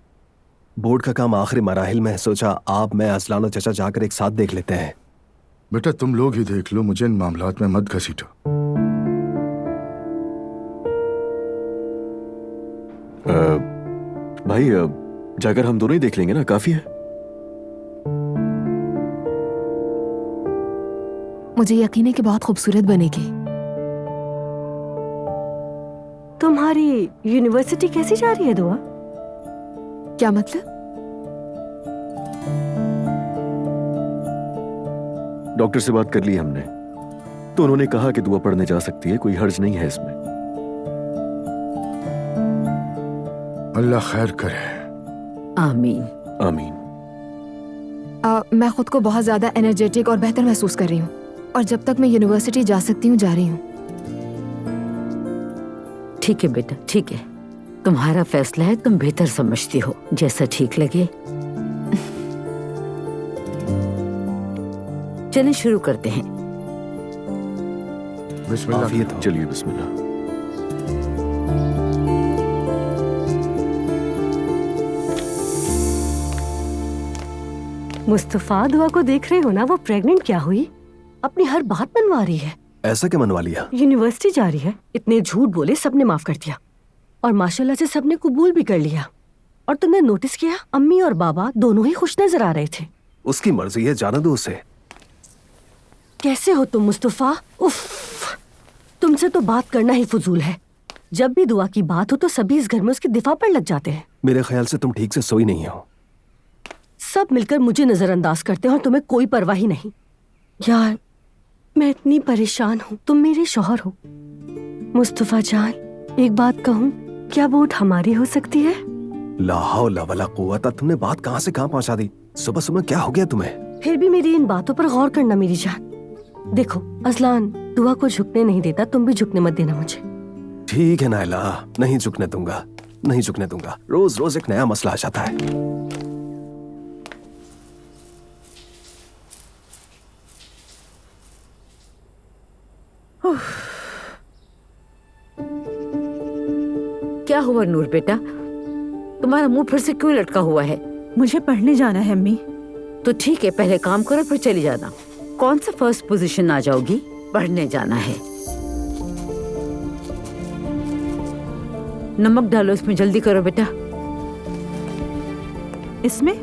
बोर्ड का काम आखिरी मराहिल में है, सोचा आप, मैं, अजलान और चचा जाकर एक साथ देख लेते हैं।
बेटा तुम लोग ही देख लो, मुझे इन मामलात में मत घसीटो।
भाई जाकर हम दोनों ही देख लेंगे ना, काफी है।
मुझे यकीन है कि बहुत खूबसूरत बनेगी।
तुम्हारी यूनिवर्सिटी कैसी जा रही है दुआ?
क्या मतलब?
डॉक्टर से बात कर ली हमने, तो उन्होंने कहा कि दुआ पढ़ने जा सकती है, कोई हर्ज नहीं है इसमें।
अल्लाह खैर करे।
आमीन।
आमीन।
मैं खुद को बहुत ज्यादा एनर्जेटिक और बेहतर महसूस कर रही हूँ, और जब तक मैं यूनिवर्सिटी जा सकती हूँ जा रही हूँ।
ठीक है बेटा, ठीक है, तुम्हारा फैसला है, तुम बेहतर समझती हो, जैसा ठीक लगे। चलिए शुरू करते हैं।
बिस्मिल्लाह।
चलिए बिस्मिल्लाह।
मुस्तफा, दुआ को देख रहे हो ना, वो प्रेग्नेंट क्या हुई? अपनी हर बात मनवा रही है।
ऐसा क्या मनवा लिया?
यूनिवर्सिटी जा रही है, इतने झूठ बोले सबने माफ कर दिया, और माशाल्लाह से सबने कबूल भी कर लिया। और तुमने नोटिस किया, अम्मी और बाबा दोनों ही खुश नजर आ रहे थे।
उसकी मर्जी है, जाने दो उसे।
कैसे हो तुम मुस्तफा? उफ, तुमसे तो बात करना ही फजूल है। जब भी दुआ की बात हो तो सभी इस घर में उसके दिफा पर लग जाते हैं।
मेरे ख्याल से तुम ठीक से सोई नहीं हो।
सब मिलकर मुझे नजरअंदाज करते हैं और तुम्हें कोई परवाह ही नहीं। यार मैं इतनी परेशान हूँ, तुम मेरे शौहर हो। मुस्तफा जान, एक बात कहूँ, क्या वोट हमारी हो सकती है?
ला हौला वला कुव्वता, तुमने बात कहाँ से कहाँ पहुँचा दी? सुबह सुबह क्या हो गया तुम्हें?
फिर भी मेरी इन बातों पर गौर करना मेरी जान। देखो अजलान दुआ को झुकने नहीं देता, तुम भी झुकने मत देना मुझे।
ठीक है नायला, नहीं झुकने दूंगा, नहीं झुकने दूंगा। रोज रोज एक नया मसला आ जाता है।
क्या हुआ नूर बेटा, तुम्हारा मुंह फिर से क्यों लटका हुआ है?
मुझे पढ़ने जाना है अम्मी।
तो ठीक है, पहले काम करो फिर चली जाना। कौन सा फर्स्ट पोजीशन आ जाओगी? पढ़ने जाना है। नमक डालो इसमें, जल्दी करो बेटा।
इसमें?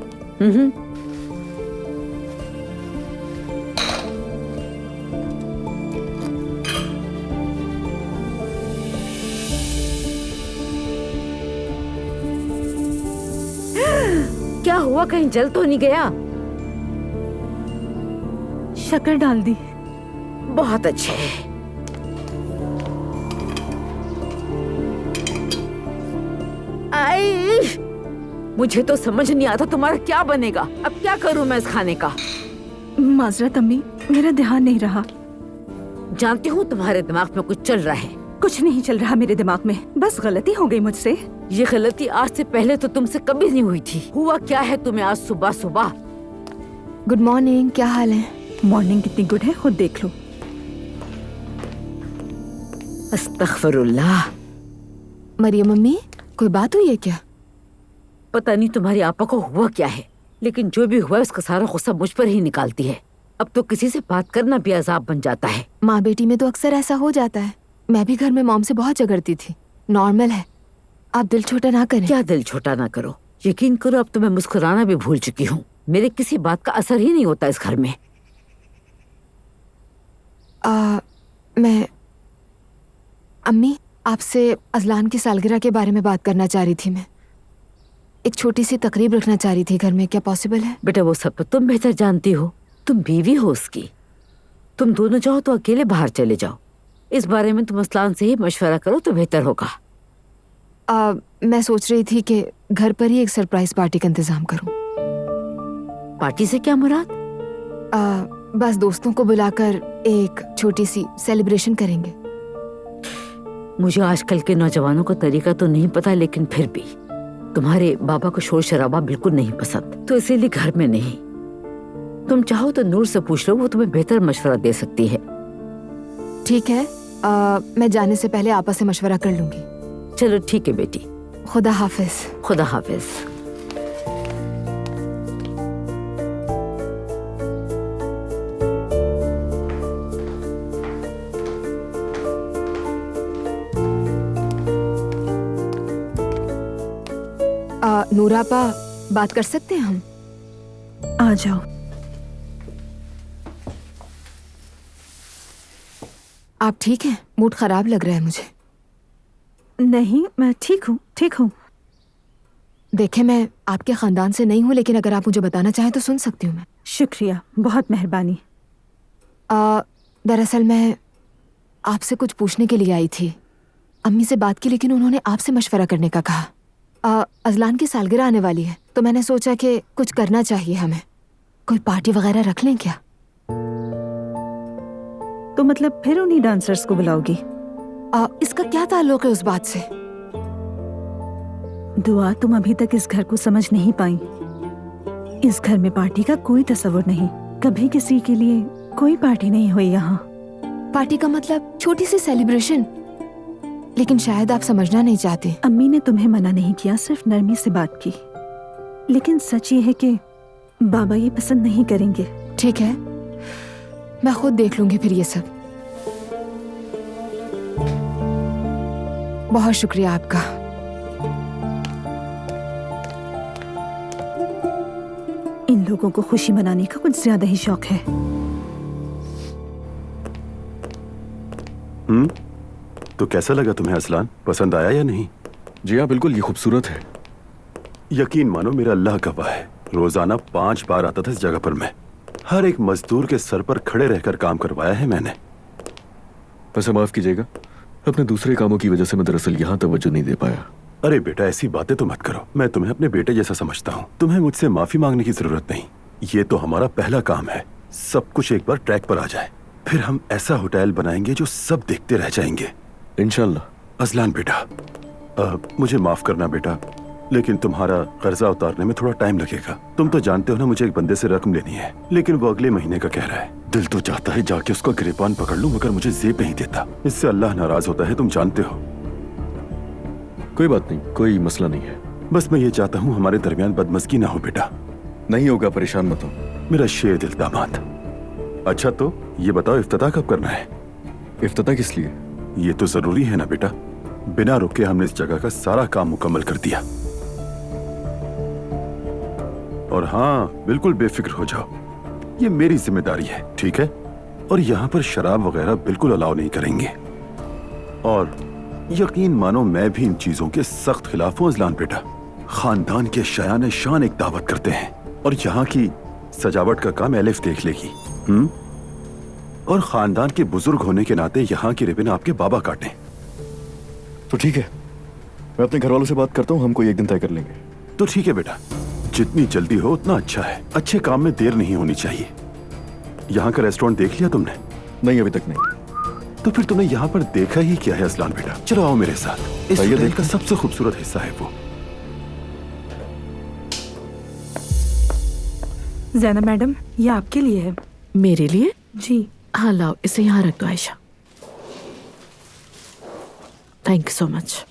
क्या हुआ, कहीं जल तो नहीं गया?
शक्कर डाल दी।
बहुत अच्छे। आई, मुझे तो समझ नहीं आता तुम्हारा क्या बनेगा। अब क्या करूं मैं इस खाने का?
माजरत अम्मी, मेरा ध्यान नहीं रहा।
जानती हूँ तुम्हारे दिमाग में कुछ चल रहा है।
कुछ नहीं चल रहा मेरे दिमाग में, बस गलती हो गई मुझसे।
ये गलती आज से पहले तो तुमसे कभी नहीं हुई थी। हुआ क्या है तुम्हें आज सुबह सुबह?
गुड मॉर्निंग, क्या हाल है?
मॉर्निंग कितनी गुड है, खुद देख लो।
अस्तगफिरुल्लाह।
मरियम मम्मी, कोई बात हुई है क्या?
पता नहीं तुम्हारी आपा को हुआ क्या है, लेकिन जो भी हुआ है उसका सारा गुस्सा मुझ पर ही निकालती है। अब तो किसी से बात करना भी अजाब बन जाता है।
माँ बेटी में तो अक्सर ऐसा हो जाता है। मैं भी घर में मॉम से बहुत झगड़ती थी, नॉर्मल है। आप दिल छोटा ना करें।
क्या दिल छोटा ना करो, यकीन करो अब तो मैं मुस्कुराना भी भूल चुकी हूँ। मेरे किसी बात का असर ही नहीं होता इस घर में।
मैं अम्मी आपसे अजलान की सालगिरह के बारे में बात करना चाह रही थी। मैं एक छोटी सी तकरीब रखना चाह रही थी घर में, क्या पॉसिबल है?
बेटा वो सब तो तुम बेहतर जानती हो, तुम बीवी हो उसकी। तुम दोनों चाहो तो अकेले बाहर चले जाओ। इस बारे में तुम अजलान से ही मशवरा करो तो बेहतर होगा।
मैं सोच रही थी कि घर पर ही एक सरप्राइज पार्टी का इंतजाम करूं।
पार्टी से क्या मुराद?
बस दोस्तों को बुलाकर एक छोटी सी सेलिब्रेशन करेंगे।
मुझे आजकल के नौजवानों का तरीका तो नहीं पता, लेकिन फिर भी तुम्हारे बाबा को शोर शराबा बिल्कुल नहीं पसंद, तो इसीलिए घर में नहीं। तुम चाहो तो नूर से पूछ लो, वो तुम्हें बेहतर मशवरा दे सकती है।
ठीक है, मैं जाने से पहले आपस से मशवरा कर लूंगी।
चलो ठीक है बेटी,
खुदा हाफिज।
खुदा हाफिज।
नूरापा, बात कर सकते हैं हम?
आ जाओ।
आप ठीक हैं? मूड खराब लग रहा है मुझे।
नहीं, मैं ठीक हूँ, ठीक हूँ।
देखें, मैं आपके खानदान से नहीं हूँ, लेकिन अगर आप मुझे बताना चाहें तो सुन सकती हूँ मैं।
शुक्रिया, बहुत मेहरबानी।
दरअसल मैं आपसे कुछ पूछने के लिए आई थी। अम्मी से बात की, लेकिन उन्होंने आपसे मशवरा करने का कहा। अजलान की सालगिरह आने वाली है, तो मैंने सोचा कि कुछ करना चाहिए हमें। कोई पार्टी वगैरह रख लें क्या?
तो मतलब फिर उन्हीं डांसर्स को बुलाओगी?
इसका क्या ताल्लुक है उस बात से?
दुआ, तुम अभी तक इस घर को समझ नहीं पाई। इस घर में पार्टी का कोई तस्वुर नहीं, कभी किसी के लिए कोई पार्टी नहीं हुई यहाँ।
पार्टी का मतलब छोटी सी सेलिब्रेशन, लेकिन शायद आप समझना नहीं चाहते।
अम्मी ने तुम्हें मना नहीं किया, सिर्फ नरमी से बात की। लेकिन सच ये है कि बाबा ये पसंद नहीं करेंगे।
ठीक है, मैं खुद देख लूंगी फिर ये सब। बहुत शुक्रिया आपका।
इन लोगों को खुशी मनाने का कुछ ज्यादा ही शौक है।
तो कैसा लगा तुम्हें असलान? पसंद आया या नहीं?
जी हाँ, बिल्कुल, ये खूबसूरत है।
यकीन मानो, मेरा अल्लाह गवाह है, रोजाना 5 बार आता था इस जगह पर मैं। हर एक मजदूर के सर पर खड़े रहकर काम करवाया है मैंने।
वैसे माफ कीजिएगा, अपने दूसरे कामों की वजह से मैं दरअसल यहाँ तवज्जो नहीं दे पाया।
अरे बेटा, ऐसी बातें तो मत करो। मैं तुम्हें अपने बेटे जैसा समझता हूँ, तुम्हें मुझसे माफी मांगने की जरूरत नहीं। ये तो हमारा पहला काम है। सब कुछ एक बार ट्रैक पर आ जाए, फिर हम ऐसा होटल बनाएंगे जो सब देखते रह जाएंगे,
इंशाल्लाह।
अजलान बेटा, मुझे माफ करना बेटा, लेकिन तुम्हारा कर्जा उतारने में थोड़ा टाइम लगेगा। तुम तो जानते हो ना, मुझे एक बंदे से रकम लेनी है, लेकिन वो अगले महीने का कह रहा है। दिल तो चाहता है जाके उसका गिरबान पकड़ लूं, मगर मुझे जेब नहीं देता। इससे अल्लाह नाराज होता है, तुम जानते हो।
कोई बात नहीं, कोई मसला नहीं है।
बस मैं ये चाहता हूँ हमारे दरमियान बदमज़गी ना हो बेटा।
नहीं होगा, परेशान मत हो।
मेरा शेर दिल दामाद। अच्छा तो ये बताओ, इफ्तिताह कब करना है?
इफ्तिताह किस लिए?
ये तो जरूरी है ना बेटा। बिना रुके हमने इस जगह का सारा काम मुकम्मल कर दिया। और हाँ, बिल्कुल बेफिक्र हो जाओ, ये मेरी जिम्मेदारी है, ठीक है? और यहाँ पर शराब वगैरह बिल्कुल अलाउ नहीं करेंगे। और यकीन मानो, मैं भी इन चीजों के सख्त खिलाफ हूँ अजलान बेटा। खानदान के शायान शान एक दावत करते हैं, और यहाँ की सजावट का काम एलिफ देख लेगी। और खानदान के बुजुर्ग होने के नाते यहाँ की रिबन आपके बाबा काटें।
तो ठीक है, मैं अपने घर वालों से बात करता हूँ, हम कोई एक दिन तय कर लेंगे।
तो ठीक है बेटा, जितनी जल्दी हो उतना अच्छा है। अच्छे काम में देर नहीं होनी चाहिए। यहाँ का रेस्टोरेंट देख लिया तुमने?
नहीं, अभी तक नहीं।
तो फिर तुमने यहाँ पर देखा ही क्या है अजलान बेटा? चलो आओ मेरे साथ। इस होटल का सबसे खूबसूरत हिस्सा है वो।
जैनब मैडम, ये आपके लिए है।
मेरे लिए?
जी।
हाँ लाओ, इसे यहाँ रख दो Ayesha. Thank you so much.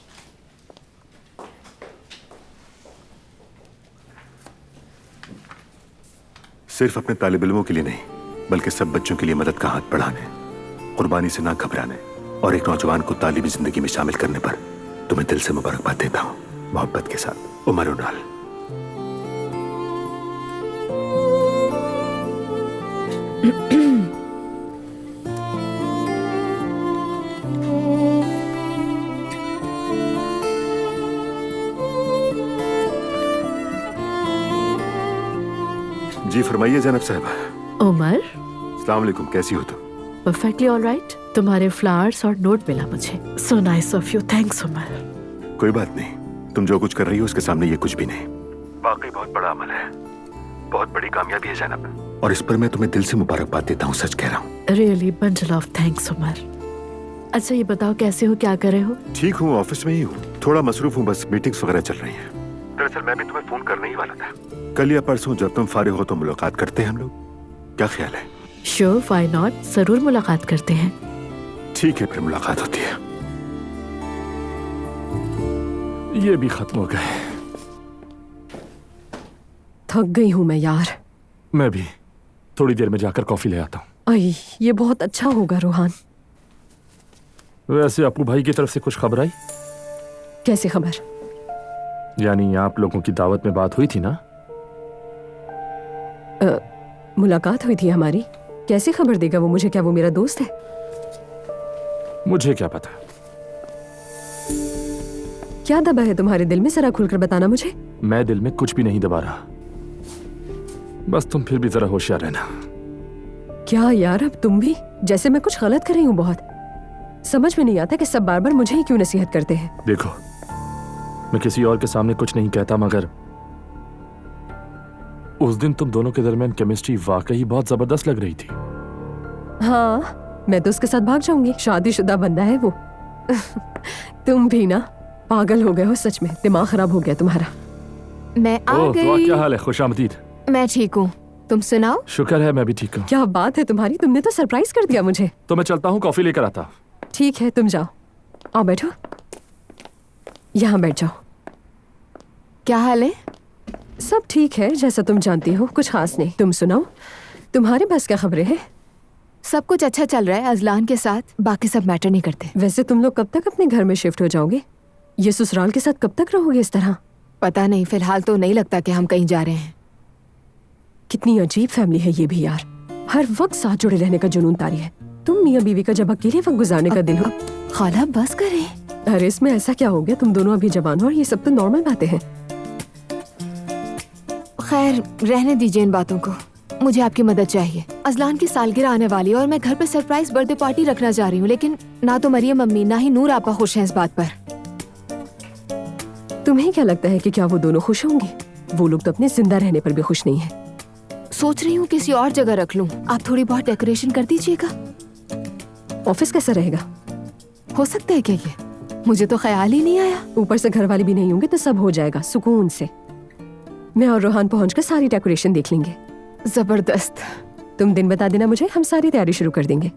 सिर्फ अपने तालिब इल्मों के लिए नहीं, बल्कि सब बच्चों के लिए मदद का हाथ बढ़ाने, कुर्बानी से ना घबराने और एक नौजवान को तालीमी जिंदगी में शामिल करने पर तुम्हें दिल से मुबारकबाद देता हूँ। मोहब्बत के साथ, उमर उनाल। जी फरमाइए जैनब साहबा।
उमर,
अस्सलाम वालेकुम, कैसी हो तुम?
Perfectly alright. तुम्हारे फ्लावर्स और नोट मिला मुझे। So nice of you. Thanks Umar.
कोई बात नहीं, तुम जो कुछ कर रही हो उसके सामने ये कुछ भी नहीं। वाकई बहुत बड़ा अमल है, बहुत बड़ी कामयाबी है जैनब, और इस पर मैं तुम्हें दिल से मुबारकबाद देता हूँ, सच कह रहा हूँ।
Really bundle of thanks Umar. अच्छा ये बताओ, कैसे हो, क्या कर रहे हो?
ठीक हूँ, ऑफिस में ही हूँ, थोड़ा मसरूफ हूँ, बस मीटिंग्स वगैरह चल रही हैं। दरअसल मैं भी तुम्हें फोन करने ही वाला था। कल या परसों जब तुम फारिग हो तो मुलाकात करते हैं हम लोग, क्या ख्याल है?
श्योर, व्हाई नॉट, जरूर मुलाकात करते हैं।
ठीक है, फिर मुलाकात होती है।
ये भी खत्म हो गए।
थक गई हूं मैं यार।
मैं भी थोड़ी देर में जाकर कॉफी ले आता हूँ।
आई, ये बहुत अच्छा होगा रोहान।
वैसे अपू भाई की तरफ से कुछ खबर आई?
कैसी खबर?
यानी आप लोगों की दावत में बात हुई थी ना?
मुलाकात हुई थी हमारी। कैसी खबर देगा वो मुझे? क्या वो मेरा दोस्त है?
मुझे क्या पता।
क्या दबा है तुम्हारे दिल में, जरा खुलकर बताना मुझे।
मैं दिल में कुछ भी नहीं दबा रहा, बस तुम फिर भी जरा होशियार रहना।
क्या यार, अब तुम भी जैसे मैं कुछ गलत कर रही हूँ। बहुत समझ में नहीं आता कि सब बार बार मुझे ही क्यों नसीहत करते हैं।
देखो, मैं किसी और के सामने कुछ नहीं कहता, मगर उस दिन तुम दोनों के दरमियान केमिस्ट्री वाकई बहुत जबरदस्त लग रही थी।
हाँ, मैं तो उसके साथ भाग जाऊंगी, शादीशुदा बंदा है वो। तुम भी ना पागल हो गए हो, सच में दिमाग खराब हो गया तुम्हारा।
मैं आ
तो
गई।
क्या हाल है? खुशामदीद।
मैं ठीक हूँ, तुम सुनाओ।
शुक्र है, मैं भी ठीक हूँ।
क्या बात है तुम्हारी, तुमने तो सरप्राइज कर दिया मुझे।
तो मैं चलता हूँ, कॉफी लेकर आता।
ठीक है, तुम जाओ। आओ बैठो, यहाँ बैठ जाओ।
क्या हाल है?
सब ठीक है, जैसा तुम जानती हो, कुछ खास नहीं। तुम सुनाओ, तुम्हारे बस क्या खबरें हैं?
सब कुछ अच्छा चल रहा है अजलान के साथ, बाकी सब मैटर नहीं करते।
वैसे तुम लोग कब तक अपने घर में शिफ्ट हो जाओगे? ये ससुराल के साथ कब तक रहोगे इस तरह?
पता नहीं, फिलहाल तो नहीं लगता कि हम कहीं जा रहे हैं।
कितनी अजीब फैमिली है ये भी यार, हर वक्त साथ जुड़े रहने का जुनून तारी है। तुम मियाँ बीवी का जब अकेले वक्त गुजारने का दिन हो।
खाला बस करें।
अरे इसमें ऐसा क्या हो गया, तुम दोनों अभी जवान हो और ये सब तो नॉर्मल बातें हैं।
खैर रहने दीजिए इन बातों को, मुझे आपकी मदद चाहिए। अजलान की सालगिरह आने वाली है और मैं घर पे सरप्राइज बर्थडे पार्टी रखना चाह रही हूँ, लेकिन ना तो मरियम अम्मी ना ही नूर आपा खुश हैं इस बात पर।
तुम्हें क्या लगता है कि क्या वो दोनों खुश होंगे? वो लोग तो अपने जिंदा रहने पर भी खुश नहीं है।
सोच रही हूँ किसी और जगह रख लूँ, आप थोड़ी बहुत डेकोरेशन कर दीजिएगा।
ऑफिस कैसा रहेगा?
हो सकता है क्या ये? मुझे तो ख्याल ही नहीं आया।
ऊपर से घर वाले भी नहीं होंगे तो सब हो जाएगा सुकून से। मैं और रोहान पहुंचकर सारी डेकोरेशन देख लेंगे।
जबरदस्त।
तुम दिन बता देना मुझे, हम सारी तैयारी शुरू कर देंगे।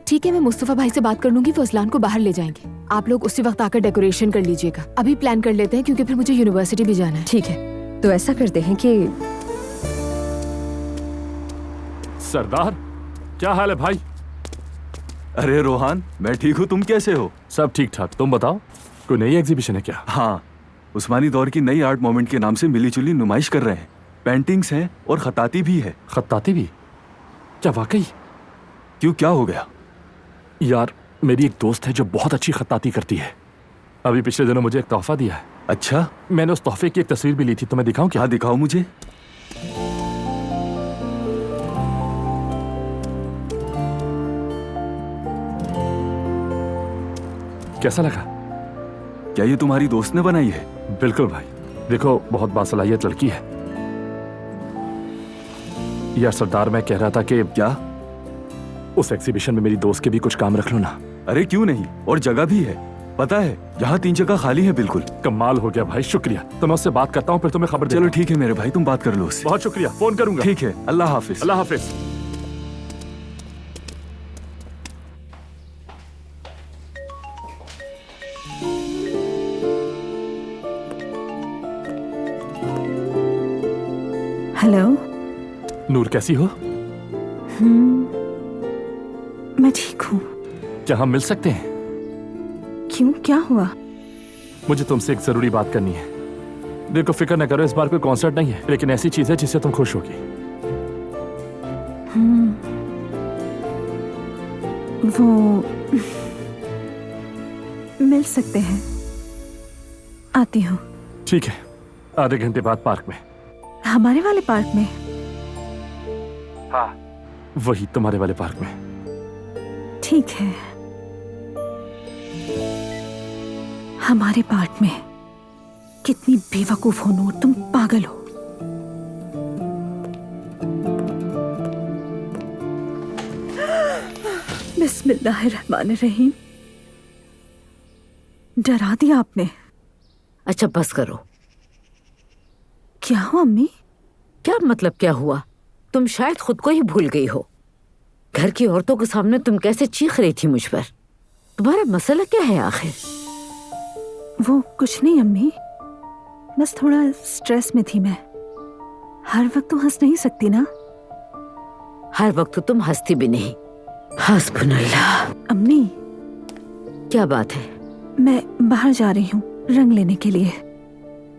ठीक है, मैं मुस्तफा भाई से बात कर लूंगी, वो असलान को बाहर ले जाएंगे। आप लोग उसी वक्त आकर डेकोरेशन कर लीजिएगा। अभी प्लान कर लेते हैं क्योंकि फिर मुझे यूनिवर्सिटी भी जाना है।
ठीक है, तो ऐसा करते हैं कि
सरदार, क्या हाल है भाई?
अरे रोहान, मैं ठीक हूँ, तुम कैसे हो?
सब ठीक ठाक, तुम बताओ, कोई नई एग्जीबिशन है क्या?
हाँ, उस्मानी दौर की नई आर्ट मोमेंट के नाम से मिली जुली नुमाइश कर रहे हैं। पेंटिंग्स हैं और खताती भी है।
खताती भी? क्या वाकई?
क्यों, क्या हो गया?
यार, मेरी एक दोस्त है जो बहुत अच्छी खताती करती है। अभी पिछले दिनों मुझे एक तोहफा दिया है।
अच्छा?
मैंने उस तोहफे की एक तस्वीर भी ली थी, तुम्हें दिखाऊं क्या?
हाँ, दिखाओ मुझे।
कैसा लगा?
क्या ये तुम्हारी दोस्त ने बनाई है?
बिल्कुल भाई, देखो बहुत बासलाहियत लड़की है। यार सरदार, मैं कह रहा था कि
क्या
उस एग्जीबिशन में मेरी दोस्त के भी कुछ काम रख लो ना।
अरे क्यों नहीं, और जगह भी है, पता है यहाँ 3 जगह खाली है। बिल्कुल
कमाल हो गया भाई, शुक्रिया। तो मैं उससे बात करता हूँ, फिर तुम्हें खबर।
चलो ठीक है मेरे भाई, तुम बात कर लो उससे।
बहुत शुक्रिया, फोन करूंगा।
ठीक है, अल्लाह हाफिज।
अल्लाह हाफिज।
हेलो
नूर, कैसी हो?
मैं ठीक हूँ।
क्या हम मिल सकते हैं?
क्यों, क्या हुआ?
मुझे तुमसे एक जरूरी बात करनी है। देखो फिक्र न करो, इस बार कोई कॉन्सर्ट नहीं है, लेकिन ऐसी चीज है जिससे तुम खुश होगी।
वो मिल सकते हैं, आती हूँ।
ठीक है, आधे घंटे बाद पार्क में।
हमारे वाले पार्क में?
हाँ, वही तुम्हारे वाले पार्क में।
ठीक है। हमारे पार्क में? कितनी बेवकूफ हो नूर, तुम पागल हो। बिस्मिल्लाहिर्रहमानिर्रहीम। डरा दिया आपने।
अच्छा बस करो।
क्या हुआ अम्मी?
क्या मतलब क्या हुआ? तुम शायद खुद को ही भूल गई हो। घर की औरतों के सामने तुम कैसे चीख रही थी मुझ पर। तुम्हारा मसला क्या है आखिर?
वो कुछ नहीं अम्मी, बस थोड़ा स्ट्रेस में थी मैं। हर वक्त तो हंस नहीं सकती ना।
हर वक्त तो तुम हंसती भी नहीं। हस्बुनल्लाह।
अम्मी,
क्या बात है?
मैं बाहर जा रही हूँ रंग लेने के लिए।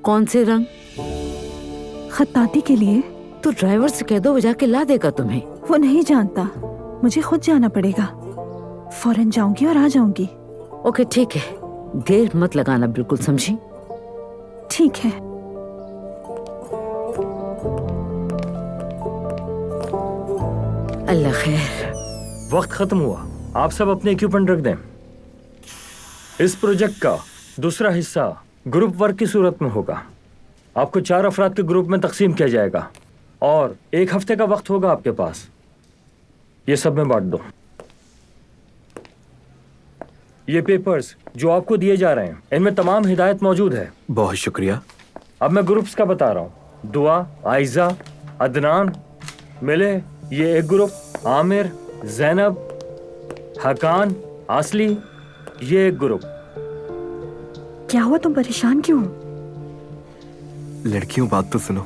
कौन से रंग?
खताती के लिए।
तो ड्राइवर से कह दो, वो जाके ला देगा तुम्हें।
वो नहीं जानता, मुझे खुद जाना पड़ेगा। फौरन जाऊंगी और आ जाऊंगी।
ओके ठीक है, देर मत लगाना, बिल्कुल समझी?
ठीक है।
अल्लाह खैर।
वक्त खत्म हुआ, आप सब अपने इक्विपमेंट रख दें। इस प्रोजेक्ट का दूसरा हिस्सा ग्रुप वर्क की सूरत में होगा। आपको 4 अफराद के ग्रुप में तकसीम किया जाएगा और 1 हफ्ते का वक्त होगा आपके पास। ये सब में बांट दो। ये पेपर्स जो आपको दिए जा रहे हैं, इनमें तमाम हिदायत मौजूद है।
बहुत शुक्रिया।
अब मैं ग्रुप्स का बता रहा हूँ। दुआ, आयजा, अदनान, मिले ये एक ग्रुप, आमिर, जैनब, हकान, आसली ये एक ग्रुप।
क्या हुआ, तुम परेशान क्यों?
लड़कियों बात तो सुनो,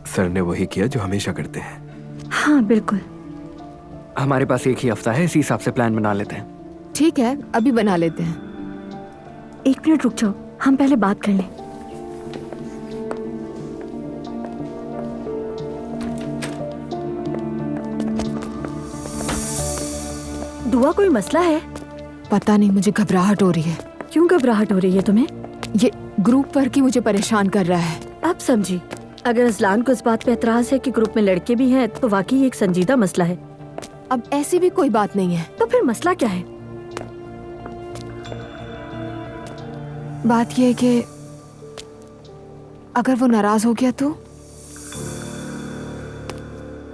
सर ने वही किया जो हमेशा करते हैं।
हाँ बिल्कुल।
हमारे पास 1 ही हफ्ता है, इसी हिसाब से प्लान बना लेते हैं।
ठीक है, अभी बना लेते हैं।
1 मिनट रुक जाओ, हम पहले बात कर लें। दुआ, कोई मसला है?
पता नहीं, मुझे घबराहट हो रही है।
क्यों घबराहट हो रही है तुम्हें?
ये ग्रुप वर्क ही मुझे परेशान कर रहा है।
अब समझी। अगर असलान को इस बात पे एतराज है कि ग्रुप में लड़के भी हैं, तो वाकई एक संजीदा मसला है।
अब ऐसी भी कोई बात नहीं है।
तो फिर मसला क्या है?
बात यह है कि अगर वो नाराज हो गया तो?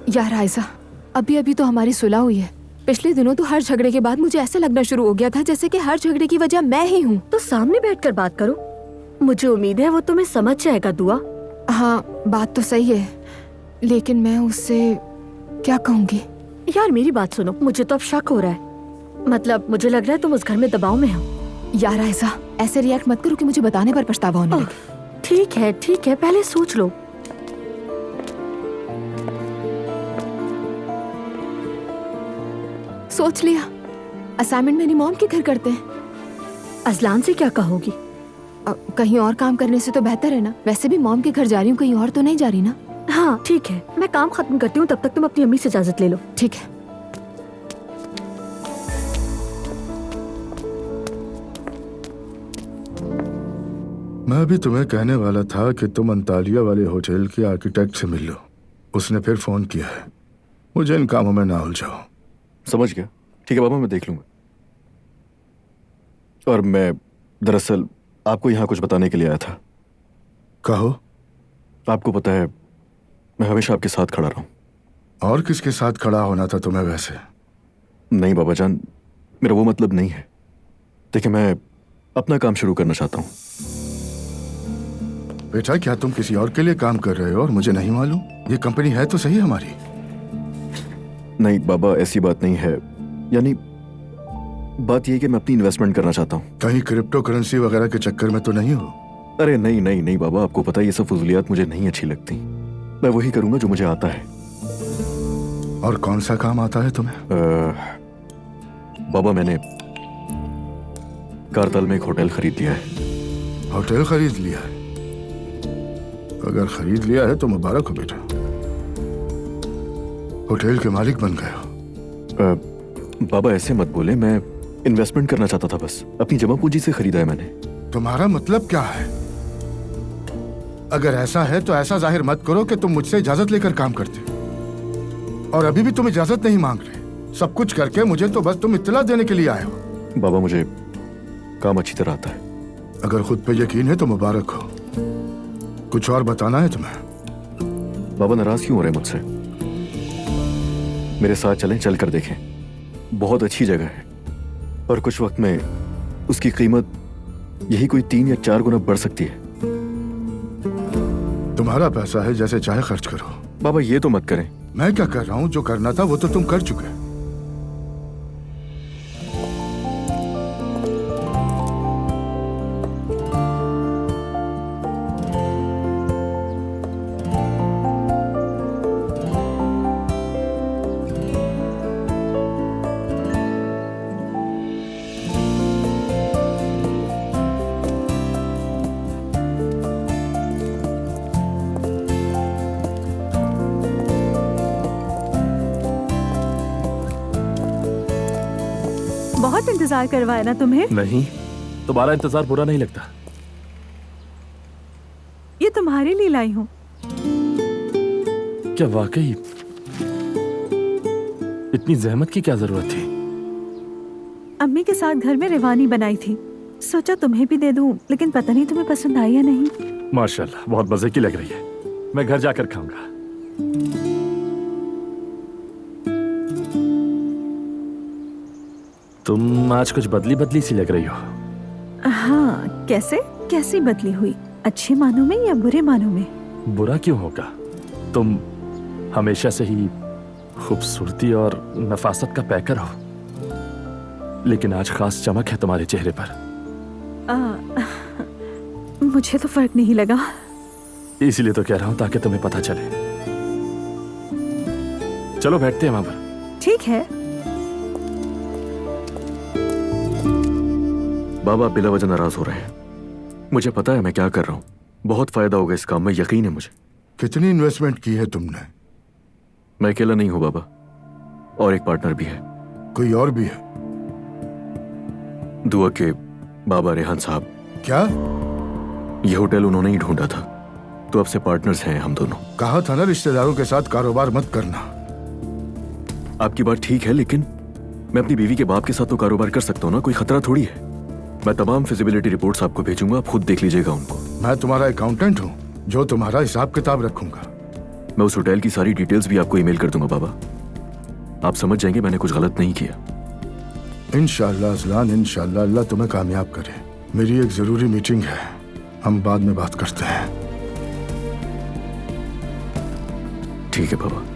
यार आयशा, अभी अभी तो हमारी सुलह हुई है। पिछले दिनों तो हर झगड़े के बाद मुझे ऐसा लगना शुरू हो गया था जैसे कि हर झगड़े की वजह मैं ही हूँ।
तो सामने बैठकर बात करो, मुझे उम्मीद है वो तुम्हें समझ जाएगा। दुआ।
हाँ बात तो सही है, लेकिन मैं उससे क्या कहूँगी?
यार मेरी बात सुनो, मुझे तो अब शक हो रहा है। मतलब मुझे लग रहा है तुम उस घर में दबाव में हो।
यार ऐसा ऐसे रिएक्ट मत करो कि मुझे बताने पर पछतावा होने लगे।
ठीक है, पहले सोच लो।
सोच लिया, असाइनमेंट मेरी मॉम के घर करते हैं।
अजलान से क्या कहोगी?
कहीं और काम करने से तो बेहतर है ना। वैसे भी मॉम के घर जा रही हूँ, कहीं और तो नहीं जा रही ना।
हाँ ठीक है, मैं काम खत्म करती हूँ, तब तक तुम अपनी अम्मी से इजाजत ले लो।
ठीक है।
मैं भी तुम्हें कहने वाला था कि तुम अंतालिया वाले होटल के आर्किटेक्ट से मिल लो। उसने फिर फोन किया है। मुझे इन कामों में ना उलझाओ।
समझ गया। ठीक है बाबा, मैं देख लूंगा। और मैं दरअसल आपको यहाँ कुछ बताने के लिए आया था।
कहो।
आपको पता है मैं हमेशा आपके साथ खड़ा रहा हूँ।
और किसके साथ खड़ा होना था तुम्हें वैसे?
नहीं बाबा जान, मेरा वो मतलब नहीं है। देखिए मैं अपना काम शुरू करना चाहता हूँ।
बेटा क्या तुम किसी और के लिए काम कर रहे हो और मुझे नहीं मालूम? ये कंपनी है तो सही हमारी।
नहीं बाबा, ऐसी बात नहीं है। यानी बात यह कि मैं अपनी इन्वेस्टमेंट करना चाहता हूँ।
कहीं क्रिप्टो करेंसी वगैरह के चक्कर में तो नहीं हो?
अरे नहीं नहीं नहीं बाबा, आपको पता है ये सब फुजलियात मुझे नहीं अच्छी लगती। मैं वही करूंगा जो मुझे आता है।
और कौन सा काम आता है तुम्हें?
बाबा मैंने कारतल में एक होटल खरीद लिया है।
होटल खरीद लिया है? अगर खरीद लिया है तो मुबारक हो बेटा, होटल के मालिक बन गए हो।
बाबा ऐसे मत बोले, मैं इन्वेस्टमेंट करना चाहता था, बस अपनी जमा पूंजी से खरीदा है मैंने।
तुम्हारा मतलब क्या है? अगर ऐसा है तो ऐसा जाहिर मत करो कि तुम मुझसे इजाजत लेकर काम करते हो। और अभी भी तुम इजाजत नहीं मांग रहे। सब कुछ करके मुझे तो बस तुम इत्तला देने के लिए आए हो।
बाबा मुझे काम अच्छी तरह आता है।
अगर खुद पे यकीन है तो मुबारक हो। कुछ और बताना है तुम्हें?
बाबा नाराज क्यों हो रहे हैं मुझसे? मेरे साथ चलें, चल कर देखें। बहुत अच्छी जगह है और कुछ वक्त में उसकी कीमत यही कोई 3 या 4 गुना बढ़ सकती है।
तुम्हारा पैसा है, जैसे चाहे खर्च करो।
बाबा ये तो मत करें।
मैं क्या कर रहा हूँ? जो करना था वो तो तुम कर चुके।
बहुत इंतजार करवाया ना तुम्हें?
नहीं, तुम्हारा इंतजार बुरा नहीं लगता।
ये तुम्हारे लिए लाई हूँ।
क्या वाकई इतनी जहमत की क्या जरूरत थी?
अम्मी के साथ घर में रिवानी बनाई थी, सोचा तुम्हें भी दे दूं, लेकिन पता नहीं तुम्हें पसंद आई या नहीं।
माशाल्लाह, बहुत मजे की लग रही है। मैं घर जाकर खाऊंगा। तुम आज कुछ बदली बदली सी लग रही हो।
हाँ, कैसे? कैसी बदली हुई? अच्छे मानों में या बुरे मानों में?
बुरा क्यों होगा? तुम हमेशा से ही खूबसूरती और नफासत का पैकर हो, लेकिन आज खास चमक है तुम्हारे चेहरे पर।
मुझे तो फर्क नहीं लगा।
इसीलिए तो कह रहा हूं ताकि तुम्हें पता चले। चलो बैठते हैं वहां पर।
ठीक है।
बाबा बिला वजह नाराज हो रहे हैं। मुझे पता है मैं क्या कर रहा हूँ। बहुत फायदा होगा इस काम में, यकीन है मुझे।
कितनी इन्वेस्टमेंट की है तुमने?
मैं अकेला नहीं हूँ बाबा, और एक पार्टनर भी है।
कोई और भी है?
दुआ के बाबा रेहान साहब।
क्या?
ये होटल उन्होंने ही ढूंढा था, तो अब से पार्टनर्स हैं हम दोनों।
कहा था ना रिश्तेदारों के साथ कारोबार मत करना।
आपकी बात ठीक है, लेकिन मैं अपनी बीवी के बाप के साथ तो कारोबार कर सकता हूँ ना, कोई खतरा थोड़ी है। मैं तमाम फिजिबिलिटी रिपोर्ट्स आपको भेजूंगा, आप खुद देख लीजिएगा उनको।
मैं तुम्हारा अकाउंटेंट हूँ जो तुम्हारा हिसाब किताब रखूंगा।
मैं उस होटल की सारी डिटेल्स भी आपको ईमेल कर दूंगा बाबा। आप समझ जाएंगे मैंने कुछ गलत नहीं किया।
इंशाअल्लाह अजलान, इंशाअल्लाह अल्लाह तुम्हें कामयाब करे। मेरी एक जरूरी मीटिंग है, हम बाद में बात करते हैं।
ठीक है पापा।